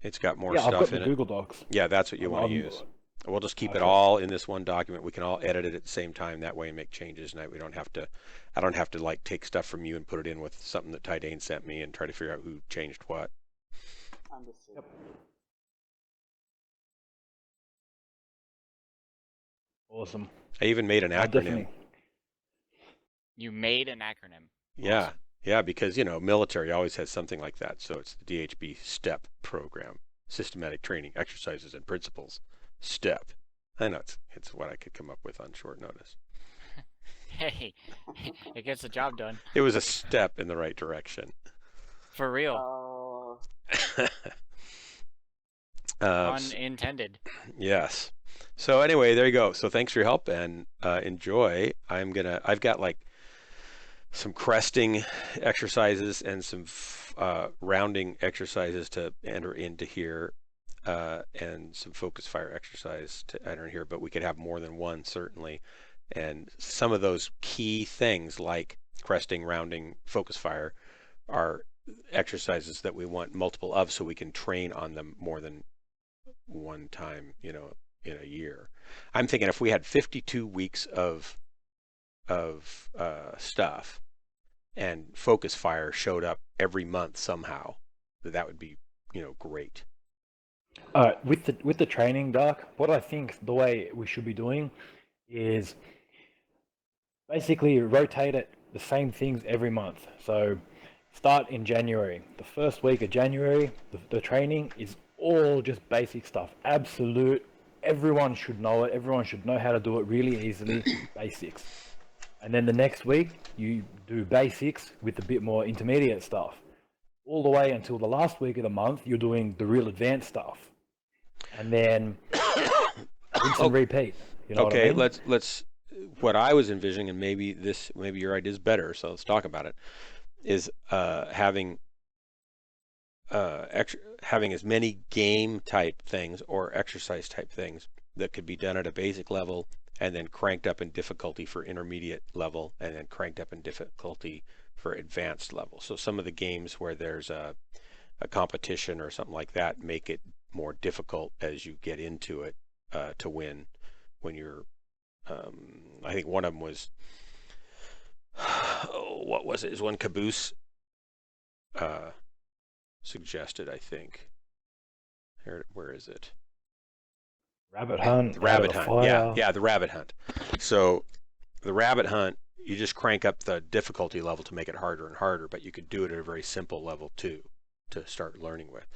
It's got more stuff I've got in the it. Google Docs. Yeah, that's what you want to use. We'll just keep it all in this one document. We can all edit it at the same time. That way, and make changes. And we don't have to. I don't have to like take stuff from you and put it in with something that Tydane sent me and try to figure out who changed what. Understood. Yep. Awesome. I even made an acronym. Definitely. You made an acronym. Yeah, awesome. Yeah, because military always has something like that. So it's the DHB STEP program, systematic training, exercises, and principles. STEP. I know it's what I could come up with on short notice. Hey, it gets the job done. It was a step in the right direction. For real. Unintended. Yes. So anyway, there you go. So thanks for your help and enjoy. I've got like some cresting exercises and some rounding exercises to enter into here, and some focus fire exercise to enter in here, but we could have more than one certainly. And some of those key things like cresting, rounding, focus fire are exercises that we want multiple of so we can train on them more than one time, in a year. I'm thinking if we had 52 weeks of stuff, and focus fire showed up every month somehow, that would be, great. With the training, Doc, what I think the way we should be doing is basically rotate it the same things every month. So start in January. The first week of January, the training is all just basic stuff. Absolute. Everyone should know it. Everyone should know how to do it really easily. Basics. And then the next week, you do basics with a bit more intermediate stuff. All the way until the last week of the month, you're doing the real advanced stuff. And then rinse and repeat. You know Okay, what I mean? let's. What I was envisioning, and maybe your idea is better, so let's talk about it. Is having as many game type things or exercise type things that could be done at a basic level, and then cranked up in difficulty for intermediate level, and then cranked up in difficulty for advanced level. So some of the games where there's a competition or something like that make it more difficult as you get into it to win. When you're, I think one of them was, what was it? Is one Caboose suggested? I think. Where is it? Rabbit hunt. The rabbit hunt. Yeah, the rabbit hunt. So the rabbit hunt, you just crank up the difficulty level to make it harder and harder, but you could do it at a very simple level too to start learning with.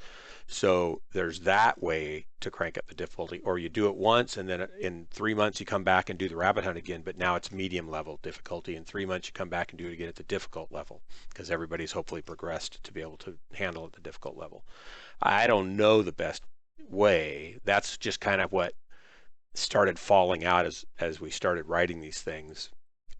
So there's that way to crank up the difficulty, or you do it once and then in 3 months you come back and do the rabbit hunt again, but now it's medium level difficulty. In 3 months you come back and do it again at the difficult level, because everybody's hopefully progressed to be able to handle at the difficult level. I don't know the best way. That's just kind of what started falling out as we started writing these things.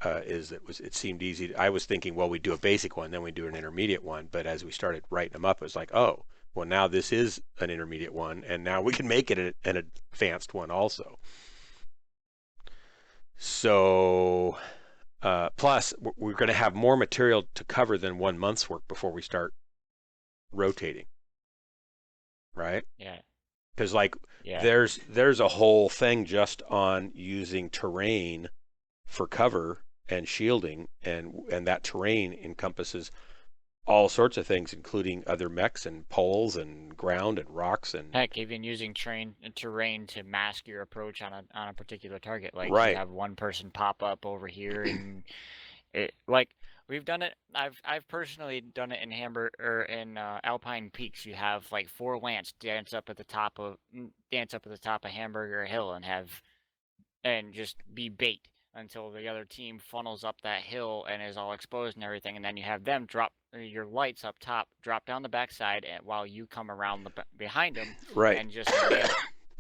It seemed easy. I was thinking, well, we do a basic one, then we do an intermediate one. But as we started writing them up, it was like, oh, well, now this is an intermediate one, and now we can make it an advanced one also. So, plus, we're going to have more material to cover than 1 month's work before we start rotating, right? Yeah. Because there's a whole thing just on using terrain for cover and shielding, and that terrain encompasses all sorts of things, including other mechs and poles and ground and rocks and heck, even using terrain to mask your approach on a particular target. Like right. You have one person pop up over here, and we've done it. I've personally done it in Alpine Peaks. You have like 4 Lance dance up at the top of Hamburger Hill and just be bait until the other team funnels up that hill and is all exposed and everything, and then you have them drop your lights up top, drop down the backside, and while you come around behind them, right, and just nail it.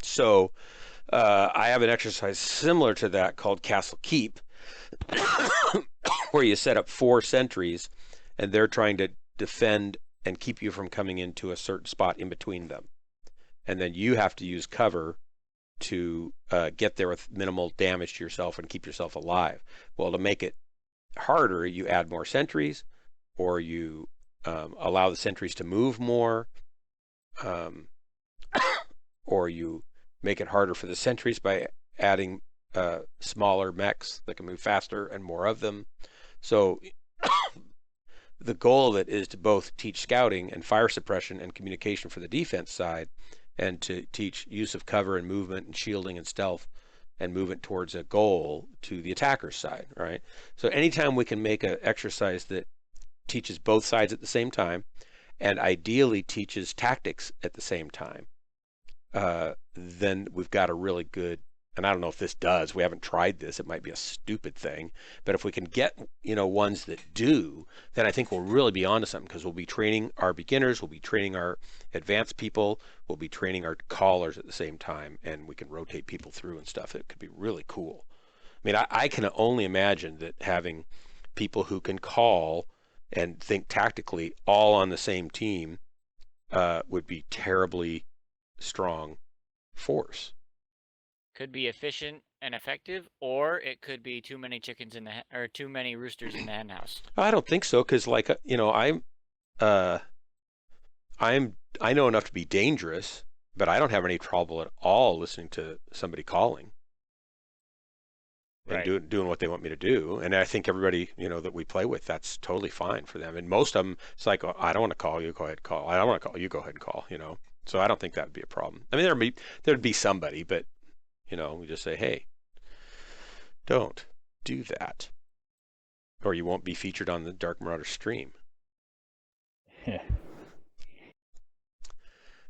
So I have an exercise similar to that called Castle Keep, where you set up 4 sentries, and they're trying to defend and keep you from coming into a certain spot in between them, and then you have to use cover to get there with minimal damage to yourself and keep yourself alive. Well, to make it harder, you add more sentries, or you allow the sentries to move more, or you make it harder for the sentries by adding smaller mechs that can move faster and more of them. So the goal of it is to both teach scouting and fire suppression and communication for the defense side, and to teach use of cover and movement and shielding and stealth and movement towards a goal to the attacker's side, right? So anytime we can make an exercise that teaches both sides at the same time, and ideally teaches tactics at the same time, then we've got a really good, and I don't know if this does, we haven't tried this, it might be a stupid thing, but if we can get, ones that do, then I think we'll really be onto something, because we'll be training our beginners, we'll be training our advanced people, we'll be training our callers at the same time, and we can rotate people through and stuff. It could be really cool. I mean, I can only imagine that having people who can call and think tactically all on the same team would be terribly strong force. Could be efficient and effective, or it could be too many chickens or too many roosters in the hen house. I don't think so, because I know enough to be dangerous, but I don't have any trouble at all listening to somebody calling and doing what they want me to do. And I think everybody, that we play with, that's totally fine for them. And most of them, it's like, oh, I don't want to call, you go ahead and call. I don't want to call, you go ahead and call, So I don't think that would be a problem. I mean, there'd be somebody, but, we just say, hey, don't do that, or you won't be featured on the Dark Marauder stream. Yeah.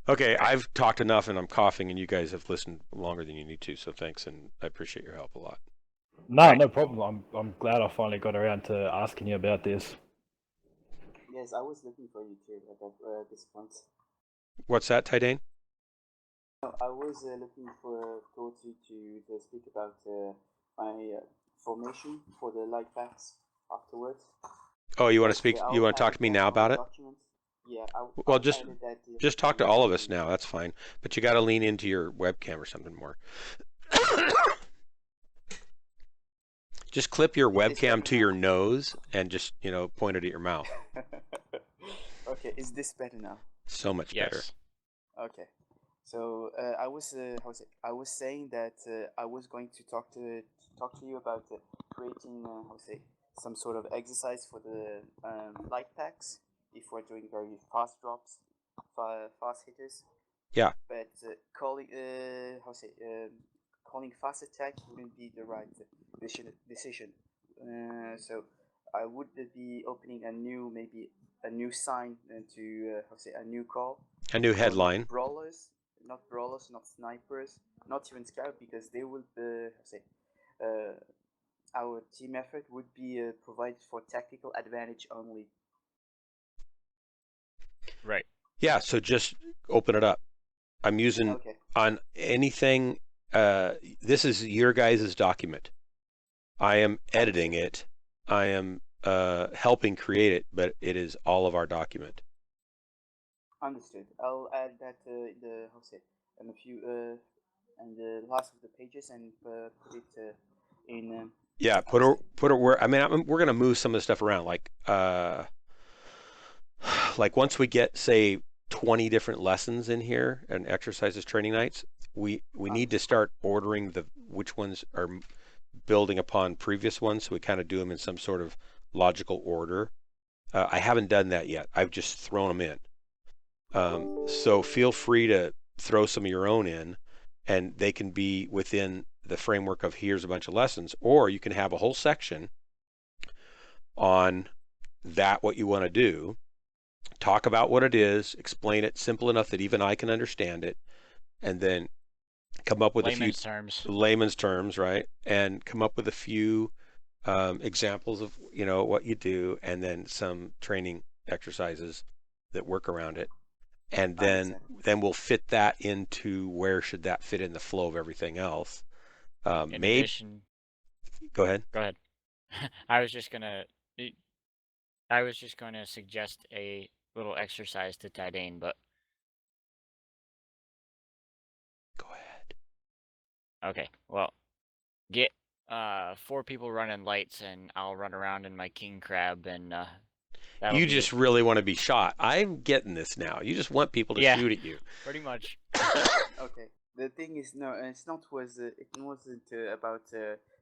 Okay, I've talked enough and I'm coughing, and you guys have listened longer than you need to, so thanks, and I appreciate your help a lot. No, no problem. I'm glad I finally got around to asking you about this. Yes, I was looking for you too at this point. What's that, Tydane? No, I was looking towards you to speak about my formation for the light packs afterwards. Oh, you want to speak? You want to talk to me now about it? Yeah. Well, just talk to all of us now. That's fine. But you got to lean into your webcam or something more. Just clip your webcam to your nose and just point it at your mouth. Okay, is this better now? So much better. Okay. So I was saying that I was going to talk to you about creating some sort of exercise for the light packs if we're doing very fast drops, fast hitters. Yeah. But calling calling fast attack wouldn't be the right decision. So I would be opening a new sign to a new call. A new headline. Not brawlers, not snipers, not even scout, because they will our team effort would be provided for tactical advantage only. Right. Yeah, so just open it up. I'm using on anything. This is your guys' document. I am editing it. I am helping create it, but it is all of our document. Understood. I'll add that in a few and the last of the pages and put it in. Yeah, put it where. I mean, we're gonna move some of the stuff around, like once we get, say, 20 different lessons in here and exercises, training nights, we need to start ordering which ones are building upon previous ones, so we kind of do them in some sort of logical order. I haven't done that yet. I've just thrown them in. So feel free to throw some of your own in, and they can be within the framework of here's a bunch of lessons, or you can have a whole section on what you want to do, talk about what it is, explain it simple enough that even I can understand it, and then come up with layman's terms, right? And come up with a few examples of what you do, and then some training exercises that work around it. And then we'll fit that into where should that fit in the flow of everything else. In addition, go ahead. Go ahead. I was just gonna suggest a little exercise to Tydane, but go ahead. Okay. Well, get 4 people running lights, and I'll run around in my king crab, and you just really want to be shot. I'm getting this now. You just want people to shoot at you. Pretty much. Okay. The thing is, no, it's not. It wasn't about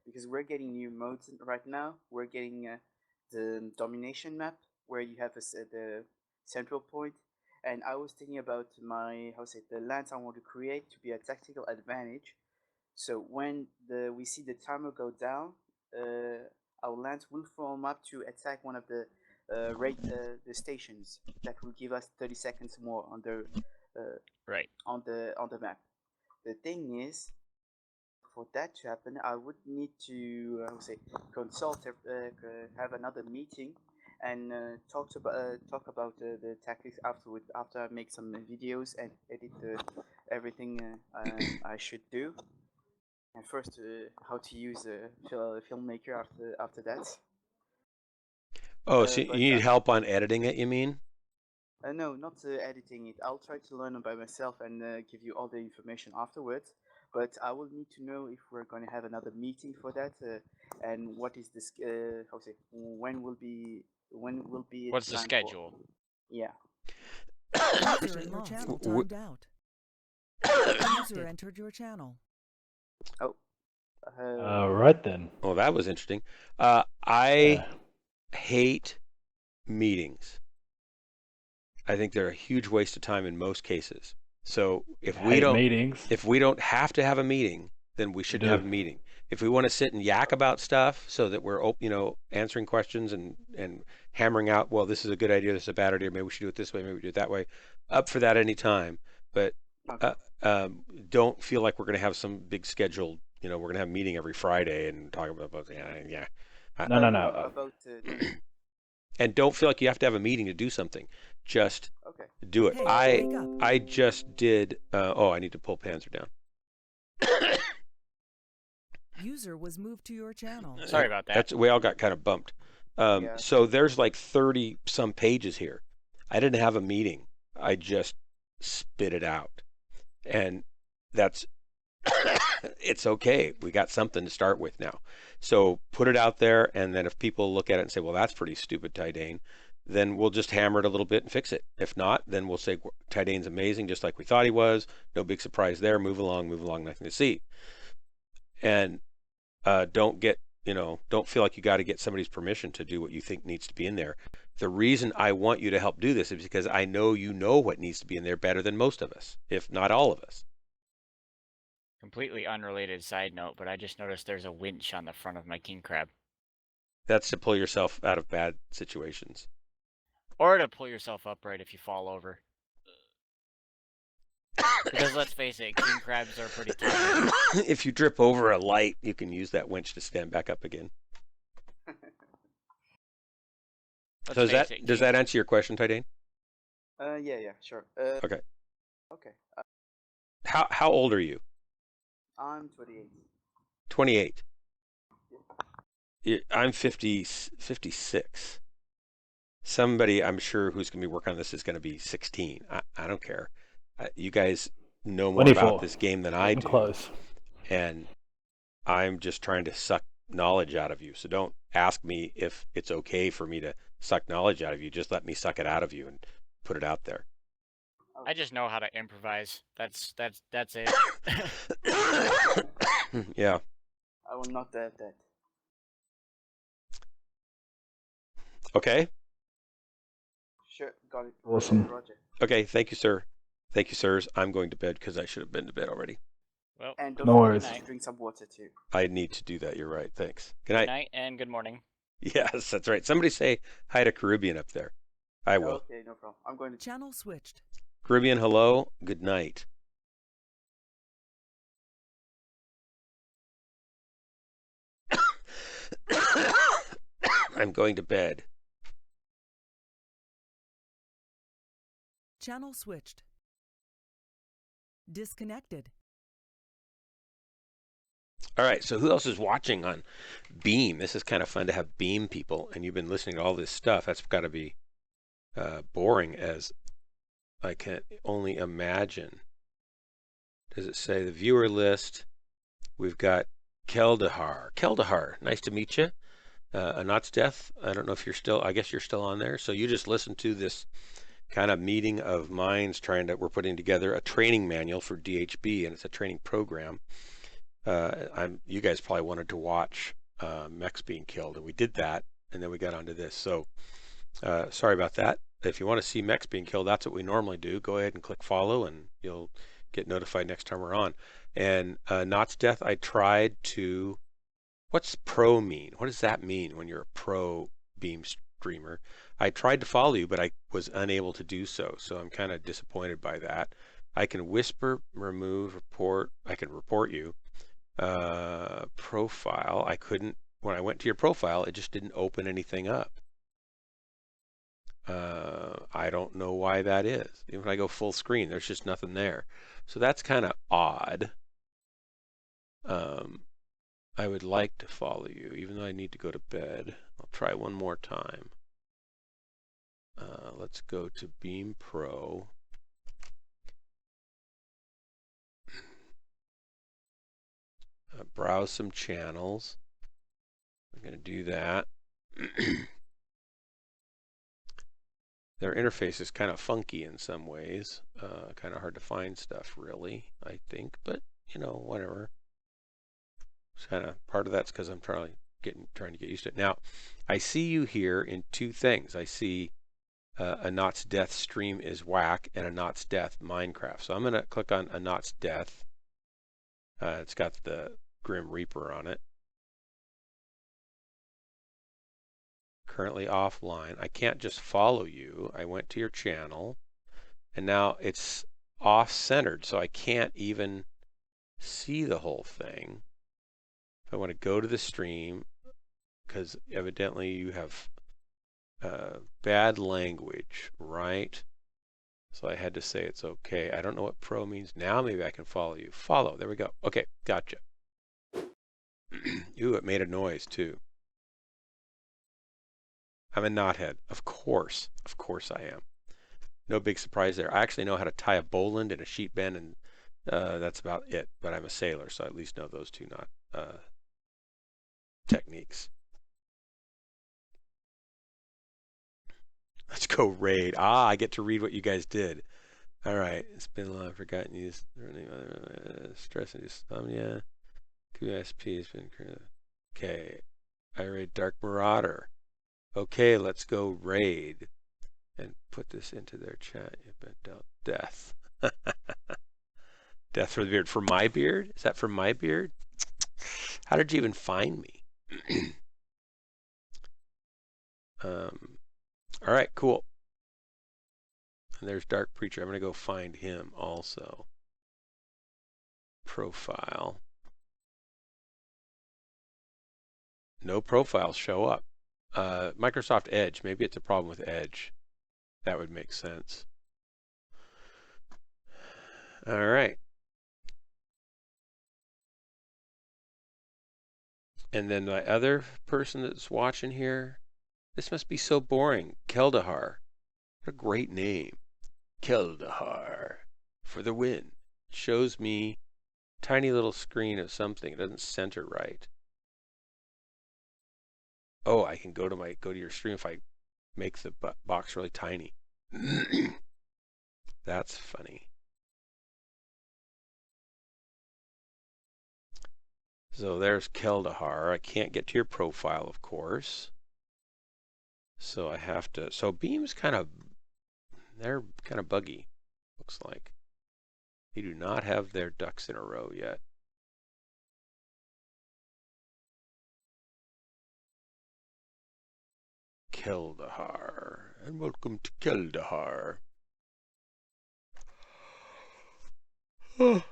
because we're getting new modes right now. We're getting the domination map where you have the central point, and I was thinking about the lands I want to create to be a tactical advantage. So when we see the timer go down, our lands will form up to attack one of the the stations that will give us 30 seconds more on the on the map. The thing is, for that to happen, I would need to consult, have another meeting, and talk about the tactics afterwards. After I make some videos and edit everything I should do, and first how to use a filmmaker after that. Oh, so you need help on editing it, you mean? No, not editing it. I'll try to learn it by myself and give you all the information afterwards. But I will need to know if we're going to have another meeting for that, and what is this? When will be What's the schedule? Yeah. User in your channel timed out. User entered your channel. Oh. Right then. Well, that was interesting. I hate meetings. I think they're a huge waste of time in most cases. So if we don't have to have a meeting, then we shouldn't have a meeting. If we want to sit and yak about stuff so that we're answering questions and hammering out, well, this is a good idea, this is a bad idea, maybe we should do it this way, maybe we do it that way, up for that any time. But don't feel like we're going to have some big scheduled, we're going to have a meeting every Friday and talk about yeah. No. And don't feel like you have to have a meeting to do something. Just do it. Hey, I just did. I need to pull Panzer down. User was moved to your channel. Sorry about that. We all got kind of bumped. So there's like 30 some pages here. I didn't have a meeting. I just spit it out, and that's it's okay. We got something to start with now. So put it out there, and then if people look at it and say, well, that's pretty stupid, Tydane, then we'll just hammer it a little bit and fix it. If not, then we'll say Tydane's amazing, just like we thought he was. No big surprise there. Move along, nothing to see. And don't feel like you got to get somebody's permission to do what you think needs to be in there. The reason I want you to help do this is because I know you know what needs to be in there better than most of us, if not all of us. Completely unrelated side note, but I just noticed there's a winch on the front of my king crab. That's to pull yourself out of bad situations. Or to pull yourself upright if you fall over. Because let's face it, king crabs are pretty tough. If you drip over a light, you can use that winch to stand back up again. So does that answer your question, Tydane? Yeah, sure. Okay. Okay. How old are you? I'm 28. 28. I'm 56. Somebody I'm sure who's going to be working on this is going to be 16. I don't care. You guys know more 24. about this game than I do. Close. And I'm just trying to suck knowledge out of you. So don't ask me if it's okay for me to suck knowledge out of you. Just let me suck it out of you and put it out there. I just know how to improvise. That's it. Yeah. I will not add that. Okay. Sure, got it. Awesome. Roger. Okay, thank you, sir. Thank you, sirs. I'm going to bed because I should have been to bed already. Well, and don't no worries. forget to drink some water too. I need to do that. You're right. Thanks. Good night. Good night and good morning. Yes, that's right. Somebody say hi to Caribbean up there. I will. Okay, no problem. I'm going to channel switched. Caribbean, hello. Good night. I'm going to bed. Channel switched. Disconnected. All right, so who else is watching on Beam? This is kind of fun to have Beam people, and you've been listening to all this stuff. That's got to be boring as I can only imagine. Does it say the viewer list? We've got Keldahar. Keldahar, nice to meet you. Anot's Death, I don't know if you're still, I guess you're still on there. So you just listened to this kind of meeting of minds we're putting together a training manual for DHB, and it's a training program. You guys probably wanted to watch Mechs being killed, and we did that, and then we got onto this. So sorry about that. If you want to see Mechs being killed, that's what we normally do. Go ahead and click follow, and you'll get notified next time we're on. And Not's Death, I tried to. What's pro mean? What does that mean when you're a pro Beam streamer? I tried to follow you, but I was unable to do so. So I'm kind of disappointed by that. I can whisper, remove, report. I can report you. Profile. I couldn't. When I went to your profile, it just didn't open anything up. I don't know why that is. Even when I go full screen, there's just nothing there. So that's kind of odd. I would like to follow you, even though I need to go to bed. I'll try one more time. Let's go to Beam Pro. Browse some channels. I'm going to do that. Their interface is kind of funky in some ways, kind of hard to find stuff really, I think, but you know, whatever. It's kind of part of that's because I'm trying to get used to it. Now, I see you here in two things. I see a Knott's Death stream is whack and a Knott's Death Minecraft. So I'm going to click on a Knott's Death. It's got the Grim Reaper on it. Currently offline. I can't just follow you. I went to your channel and now it's off-centered, so I can't even see the whole thing. If I want to go to the stream, because evidently you have bad language, right? So I had to say it's okay. I don't know what pro means. Now maybe I can follow you. Follow. There we go. Okay, gotcha. Ooh, it made a noise too. I'm a knothead. Of course. Of course I am. No big surprise there. I actually know how to tie a bowline and a sheet bend, and that's about it. But I'm a sailor, so I at least know those two knot techniques. Let's go raid. Ah, I get to read what you guys did. All right. It's been long. I've forgotten you. Stress and insomnia. QSP has been. Okay. I raid Dark Marauder. Okay, let's go raid. And put this into their chat. You've been dealt death. Death for the beard. For my beard? Is that for my beard? How did you even find me? All right, cool. And there's Dark Preacher. I'm going to go find him also. Profile. No profiles show up. Microsoft Edge. Maybe it's a problem with Edge. That would make sense. All right. And then my other person that's watching here. This must be so boring. Keldahar. What a great name. Keldahar. For the win. It shows me a tiny little screen of something. It doesn't center right. Oh, I can go to your stream if I make the box really tiny. That's funny. So there's Keldahar. I can't get to your profile, of course. So I have to. So Beam's they're kind of buggy, looks like. They do not have their ducks in a row yet. Keldahar. And welcome to Keldahar. Oh.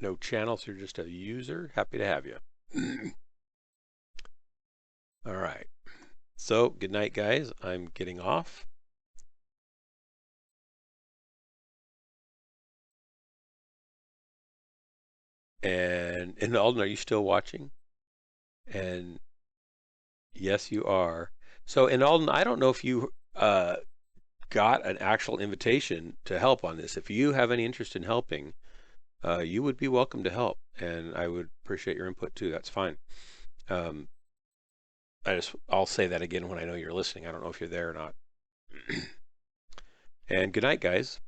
No channels, you're just a user. Happy to have you. All right. So, good night, guys. I'm getting off. And Alden, are you still watching? And yes, you are. So, in Alden, I don't know if you got an actual invitation to help on this. If you have any interest in helping, you would be welcome to help, and I would appreciate your input too. That's fine. I'll say that again when I know you're listening. I don't know if you're there or not. And good night, guys.